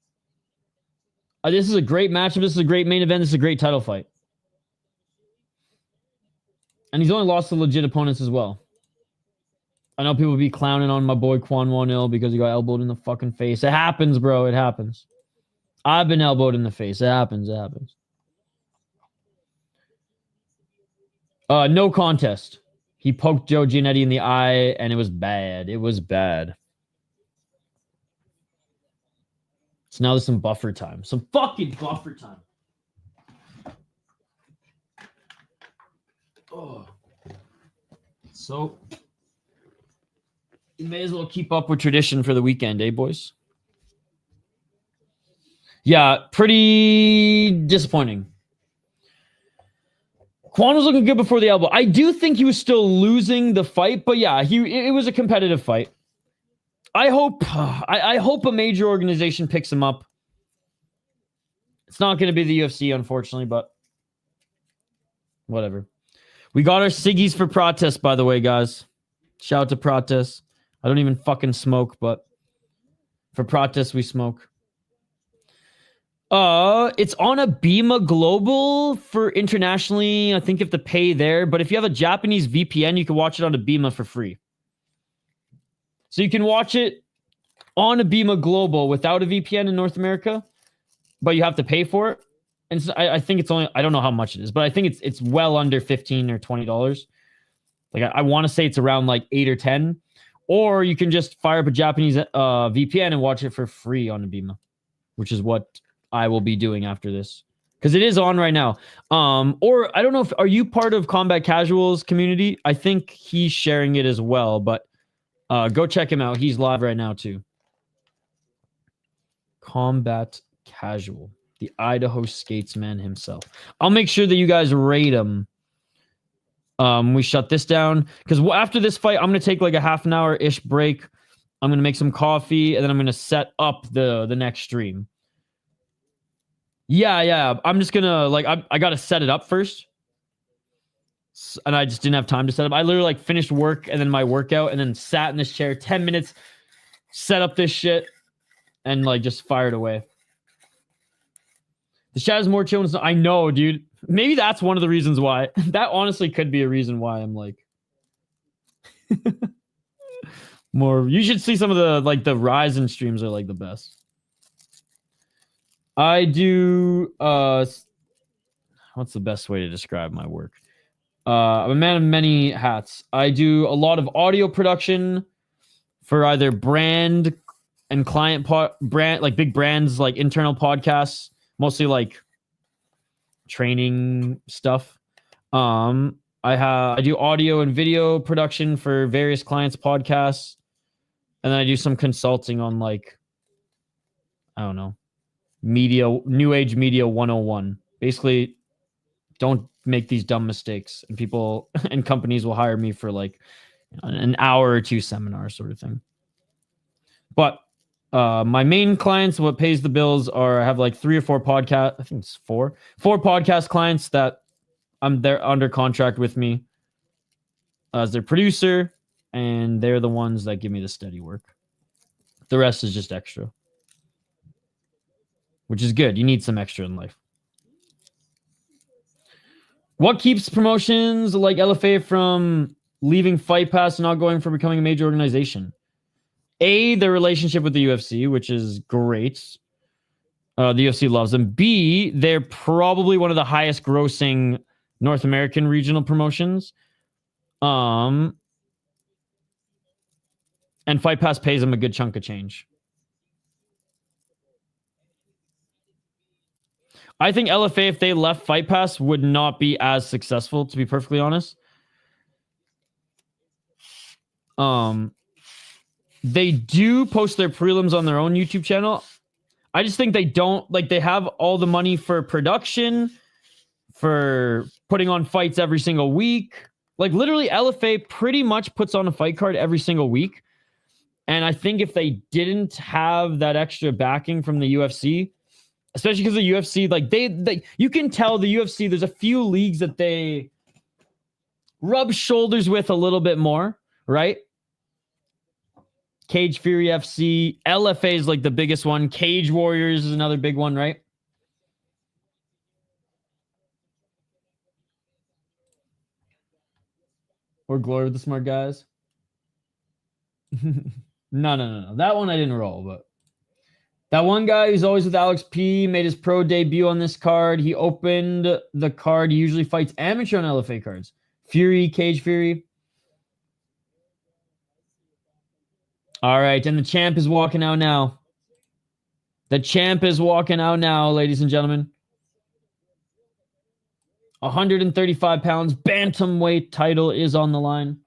This is a great matchup. This is a great main event. This is a great title fight. And he's only lost to legit opponents as well. I know people be clowning on my boy Quan 1-0 because he got elbowed in the fucking face. It happens, bro. It happens. I've been elbowed in the face. It happens. It happens. No contest. He poked Joe Giannetti in the eye, and it was bad. It was bad. So now there's some buffer time. Some fucking buffer time. Oh. So, you may as well keep up with tradition for the weekend, eh, boys? Yeah, pretty disappointing. Quan was looking good before the elbow. I do think he was still losing the fight, but yeah, it was a competitive fight. I hope a major organization picks him up. It's not going to be the UFC, unfortunately, but whatever. We got our ciggies for protest, by the way, guys. Shout out to protest. I don't even fucking smoke, but for protest, we smoke. It's on a Bima Global for internationally. I think you have to pay there, but if you have a Japanese VPN, you can watch it on a Bima for free. So you can watch it on a Bima Global without a VPN in North America, but you have to pay for it. And so I think it's only, I don't know how much it is, but I think it's well under $15 or $20. Like I want to say it's around like 8 or 10, or you can just fire up a Japanese VPN and watch it for free on a Bima, which is what I will be doing after this. Because it is on right now. Or I don't know if, are you part of Combat Casual's community? I think he's sharing it as well, but go check him out. He's live right now too. Combat Casual, the Idaho Skatesman himself. I'll make sure that you guys rate him. We shut this down because after this fight, I'm gonna take like a half an hour-ish break. I'm gonna make some coffee and then I'm gonna set up the next stream. Yeah. I'm just gonna like I gotta set it up first. And I just didn't have time to set up. I literally like finished work and then my workout and then sat in this chair 10 minutes, set up this shit, and like just fired away. The chat is more chill. I know, dude. Maybe that's one of the reasons why. That honestly could be a reason why I'm like more. You should see some of the like the Ryzen streams are like the best. I do what's the best way to describe my work? I'm a man of many hats. I do a lot of audio production for either brand and client brand, like big brands, like internal podcasts, mostly like training stuff. I do audio and video production for various clients' podcasts, and then I do some consulting on like, I don't know, media, new age media 101. Basically, don't make these dumb mistakes, and people and companies will hire me for like an hour or two seminar sort of thing. But my main clients, what pays the bills, are I have like 3 or 4 podcast. I think it's 4 podcast clients that they're under contract with me as their producer, and they're the ones that give me the steady work. The rest is just extra, which is good. You need some extra in life. What keeps promotions like LFA from leaving Fight Pass and not going for becoming a major organization? A, their relationship with the UFC, which is great. The UFC loves them. B, they're probably one of the highest grossing North American regional promotions. And Fight Pass pays them a good chunk of change. I think LFA, if they left Fight Pass, would not be as successful, to be perfectly honest. They do post their prelims on their own YouTube channel. I just think they don't, like, they have all the money for production, for putting on fights every single week. Like, literally, LFA pretty much puts on a fight card every single week. And I think if they didn't have that extra backing from the UFC, especially because the UFC, like they you can tell the UFC, there's a few leagues that they rub shoulders with a little bit more, right? Cage Fury FC, LFA is like the biggest one. Cage Warriors is another big one, right? Or Glory with the Smart Guys. No. That one I didn't roll, but that one guy who's always with Alex P made his pro debut on this card. He opened the card. He usually fights amateur on LFA cards. Fury, Cage Fury. All right, and the champ is walking out now. The champ is walking out now, ladies and gentlemen. 135 pounds, bantamweight title is on the line.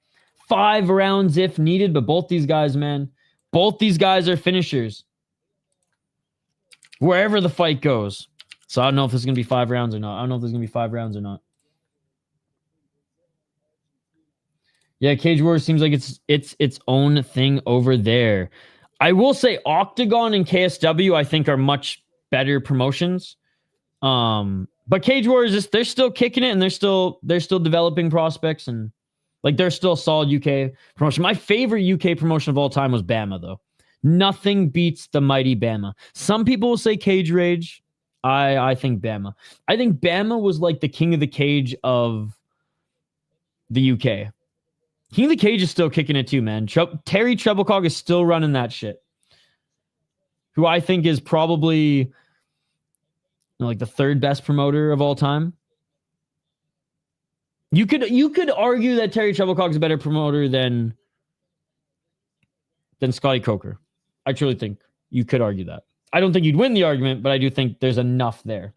5 rounds if needed, but both these guys, man, both these guys are finishers. Wherever the fight goes. So I don't know if this is going to be 5 rounds or not. Yeah, Cage Warriors seems like it's its own thing over there. I will say Octagon and KSW I think are much better promotions. But Cage Warriors, they're still kicking it, and they're still developing prospects, and like they're still a solid UK promotion. My favorite UK promotion of all time was Bama, though. Nothing beats the mighty Bama. Some people will say Cage Rage. I think Bama. I think Bama was like the king of the cage of the UK. King of the Cage is still kicking it too, man. Terry Treblecog is still running that shit. Who I think is probably like the 3rd best promoter of all time. You could argue that Terry Treblecog is a better promoter than Scotty Coker. I truly think you could argue that. I don't think you'd win the argument, but I do think there's enough there.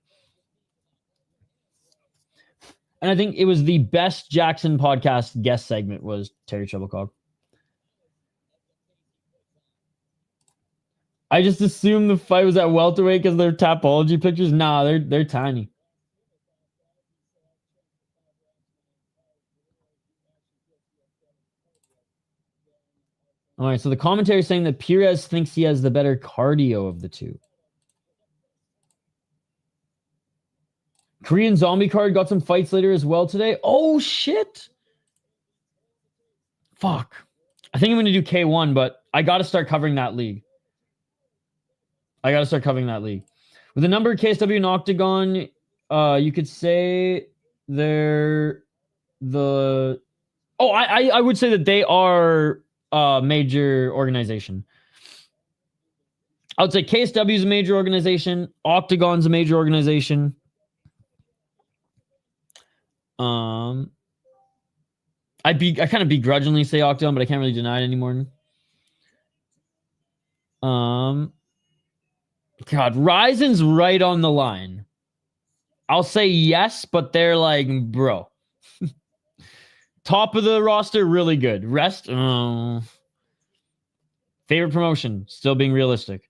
And I think it was the best Jackson podcast guest segment was Terry Treblecog. I just assumed the fight was at welterweight because they're Tapology pictures. Nah, they're tiny. All right, so the commentary is saying that Pires thinks he has the better cardio of the two. Korean Zombie card got some fights later as well today. Oh, shit. Fuck. I think I'm going to do K1, but I got to start covering that league. With the number of KSW and Octagon, you could say they're the... Oh, I would say that they are a major organization. I would say KSW is a major organization. Octagon's a major organization. I kind of begrudgingly say Octagon, but I can't really deny it anymore. God, Ryzen's right on the line. I'll say yes, but they're like, bro. Top of the roster, really good. Rest, favorite promotion, still being realistic.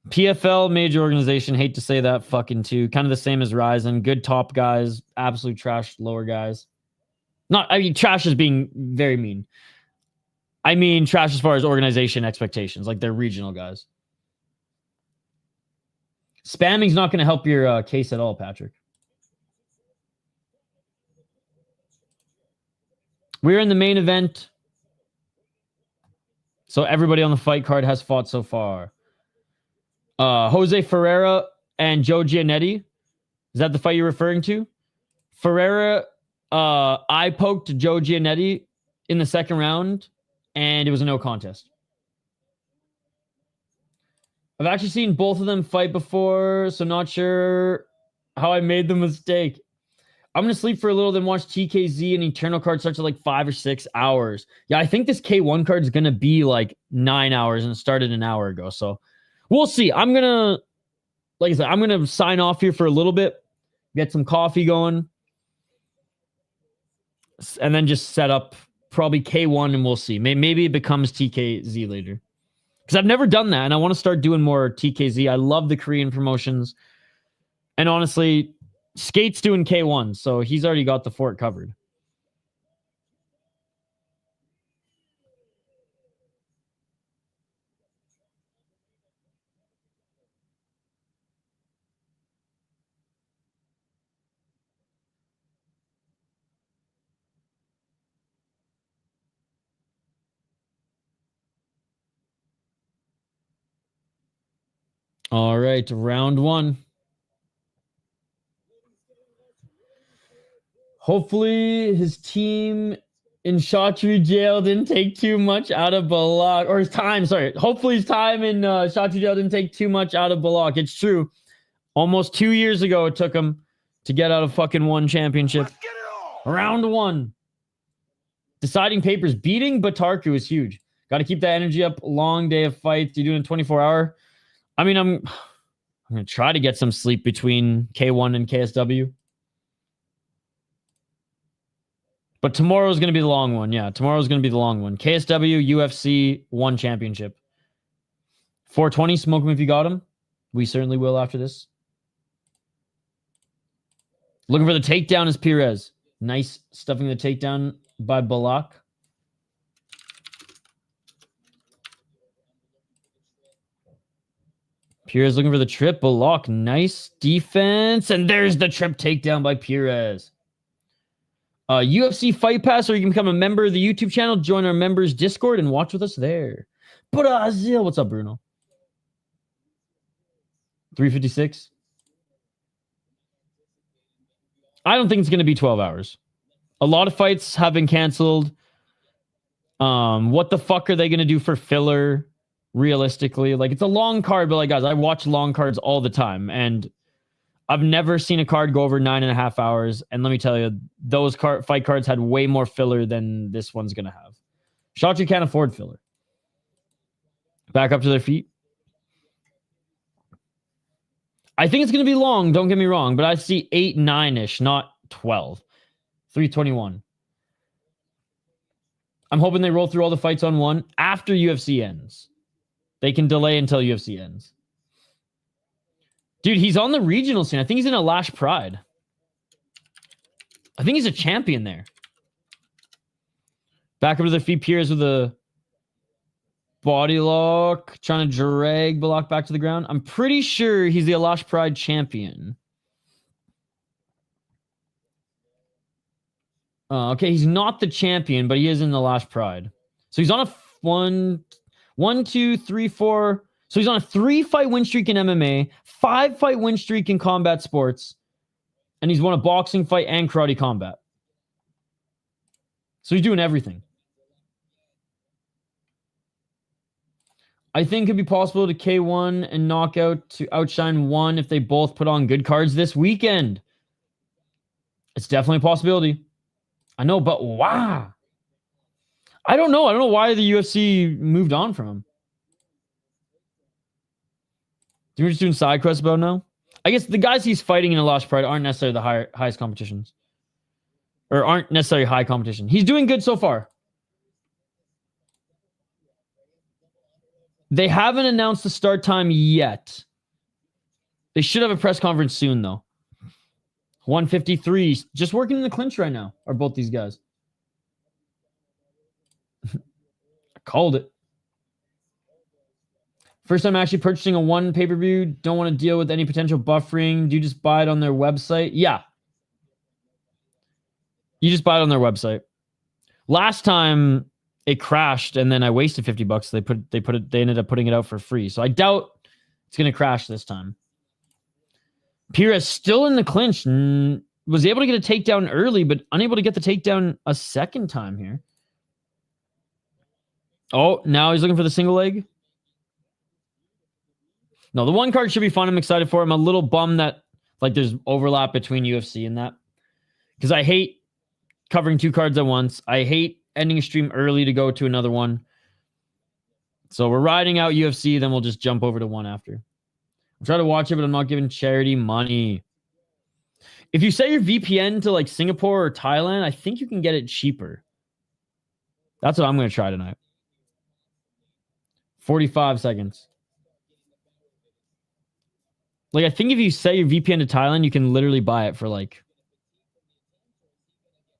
PFL, major organization, hate to say that fucking too. Kind of the same as Ryzen. Good top guys, absolute trash lower guys. Trash is being very mean. I mean trash as far as organization expectations, like they're regional guys. Spamming's not going to help your case at all, Patrick. We're in the main event. So everybody on the fight card has fought so far. Jose Ferreira and Joe Giannetti. Is that the fight you're referring to? Ferreira, I poked Joe Giannetti in the second round, and it was a no contest. I've actually seen both of them fight before, so not sure how I made the mistake. I'm going to sleep for a little, then watch TKZ and Eternal card starts at like 5 or 6 hours. Yeah, I think this K1 card is going to be like 9 hours, and it started an hour ago, so we'll see. I'm going to, like I said, I'm going to sign off here for a little bit, get some coffee going, and then just set up probably K1, and we'll see. Maybe it becomes TKZ later. Because I've never done that, and I want to start doing more TKZ. I love the Korean promotions. And honestly, Skate's doing K1, so he's already got the fort covered. All right, round one. Hopefully his team in Chaudhry jail didn't take too much out of Belakh. Or his time, sorry. Hopefully his time in Chaudhry jail didn't take too much out of Belakh. It's true. Almost 2 years ago it took him to get out of fucking one championship. Round one. Deciding papers. Beating Batarku is huge. Got to keep that energy up. Long day of fights. You're doing a 24-hour. I mean, I'm going to try to get some sleep between K1 and KSW. But tomorrow's going to be the long one. Yeah, tomorrow's going to be the long one. KSW, UFC, one championship. 420, smoke him if you got him. We certainly will after this. Looking for the takedown is Pires. Nice stuffing the takedown by Belakh. Pires looking for the trip. Belakh, nice defense. And there's the trip takedown by Pires. UFC Fight Pass, or you can become a member of the YouTube channel, join our members Discord, and watch with us there. Brazil, what's up, Bruno? 356. I don't think it's going to be 12 hours. A lot of fights have been canceled. What the fuck are they going to do for filler? Realistically, like, it's a long card, but like, guys, I watch long cards all the time, and I've never seen a card go over 9.5 hours. And let me tell you, those fight cards had way more filler than this one's gonna have. Chaudhry can't afford filler. Back up to their feet. I think it's gonna be long, don't get me wrong, but I see 8, 9-ish, not 12. 321. I'm hoping they roll through all the fights on one after UFC ends. They can delay until UFC ends. Dude, he's on the regional scene. I think he's in a Lash Pride. I think he's a champion there. Back up to the feet. Pires with a body lock. Trying to drag Belakh back to the ground. I'm pretty sure he's the Lash Pride champion. Okay, he's not the champion, but he is in the last Pride. So he's on a one, 2, 3, 4. So he's on a 3-fight win streak in MMA, 5-fight win streak in combat sports, and he's won a boxing fight and karate combat. So he's doing everything. I think it'd be possible to K1 and knockout to outshine one if they both put on good cards this weekend. It's definitely a possibility. I know, but wow. I don't know. I don't know why the UFC moved on from him. We're just doing side quests about now? I guess the guys he's fighting in the Lost Pride aren't necessarily the highest competitions. Or aren't necessarily high competition. He's doing good so far. They haven't announced the start time yet. They should have a press conference soon, though. 153. Just working in the clinch right now are both these guys. I called it. First time actually purchasing a one pay-per-view. Don't want to deal with any potential buffering. Do you just buy it on their website? Yeah. You just buy it on their website. Last time it crashed and then I wasted $50. They ended up putting it out for free. So I doubt it's going to crash this time. Pires still in the clinch. Was able to get a takedown early, but unable to get the takedown a second time here. Oh, now he's looking for the single leg. No, the one card should be fun. I'm excited for him. I'm a little bummed that like there's overlap between UFC and that. Because I hate covering two cards at once. I hate ending a stream early to go to another one. So we're riding out UFC, then we'll just jump over to one after. I'm trying to watch it, but I'm not giving charity money. If you set your VPN to like Singapore or Thailand, I think you can get it cheaper. That's what I'm going to try tonight. 45 seconds. Like, I think if you set your VPN to Thailand, you can literally buy it for like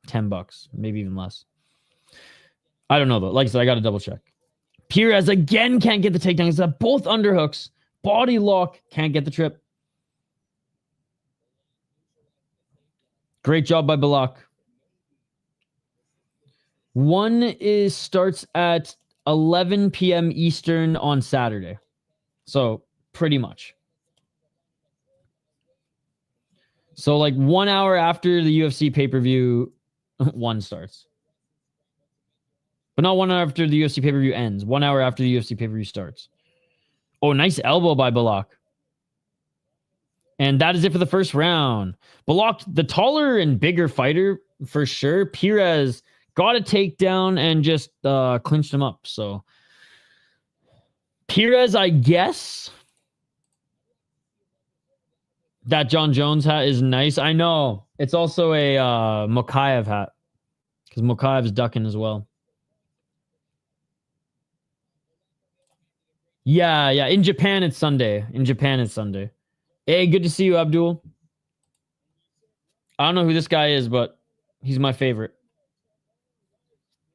$10, maybe even less. I don't know though. Like I said, I got to double check. Pires again can't get the takedown. He's got both underhooks. Body lock. Can't get the trip. Great job by Belakh. One starts at 11 p.m. Eastern on Saturday. So pretty much. So like 1 hour after the UFC pay-per-view, one starts. But not 1 hour after the UFC pay-per-view ends. 1 hour after the UFC pay-per-view starts. Oh, nice elbow by Belakh. And that is it for the first round. Belakh, the taller and bigger fighter, for sure. Pires got a takedown and just clinched him up. So, Pires, I guess. That John Jones hat is nice. I know. It's also a Mokaev hat. Because Mokaev is ducking as well. Yeah. In Japan, it's Sunday. Hey, good to see you, Abdul. I don't know who this guy is, but he's my favorite.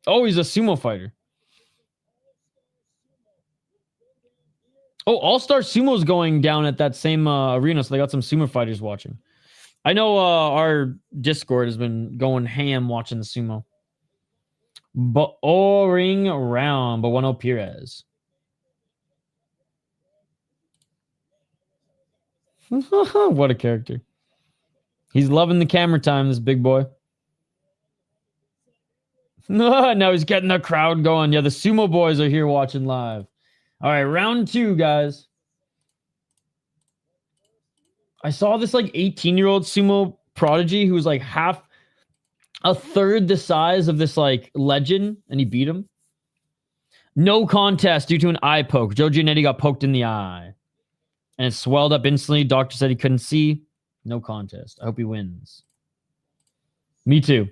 Oh, he's a sumo fighter. Oh, All-Star Sumo's going down at that same arena, so they got some sumo fighters watching. I know our Discord has been going ham watching the sumo. But ring around, but 1-0 Pires. What a character. He's loving the camera time, this big boy. Now he's getting the crowd going. Yeah, the sumo boys are here watching live. All right, round 2, guys. I saw this like 18-year-old sumo prodigy who was like a third the size of this like legend, and he beat him. No contest due to an eye poke. Joe Giannetti got poked in the eye. And it swelled up instantly. Doctor said he couldn't see. No contest. I hope he wins. Me too.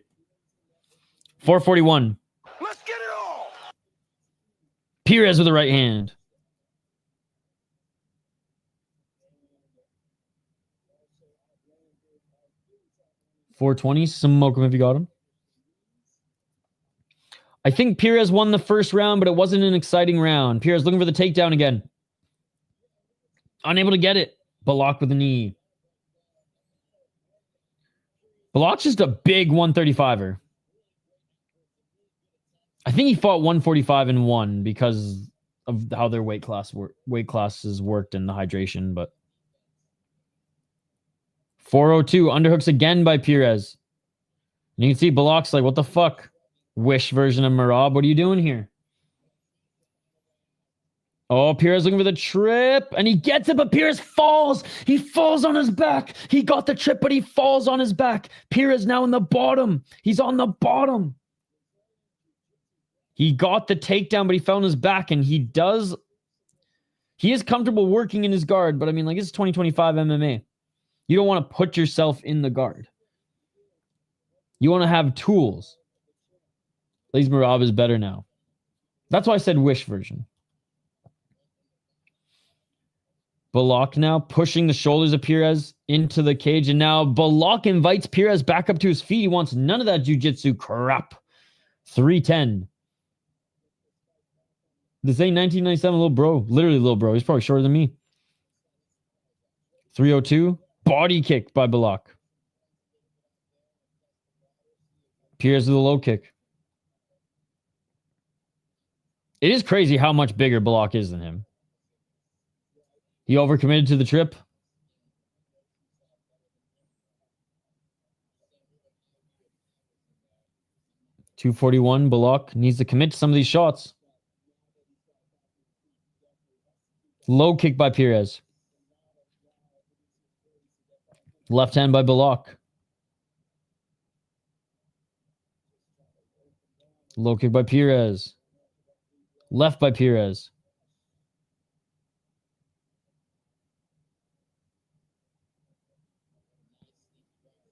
441. Let's get it all. Pires with the right hand. .420. Smoke him if you got him. I think Pires won the first round, but it wasn't an exciting round. Pires looking for the takedown again. Unable to get it. Belakh with a knee. Belakh's just a big 135er. I think he fought 145 and won because of how their weight classes worked and the hydration. But 402 underhooks again by Pires. And you can see Belakh's like, what the fuck? Wish version of Merab. What are you doing here? Oh, Pires looking for the trip, and he gets it, but Pires falls. He falls on his back. He got the trip, but he falls on his back. Pires now in the bottom. He's on the bottom. He got the takedown, but he fell on his back, and he is comfortable working in his guard, but I mean, like, this is 2025 MMA. You don't want to put yourself in the guard. You want to have tools. At least Merab is better now. That's why I said wish version. Belakh now pushing the shoulders of Pires into the cage. And now Belakh invites Pires back up to his feet. He wants none of that jiu-jitsu crap. 310. This ain't 1997 little bro. Literally little bro. He's probably shorter than me. 302. Body kick by Belakh. Pires with a low kick. It is crazy how much bigger Belakh is than him. He overcommitted to the trip. .241. Belakh needs to commit to some of these shots. Low kick by Pires. Left hand by Belakh. Low kick by Pires. Left by Pires.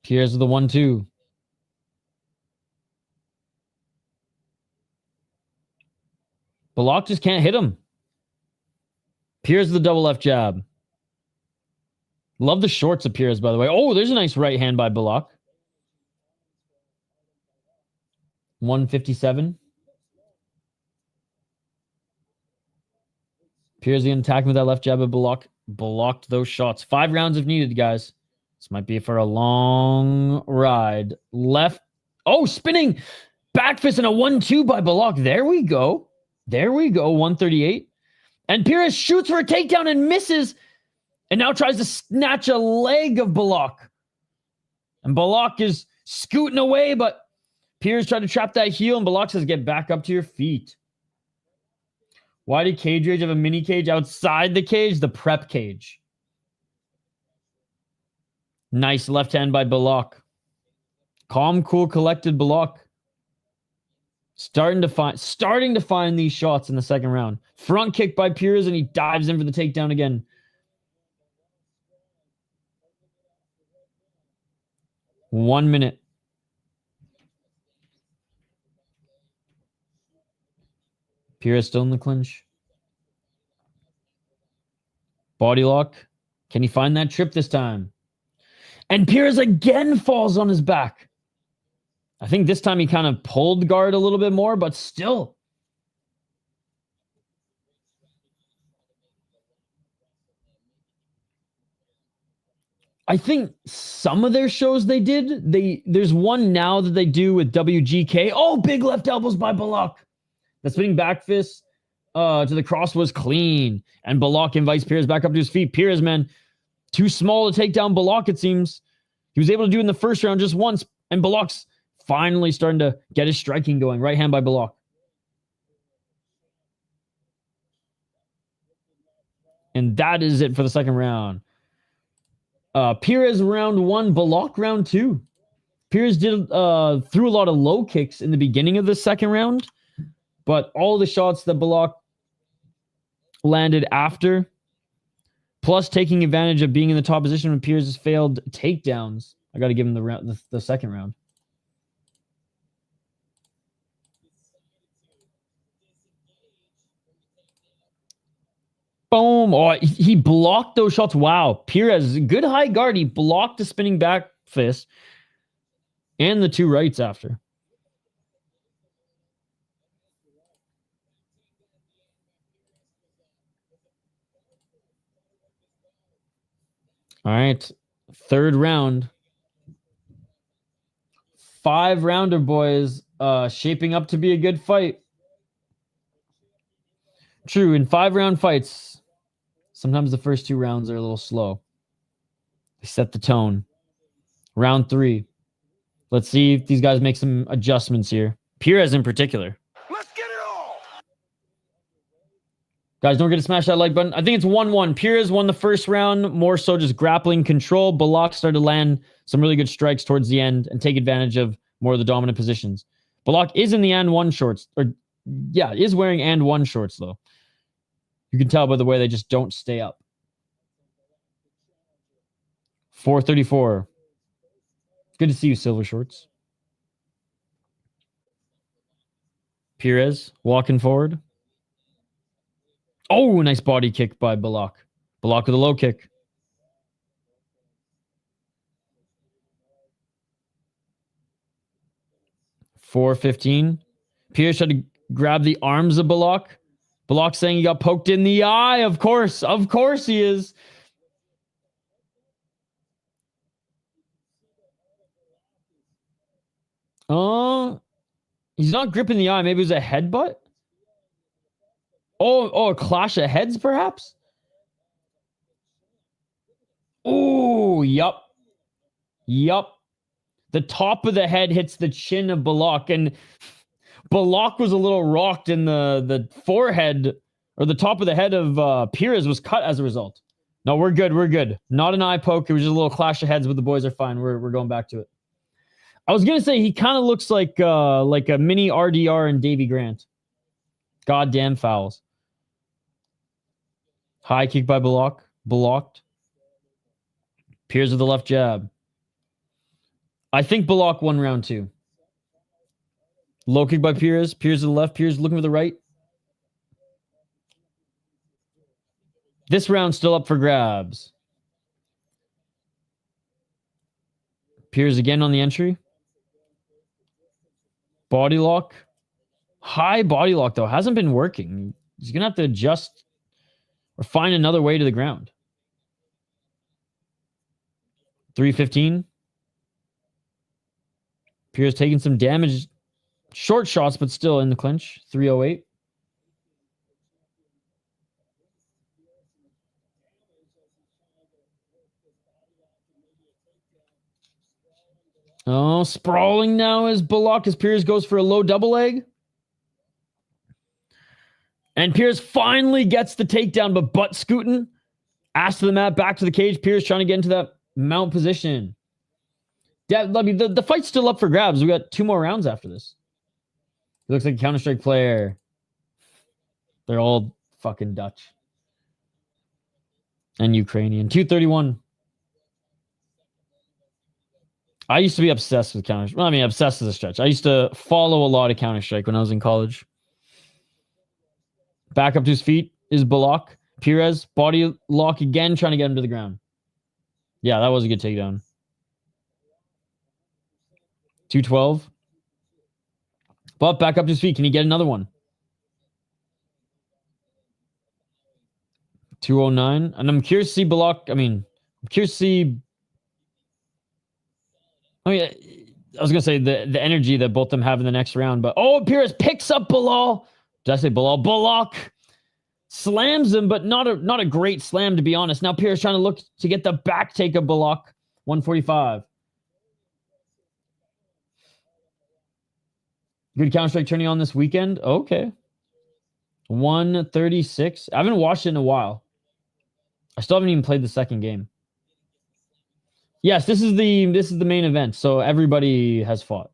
Pires with the 1-2. Belakh just can't hit him. Pires with the double left jab. Love the shorts of Pires, by the way. Oh, there's a nice right hand by Belakh. 157. Pires again attacking with that left jab, but Belakh blocked those shots. 5 rounds if needed, guys. This might be for a long ride. Left. Oh, spinning back fist and a 1-2 by Belakh. There we go. There we go. 138. And Pires shoots for a takedown and misses. And now tries to snatch a leg of Belakh. And Belakh is scooting away, but Pires tried to trap that heel, and Belakh says, get back up to your feet. Why did Cage Rage have a mini cage outside the cage? The prep cage. Nice left hand by Belakh. Calm, cool, collected Belakh. Starting to find these shots in the second round. Front kick by Pires, and he dives in for the takedown again. One minute. Pires still in the clinch. Body lock. Can he find that trip this time? And Pires again falls on his back. I think this time he kind of pulled guard a little bit more, but still. I think some of their shows they did. There's one now that they do with WGK. Oh, big left elbows by Belakh. The spinning back fist to the cross was clean. And Belakh invites Pires back up to his feet. Pires, man, too small to take down Belakh, it seems. He was able to do it in the first round just once. And Belakh's finally starting to get his striking going. Right hand by Belakh. And that is it for the second round. Pires round 1, Belakh round 2. Pires threw a lot of low kicks in the beginning of the second round, but all the shots that Belakh landed after, plus taking advantage of being in the top position when Pires has failed takedowns. I got to give him the second round. Boom. Oh, he blocked those shots. Wow. Pires, good high guard. He blocked the spinning back fist and the 2 rights after. All right. Third round. 5-rounder, boys. Shaping up to be a good fight. True, in 5-round fights, sometimes the first 2 rounds are a little slow. They set the tone. Round 3. Let's see if these guys make some adjustments here. Pires in particular. Let's get it all. Guys, don't forget to smash that like button. I think it's 1-1. Pires won the first round, more so just grappling control. Belakh started to land some really good strikes towards the end and take advantage of more of the dominant positions. Belakh is in the and 1 shorts. Is wearing and 1 shorts, though. You can tell by the way they just don't stay up. 434. Good to see you, Silver Shorts. Pires walking forward. Oh, nice body kick by Belakh. Belakh with a low kick. $4.15. Pires tried to grab the arms of Belakh. Belakh saying he got poked in the eye. Of course he is. Oh, he's not gripping the eye. Maybe it was a headbutt. Oh, a clash of heads, perhaps? Oh, yup. The top of the head hits the chin of Belakh, and Belakh was a little rocked in the forehead, or the top of the head of Pires was cut as a result. No, we're good. Not an eye poke. It was just a little clash of heads, but the boys are fine. We're going back to it. I was going to say he kind of looks like a mini RDR and Davy Grant. Goddamn fouls. High kick by Belakh. Blocked. Pires with the left jab. I think Belakh won round 2. Low kick by Pires. Pires to the left. Pires looking for the right. This round still up for grabs. Pires again on the entry. Body lock. High body lock, though. Hasn't been working. He's going to have to adjust or find another way to the ground. 315. Pires taking some damage. Short shots, but still in the clinch. 308. Oh, sprawling now is Belakh as Pires goes for a low double leg. And Pires finally gets the takedown, but butt scooting. Ass to the mat, back to the cage. Pires trying to get into that mount position. The fight's still up for grabs. We got 2 more rounds after this. He looks like a Counter-Strike player. They're all fucking Dutch. And Ukrainian. 231. I used to be obsessed with Counter-Strike. Well, I mean, obsessed is a stretch. I used to follow a lot of Counter-Strike when I was in college. Back up to his feet is Belakh. Pires, body lock again, trying to get him to the ground. Yeah, that was a good takedown. 212. But back up to his feet. Can he get another one? 209. And I'm curious to see Belakh. I'm curious to see. I was going to say the energy that both of them have in the next round. But, Pires picks up Belakh. Did I say Belakh? Belakh slams him, but not a great slam, to be honest. Now Pires trying to look to get the back take of Belakh. 145. Good Counter-Strike turning on this weekend. Okay. 136. I haven't watched it in a while. I still haven't even played the second game. Yes, this is the main event, so everybody has fought.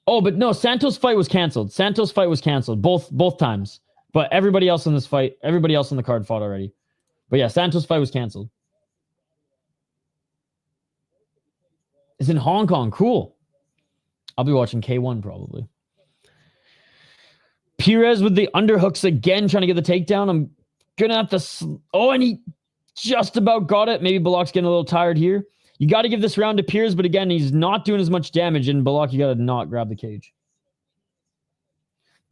Oh, but no, Santos' fight was canceled. Both times. But everybody else in this fight, everybody else on the card fought already. But yeah, Santos' fight was canceled. It's in Hong Kong. Cool. I'll be watching K1 probably. Pires with the underhooks again, trying to get the takedown. I'm going to have to... and he just about got it. Maybe Belakh's getting a little tired here. You got to give this round to Pires, but again, he's not doing as much damage. And Belakh, you got to not grab the cage.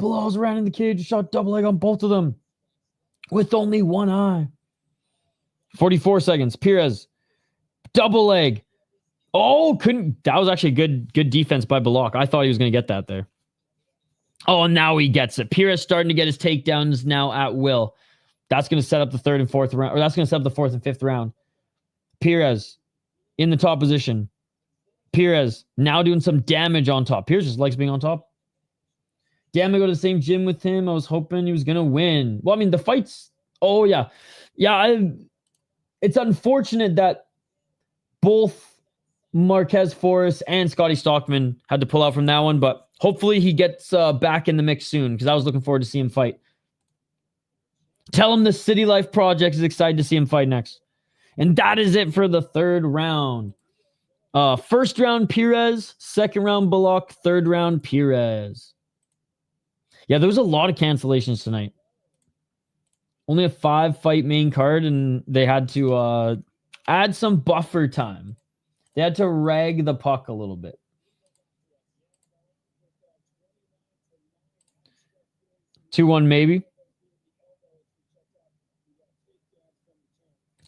Belakh's ran in the cage, shot double leg on both of them with only one eye. 44 seconds. Pires Double leg. Oh, couldn't. That was actually good defense by Belakh. I thought he was going to get that there. Oh, now he gets it. Pires starting to get his takedowns now at will. That's going to set up the third and fourth round, or that's going to set up the fourth and fifth round. Pires in the top position. Pires now doing some damage on top. Pires just likes being on top. Damn, I go to the same gym with him. I was hoping he was going to win. Well, I mean, the fights. Oh, yeah. Yeah, it's unfortunate that both Marquez Forrest and Scotty Stockman had to pull out from that one, but hopefully he gets back in the mix soon because I was looking forward to see him fight. Tell him the City Life Project is excited to see him fight next. And that is it for the third round. First round, Pires. Second round, Belakh. Third round, Pires. Yeah, there was a lot of cancellations tonight. Only a 5-fight main card, and they had to add some buffer time. They had to rag the puck a little bit. Two-one maybe.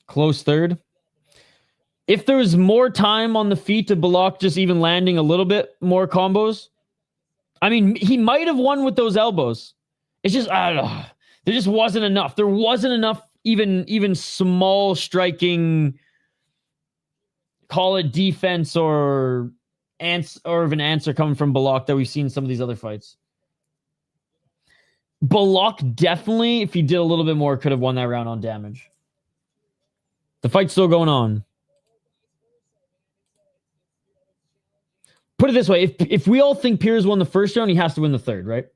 Close third. If there was more time on the feet to Belakh just even landing a little bit more combos, I mean, he might have won with those elbows. It's just, I don't know. There just wasn't enough. There wasn't enough even small striking, call it defense or of an answer coming from Belakh that we've seen in some of these other fights. Belakh definitely, if he did a little bit more, could have won that round on damage. The fight's still going on. Put it this way, if we all think Pires won the first round, he has to win the third, right?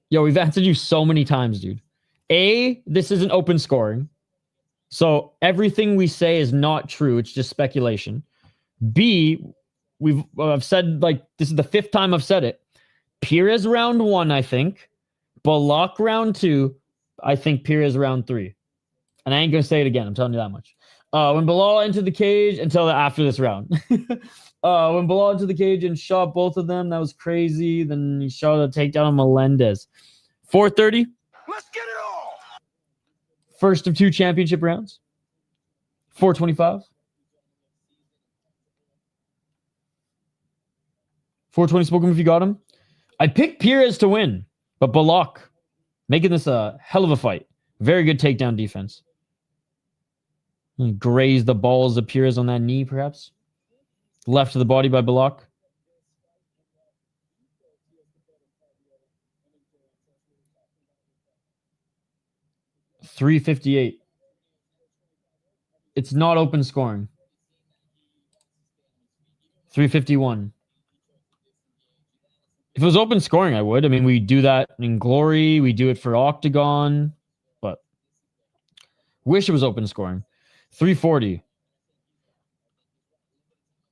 Yo, we've answered you so many times, dude. A, this isn't open scoring. So everything we say is not true. It's just speculation. B, I've said, like, this is the 5th time I've said it. Pires round 1, I think. Belakh round 2. I think Pires round 3. And I ain't going to say it again. I'm telling you that much. When Belakh entered the cage, until after this round. When Belakh entered the cage and shot both of them, that was crazy. Then he shot a takedown on Melendez. 4:30. Let's get it on. First of 2 championship rounds. 4:25. 4:20 spoken if you got him. I picked Pires to win, but Belakh making this a hell of a fight. Very good takedown defense. Graze the balls of Pires on that knee, perhaps. Left to the body by Belakh. .358. It's not open scoring. 351. If it was open scoring, I would. I mean, we do that in Glory. We do it for Octagon. But wish it was open scoring. 340.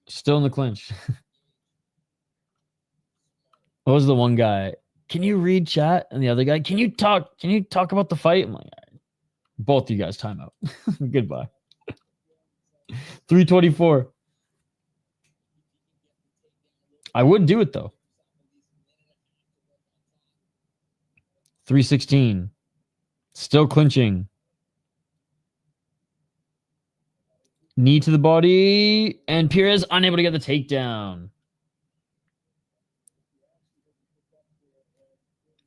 Still in the clinch. What was the one guy? Can you read chat? And the other guy, can you talk about the fight? I'm like, both you guys, time out. Goodbye. 324. I would do it though. 316. Still clinching. Knee to the body. And Pires unable to get the takedown.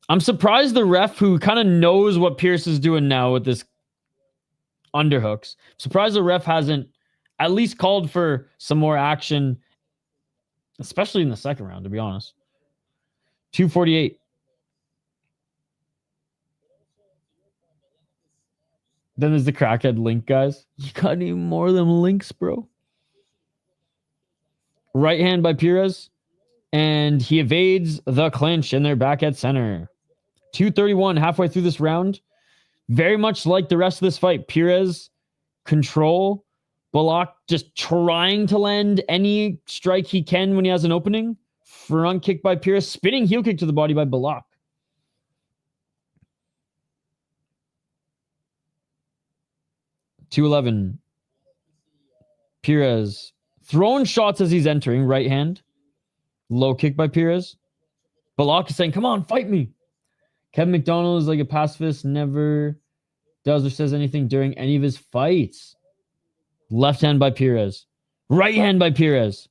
I'm surprised the ref, who kind of knows what Pires is doing now with this underhooks. Surprised the ref hasn't at least called for some more action, especially in the second round, to be honest. 248. Then there's the crackhead link, guys. You got any more of them links, bro? Right hand by Pires. And he evades the clinch, and they're back at center. 231 halfway through this round. Very much like the rest of this fight. Pires control. Belakh just trying to land any strike he can when he has an opening. Front kick by Pires. Spinning heel kick to the body by Belakh. .211. Pires throwing shots as he's entering. Right hand. Low kick by Pires. Belakh is saying, come on, fight me. Kevin McDonald is like a pacifist, never does or says anything during any of his fights. Left hand by Pires. Right hand by Pires.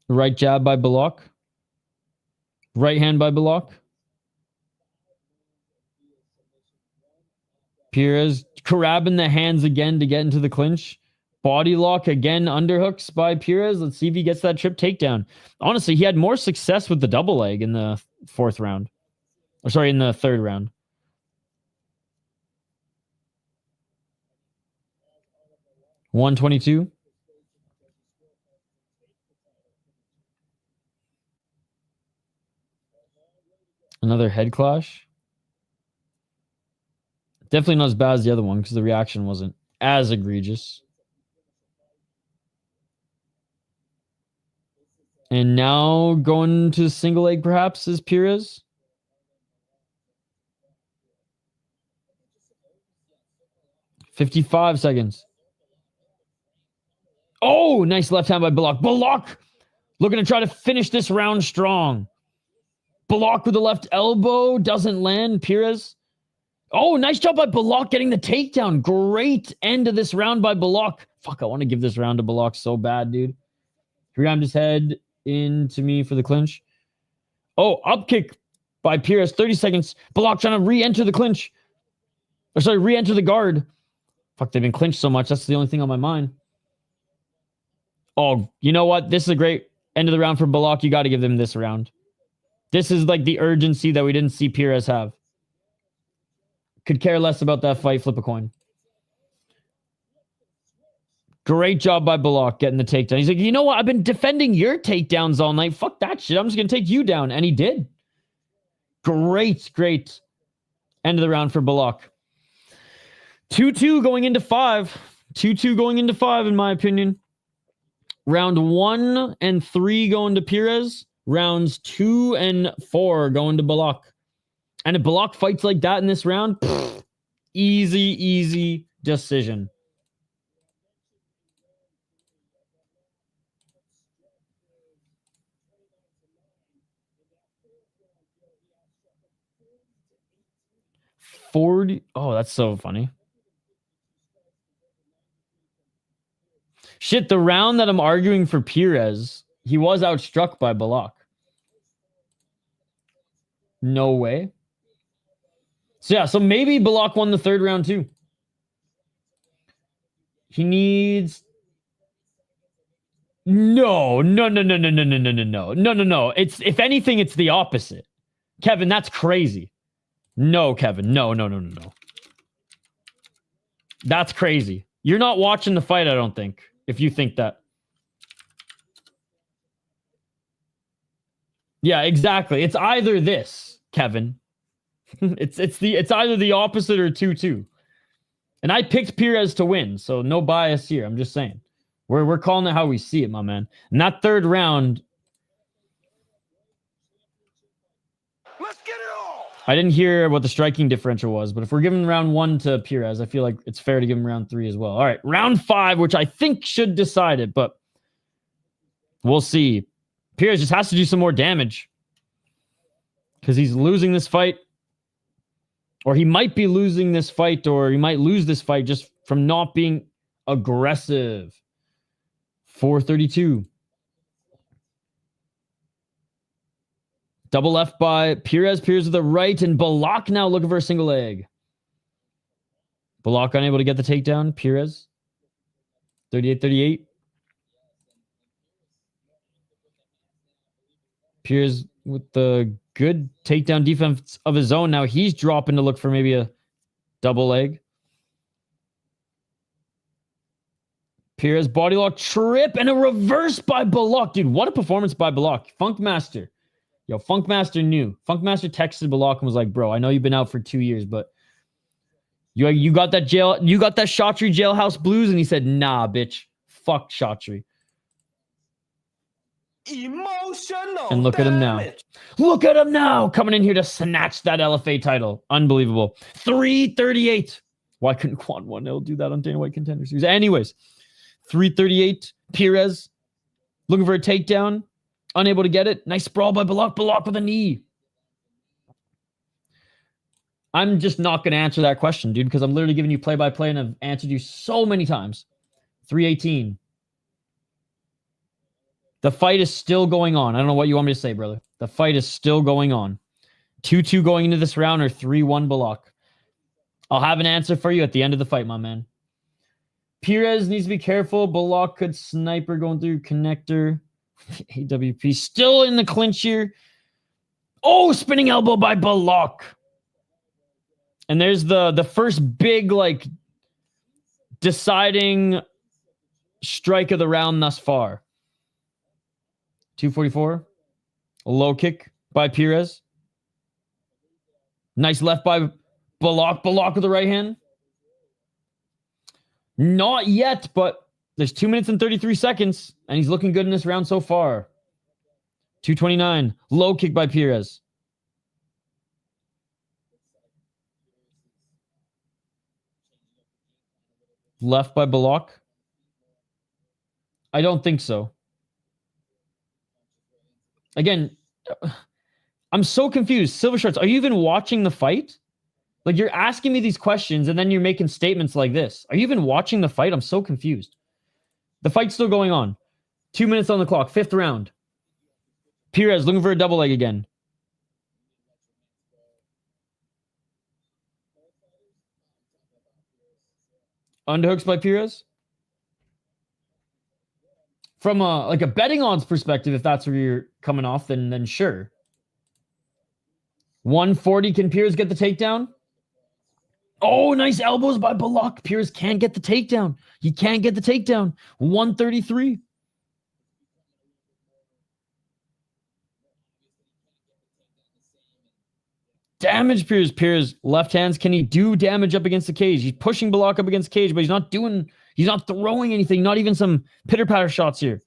Right jab by Belakh. Right hand by Belakh. Pires grabbing the hands again to get into the clinch. Body lock again, underhooks by Pires. Let's see if he gets that trip takedown. Honestly, he had more success with the double leg in the fourth round. Or sorry, in the third round. $122. Another head clash. Definitely not as bad as the other one because the reaction wasn't as egregious. And now going to single leg perhaps is Pires. $55 seconds. Oh, nice left hand by Belakh. Belakh looking to try to finish this round strong. Belakh with the left elbow. Doesn't land. Pires. Oh, nice job by Belakh getting the takedown. Great end of this round by Belakh. Fuck, I want to give this round to Belakh so bad, dude. He rammed his head into me for the clinch. Oh, up kick by Pires. 30 seconds. Belakh trying to re-enter the clinch. Or sorry, re-enter the guard. Fuck, they've been clinched so much. That's the only thing on my mind. Oh, you know what? This is a great end of the round for Belakh. You got to give them this round. This is like the urgency that we didn't see Pires have. Could care less about that fight. Flip a coin. Great job by Belakh getting the takedown. He's like, you know what? I've been defending your takedowns all night. Fuck that shit. I'm just going to take you down. And he did. Great end of the round for Belakh. 2-2 going into 5. 2-2 going into 5, in my opinion. Round 1 and 3 going to Pires. Rounds 2 and 4 going to Belakh. And if Belakh fights like that in this round, easy decision. $40. Oh, that's so funny. Shit, the round that I'm arguing for Pires, he was outstruck by Belakh. No way. So yeah, so maybe Belakh won the third round too. He needs... No. It's, if anything, it's the opposite. Kevin, that's crazy. No, Kevin. No. That's crazy. You're not watching the fight, I don't think, if you think that. Yeah, exactly. It's either this, Kevin. It's either the opposite or 2-2. And I picked Pires to win, so no bias here. I'm just saying. We're calling it how we see it, my man. And that third round, Let's get it all. I didn't hear what the striking differential was, but if we're giving round 1 to Pires, I feel like it's fair to give him round 3 as well. All right, round 5, which I think should decide it, but we'll see. Pires just has to do some more damage because he's losing this fight. Or he might be losing this fight, or he might lose this fight just from not being aggressive. 432. Double left by Pires. Pires with the right, and Belakh now looking for a single leg. Belakh unable to get the takedown. Pires. 38-38. Pires with the good takedown defense of his own. Now he's dropping to look for maybe a double leg. Pires body lock trip and a reverse by Belakh. Dude, what a performance by Belakh. Funkmaster. Yo, Funkmaster knew. Funkmaster texted Belakh and was like, bro, I know you've been out for 2 years, but you got that Shotri jailhouse blues? And he said, nah, bitch. Fuck Shotri. Emotional. And look at him now. Look at him now coming in here to snatch that LFA title. Unbelievable. 338. Why couldn't Quan 1L do that on Dana White Contender Series? Anyways, 338. Pires looking for a takedown. Unable to get it. Nice sprawl by Belakh. Belakh with a knee. I'm just not going to answer that question, dude, because I'm literally giving you play-by-play and I've answered you so many times. 318. The fight is still going on. I don't know what you want me to say, brother. The fight is still going on. 2-2 going into this round or 3-1 Belakh. I'll have an answer for you at the end of the fight, my man. Pires needs to be careful. Belakh could sniper going through connector. AWP still in the clinch here. Oh, spinning elbow by Belakh. And there's the first big, like, deciding strike of the round thus far. 244. A low kick by Pires. Nice left by Belakh. Belakh with the right hand. Not yet, but there's 2 minutes and 33 seconds, and he's looking good in this round so far. 229. Low kick by Pires. Left by Belakh. I don't think so. Again, I'm so confused. Silver Shorts, are you even watching the fight? Like, you're asking me these questions and then you're making statements like this. Are you even watching the fight? I'm so confused. The fight's still going on. 2 minutes on the clock. 5th round. Pires looking for a double leg again. Underhooks by Pires. From a betting odds perspective, if that's where you're coming off, then sure. 140. Can Pires get the takedown? Oh, nice elbows by Belakh. Pires can't get the takedown. He can't get the takedown. 133. Damage Pires. Pires left hands. Can he do damage up against the cage? He's pushing Belakh up against the cage, but he's not throwing anything. Not even some pitter-patter shots here.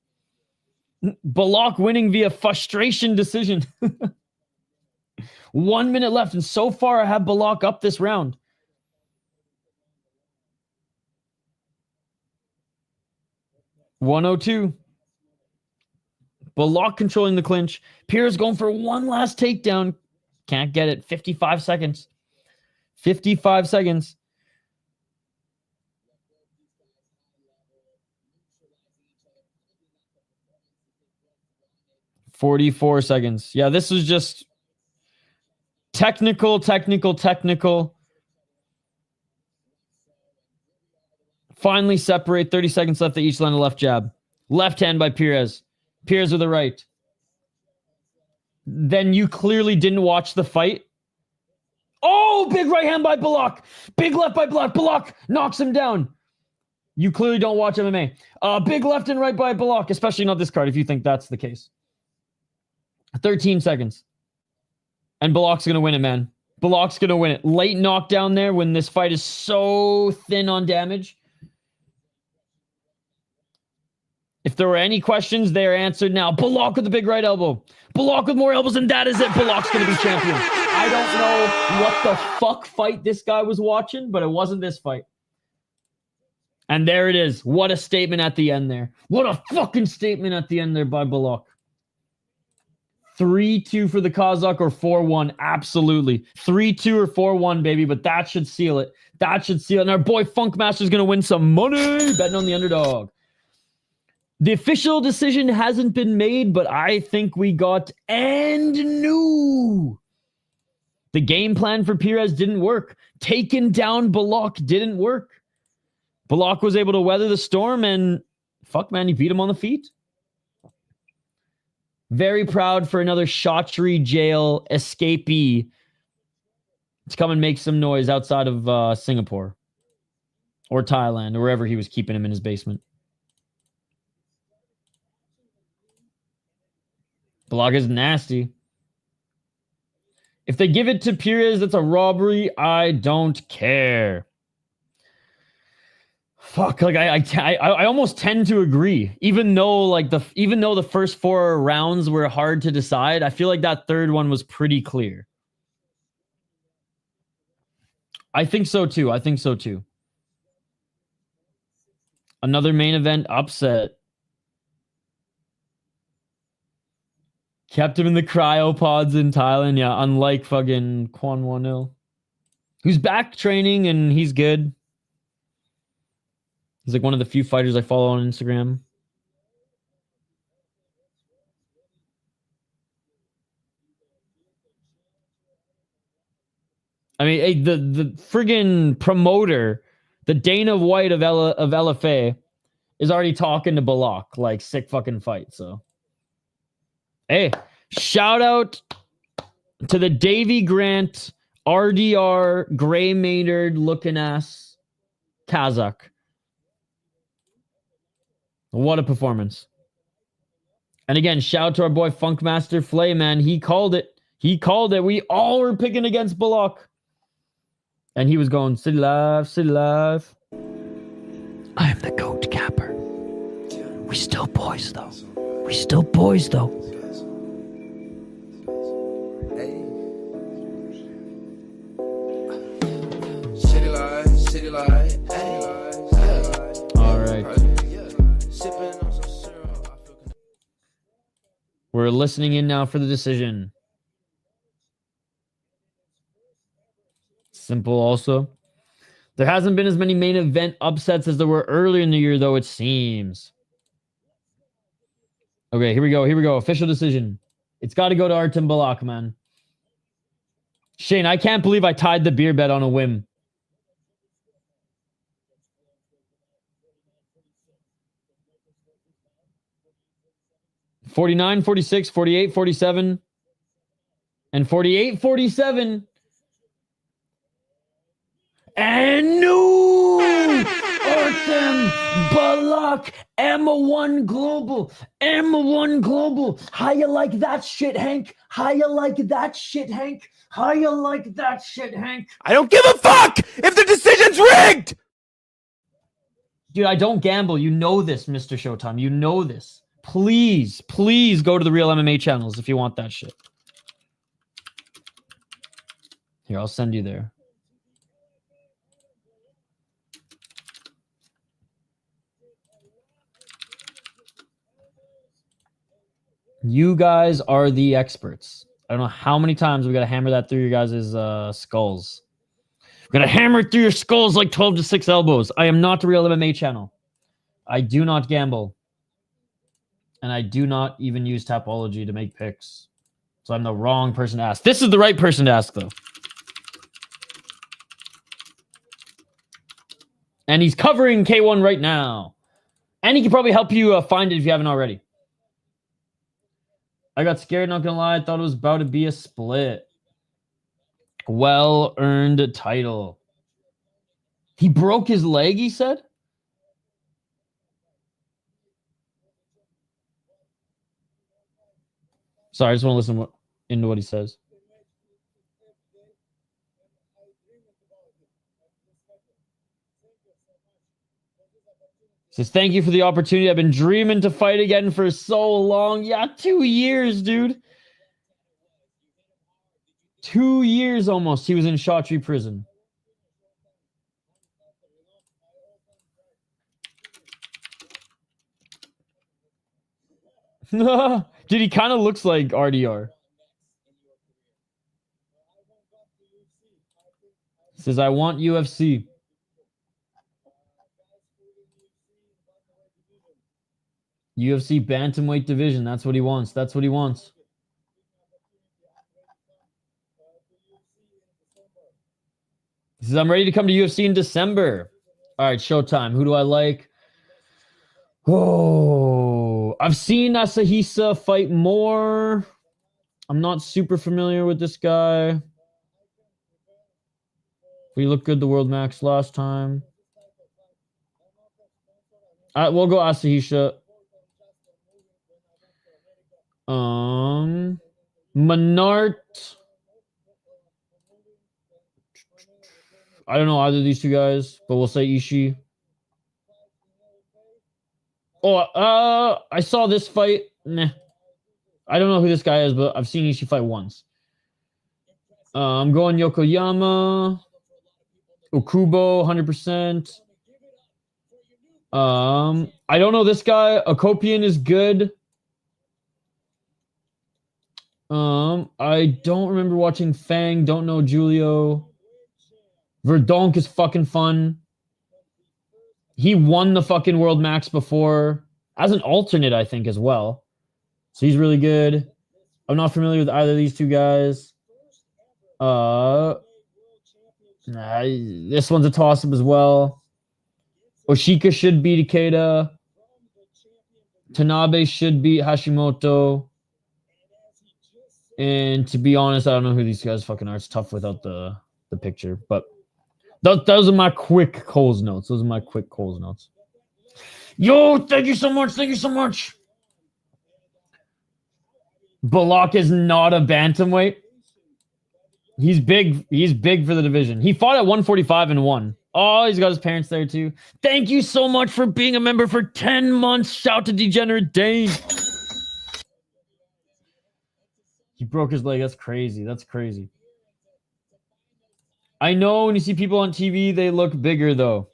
Belakh winning via frustration decision. 1 minute left, and so far I have Belakh up this round. $102. Belakh controlling the clinch. Pires going for one last takedown. Can't get it. 55 seconds. 55 seconds. $44 seconds. Yeah, this was just technical. Finally separate. 30 seconds left. They each land a left jab. Left hand by Pires. Pires with the right. Then you clearly didn't watch the fight. Oh, big right hand by Belakh. Big left by Belakh. Belakh knocks him down. You clearly don't watch MMA. Big left and right by Belakh, especially not this card if you think that's the case. 13 seconds. And Belak's going to win it, man. Belak's going to win it. Late knockdown there when this fight is so thin on damage. If there were any questions, they are answered now. Belakh with the big right elbow. Belakh with more elbows, and that is it. Belak's going to be champion. I don't know what the fuck fight this guy was watching, but it wasn't this fight. And there it is. What a statement at the end there. What a fucking statement at the end there by Belakh. 3-2 for the Kazakh or 4-1. Absolutely. 3-2 or 4-1, baby, but that should seal it. That should seal it. And our boy Funkmaster's going to win some money betting on the underdog. The official decision hasn't been made, but I think we got and knew. The game plan for Pires didn't work. Taking down Belakh didn't work. Belakh was able to weather the storm, and fuck, man, he beat him on the feet. Very proud for another Shotri jail escapee to come and make some noise outside of Singapore or Thailand or wherever he was keeping him in his basement. Belakh is nasty. If they give it to Pires, that's a robbery. I don't care. Fuck, like I almost tend to agree. Even though the first 4 rounds were hard to decide, I feel like that third one was pretty clear. I think so too. Another main event upset. Kept him in the cryopods in Thailand. Yeah, unlike fucking Kwan 1-0. who's back training and he's good. He's like one of the few fighters I follow on Instagram. I mean, hey, the friggin' promoter, the Dana White of LFA, is already talking to Belakh, like sick fucking fight. So, hey, shout out to the Davy Grant RDR Gray Maynard looking ass Kazakh. What a performance! And again, shout out to our boy Funkmaster Flay, man. He called it. He called it. We all were picking against Belakh. And he was going, city life, city life. I am the goat capper. We still boys, though. We still boys, though. City life, city life. All right. We're listening in now for the decision. Simple also. There hasn't been as many main event upsets as there were earlier in the year, though, it seems. Okay, here we go. Here we go. Official decision. It's got to go to Artem Belakh, man. Shane, I can't believe I tied the beer bet on a whim. $49, $46, $48, $47, and $48, $47. And no! Artem Belakh, M1 Global, M1 Global. How you like that shit, Hank? How you like that shit, Hank? How you like that shit, Hank? I don't give a fuck if the decision's rigged! Dude, I don't gamble. You know this, Mr. Showtime. You know this. Please, please go to the Real MMA channels if you want that shit. Here, I'll send you there. You guys are the experts. I don't know how many times we got to hammer that through your guys' skulls. We're going to hammer it through your skulls like 12 to 6 elbows. I am not the Real MMA channel. I do not gamble. And I do not even use Tapology to make picks. So I'm the wrong person to ask. This is the right person to ask, though. And he's covering K1 right now. And he can probably help you find it if you haven't already. I got scared, not gonna lie. I thought it was about to be a split. Well-earned title. He broke his leg, he said? Sorry, I just want to listen into what he says. Says, thank you for the opportunity. I've been dreaming to fight again for so long. Yeah, 2 years, dude. 2 years almost. He was in Shotri prison. Dude, he kind of looks like RDR. Says, I want UFC. UFC bantamweight division. That's what he wants. That's what he wants. He says, I'm ready to come to UFC in December. All right, Showtime. Who do I like? Oh, I've seen Asahisa fight more. I'm not super familiar with this guy. We looked good the World Max last time. We'll go Asahisa. Menart. I don't know either of these two guys, but we'll say Ishii. Oh, I saw this fight. Nah. I don't know who this guy is, but I've seen Ishii fight once. I'm going Yokoyama. Okubo, 100%. I don't know this guy. Akopian is good. I don't remember watching Fang. Don't know Julio. Verdonk is fucking fun. He won the fucking World Max before as an alternate, I think, as well. So he's really good. I'm not familiar with either of these two guys. This one's a toss-up as well. Oshika should beat Ikeda. Tanabe should beat Hashimoto. And to be honest, I don't know who these guys fucking are. It's tough without the picture. But those are my quick Coles notes. Yo, thank you so much. Thank you so much. Belakh is not a bantamweight. He's big. He's big for the division. He fought at 145 and won. Oh, he's got his parents there too. Thank you so much for being a member for 10 months. Shout to Degenerate Dane. He broke his leg. That's crazy. That's crazy. I know when you see people on TV, they look bigger though.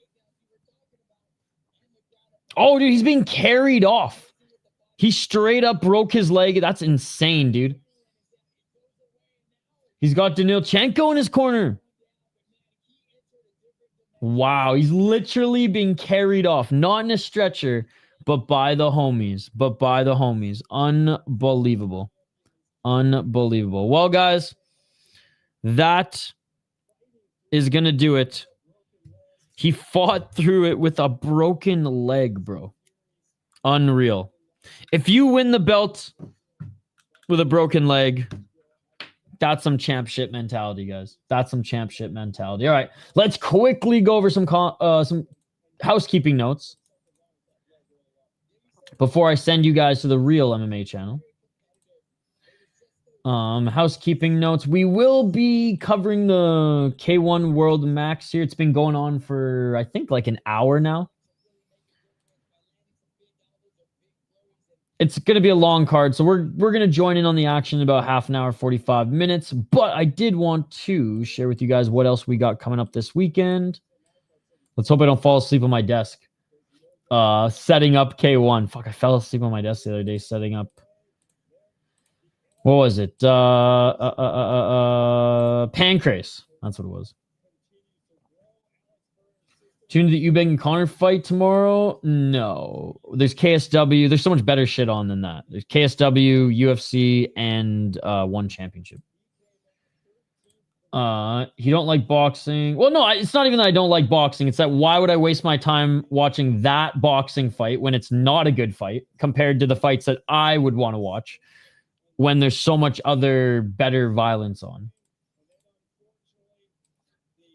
Oh, dude, he's being carried off. He straight up broke his leg. That's insane, dude. He's got Danilchenko in his corner. Wow, he's literally being carried off. Not in a stretcher, but by the homies. Unbelievable. Unbelievable. Well, guys, that is going to do it. He fought through it with a broken leg, bro. Unreal. If you win the belt with a broken leg, that's some champ shit mentality, guys. That's some champ shit mentality. All right, let's quickly go over some housekeeping notes before I send you guys to the real MMA channel. Housekeeping notes. We will be covering the K1 World Max here. It's been going on for, I think, like an hour now. It's going to be a long card, so we're going to join in on the action in about half an hour, 45 minutes. But I did want to share with you guys what else we got coming up this weekend. Let's hope I don't fall asleep on my desk. Setting up K1. Fuck, I fell asleep on my desk the other day setting up. What was it? Pancrase. That's what it was. Tune to the Eubank and Connor fight tomorrow? No. There's KSW. There's so much better shit on than that. There's KSW, UFC, and One Championship. You don't like boxing? Well, no, it's not even that I don't like boxing. It's that why would I waste my time watching that boxing fight when it's not a good fight compared to the fights that I would want to watch when there's so much other better violence on?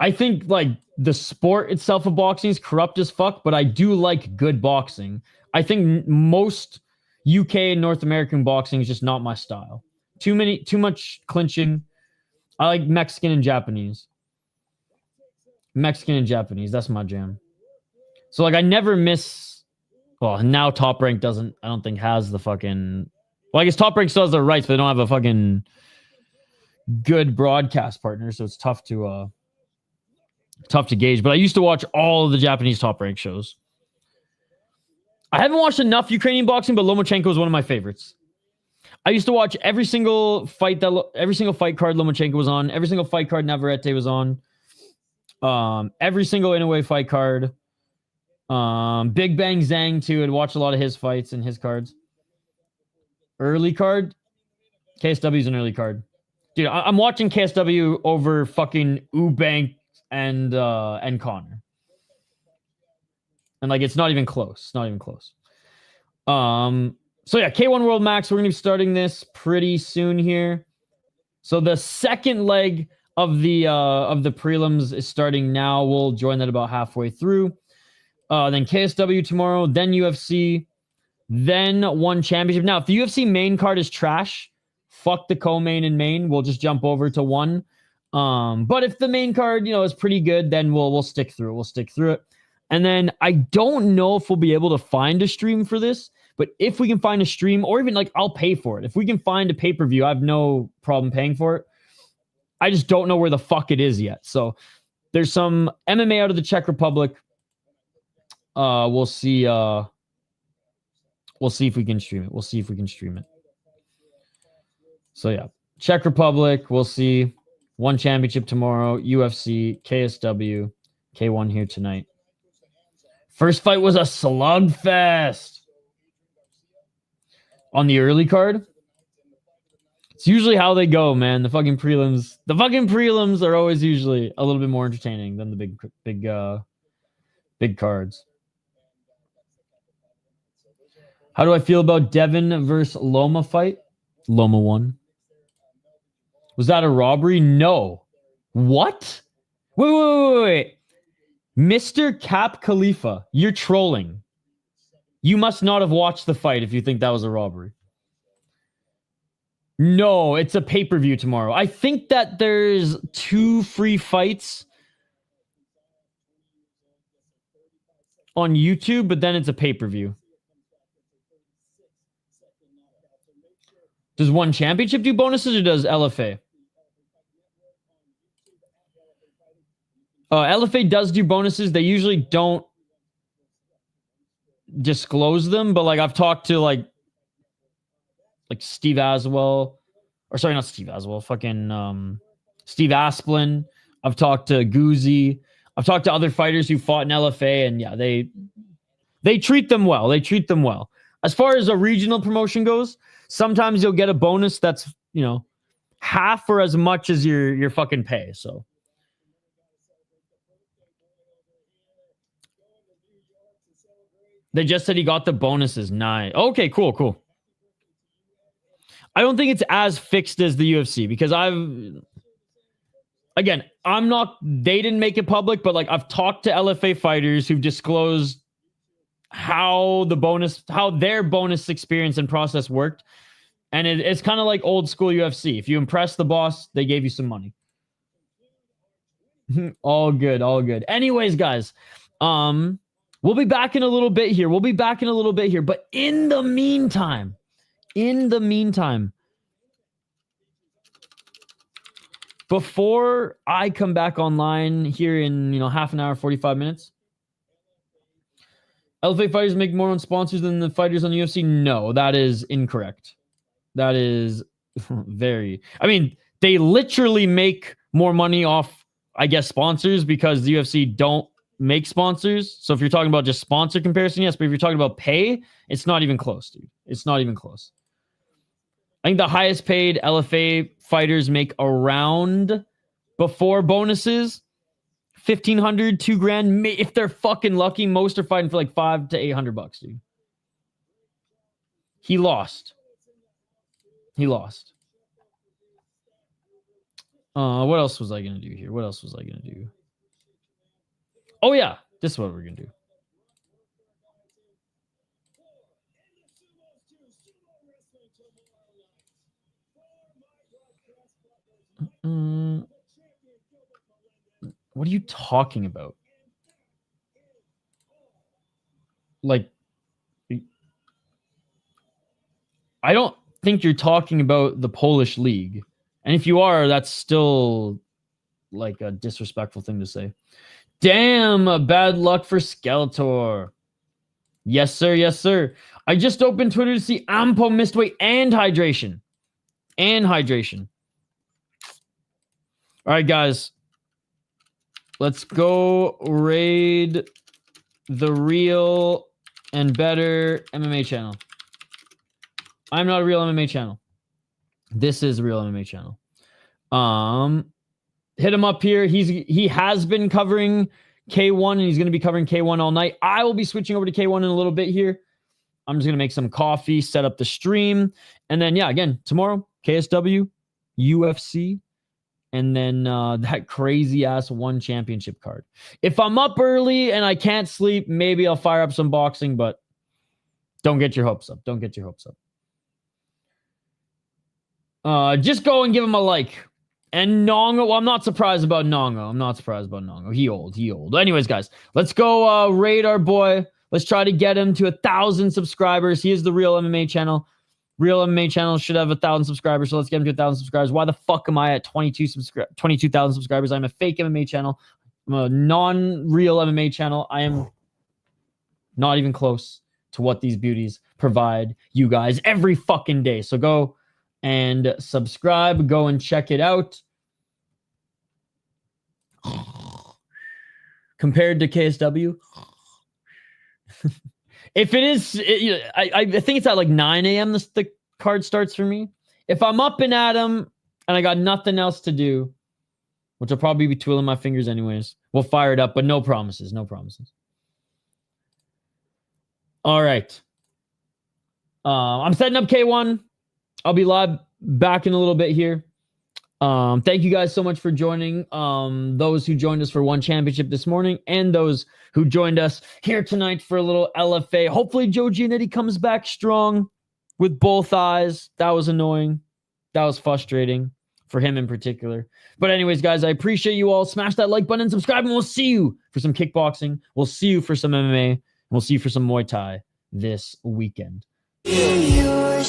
I think like the sport itself of boxing is corrupt as fuck, but I do like good boxing. I think most UK and North American boxing is just not my style. Too much clinching. I like Mexican and Japanese. That's my jam. So like I never miss. Well, now Top Rank doesn't. I don't think has the fucking. Well, I guess Top Rank still has their rights, but they don't have a fucking good broadcast partner, so it's tough to gauge. But I used to watch all of the Japanese Top Rank shows. I haven't watched enough Ukrainian boxing, but Lomachenko is one of my favorites. I used to watch every single fight card Lomachenko was on, every single fight card Navarrete was on, every single Inoue fight card. Big Bang Zhang too. I'd watch a lot of his fights and his cards. Early card, KSW is an early card, dude. I'm watching KSW over fucking Eubank and Connor, and like it's not even close. So yeah, K1 World Max. We're gonna be starting this pretty soon here. So the second leg of the prelims is starting now. We'll join that about halfway through. Then KSW tomorrow. Then UFC. Then One Championship. Now, if the UFC main card is trash, fuck the co-main and main. We'll just jump over to one. But if the main card, is pretty good, then we'll stick through it. And then I don't know if we'll be able to find a stream for this, but if we can find a stream, or even like I'll pay for it. If we can find a pay-per-view, I have no problem paying for it. I just don't know where the fuck it is yet. So there's some MMA out of the Czech Republic. We'll see. We'll see if we can stream it. So yeah, Czech Republic. We'll see. One championship tomorrow, UFC, KSW, K1 here tonight. First fight was a slugfest. On the early card? It's usually how they go, man. The fucking prelims are always usually a little bit more entertaining than the big cards. How do I feel about Devin versus Loma fight? Loma won. Was that a robbery? No. What? Wait. Mr. Cap Khalifa, you're trolling. You must not have watched the fight if you think that was a robbery. No, it's a pay-per-view tomorrow. I think that there's 2 free fights on YouTube, but then it's a pay-per-view. Does one championship do bonuses or does LFA? LFA does do bonuses. They usually don't disclose them, but like I've talked to like Steve Aswell, or sorry, not Steve Aswell, fucking Steve Asplin. I've talked to Goozy. I've talked to other fighters who fought in LFA, and yeah, they treat them well. They treat them well. As far as a regional promotion goes, sometimes you'll get a bonus that's, you know, half or as much as your fucking pay. So they just said he got the bonuses. Nice. Okay, cool. I don't think it's as fixed as the UFC because they didn't make it public, but like I've talked to LFA fighters who've disclosed how their bonus experience and process worked. And it's kind of like old school UFC. If you impress the boss, they gave you some money. All good. Anyways, guys, we'll be back in a little bit here. But in the meantime, before I come back online here in, half an hour, 45 minutes, LFA fighters make more on sponsors than the fighters on the UFC? No, that is incorrect. That is they literally make more money off, I guess, sponsors because the UFC don't make sponsors. So if you're talking about just sponsor comparison, yes, but if you're talking about pay, it's not even close, dude. It's not even close. I think the highest paid LFA fighters make around, before bonuses, $1,500, $2,000. If they're fucking lucky, most are fighting for like $500 to $800, dude. He lost. What else was I gonna do here? Oh yeah, this is what we're gonna do. What are you talking about? Like, I don't think you're talking about the Polish league. And if you are, that's still like a disrespectful thing to say. Damn, bad luck for Skeletor. Yes, sir. I just opened Twitter to see Ampo missed weight and hydration. All right, guys. Let's go raid the real and better MMA channel. I'm not a real MMA channel. This is a real MMA channel. Hit him up here. He has been covering K1 and he's going to be covering K1 all night. I will be switching over to K1 in a little bit here. I'm just going to make some coffee, set up the stream. And then, yeah, again, tomorrow, KSW, UFC, and then that crazy-ass one championship card. If I'm up early and I can't sleep, maybe I'll fire up some boxing, but don't get your hopes up. Just go and give him a like. And Nongo, well, I'm not surprised about Nongo. He old. Anyways, guys, let's go raid our boy. Let's try to get him to 1,000 subscribers. He is the Real MMA channel. Real MMA channel should have 1,000 subscribers, so let's get him to 1,000 subscribers. Why the fuck am I at 22,000 subscribers? I'm a fake MMA channel. I'm a non-real MMA channel. I am not even close to what these beauties provide you guys every fucking day. So go and subscribe. Go and check it out. compared to KSW. If it is, I think it's at like 9 a.m. The card starts for me. If I'm up and at 'em and I got nothing else to do, which I'll probably be twiddling my fingers anyways, we'll fire it up, but no promises, no promises. All right. I'm setting up K1. I'll be live back in a little bit here. Thank you guys so much for joining. Those who joined us for one championship this morning and those who joined us here tonight for a little LFA. Hopefully Joe Giannetti comes back strong with both eyes. That was annoying. That was frustrating for him in particular. But anyways, guys, I appreciate you all. Smash that like button and subscribe, and we'll see you for some kickboxing. We'll see you for some MMA. And we'll see you for some Muay Thai this weekend. Yeah.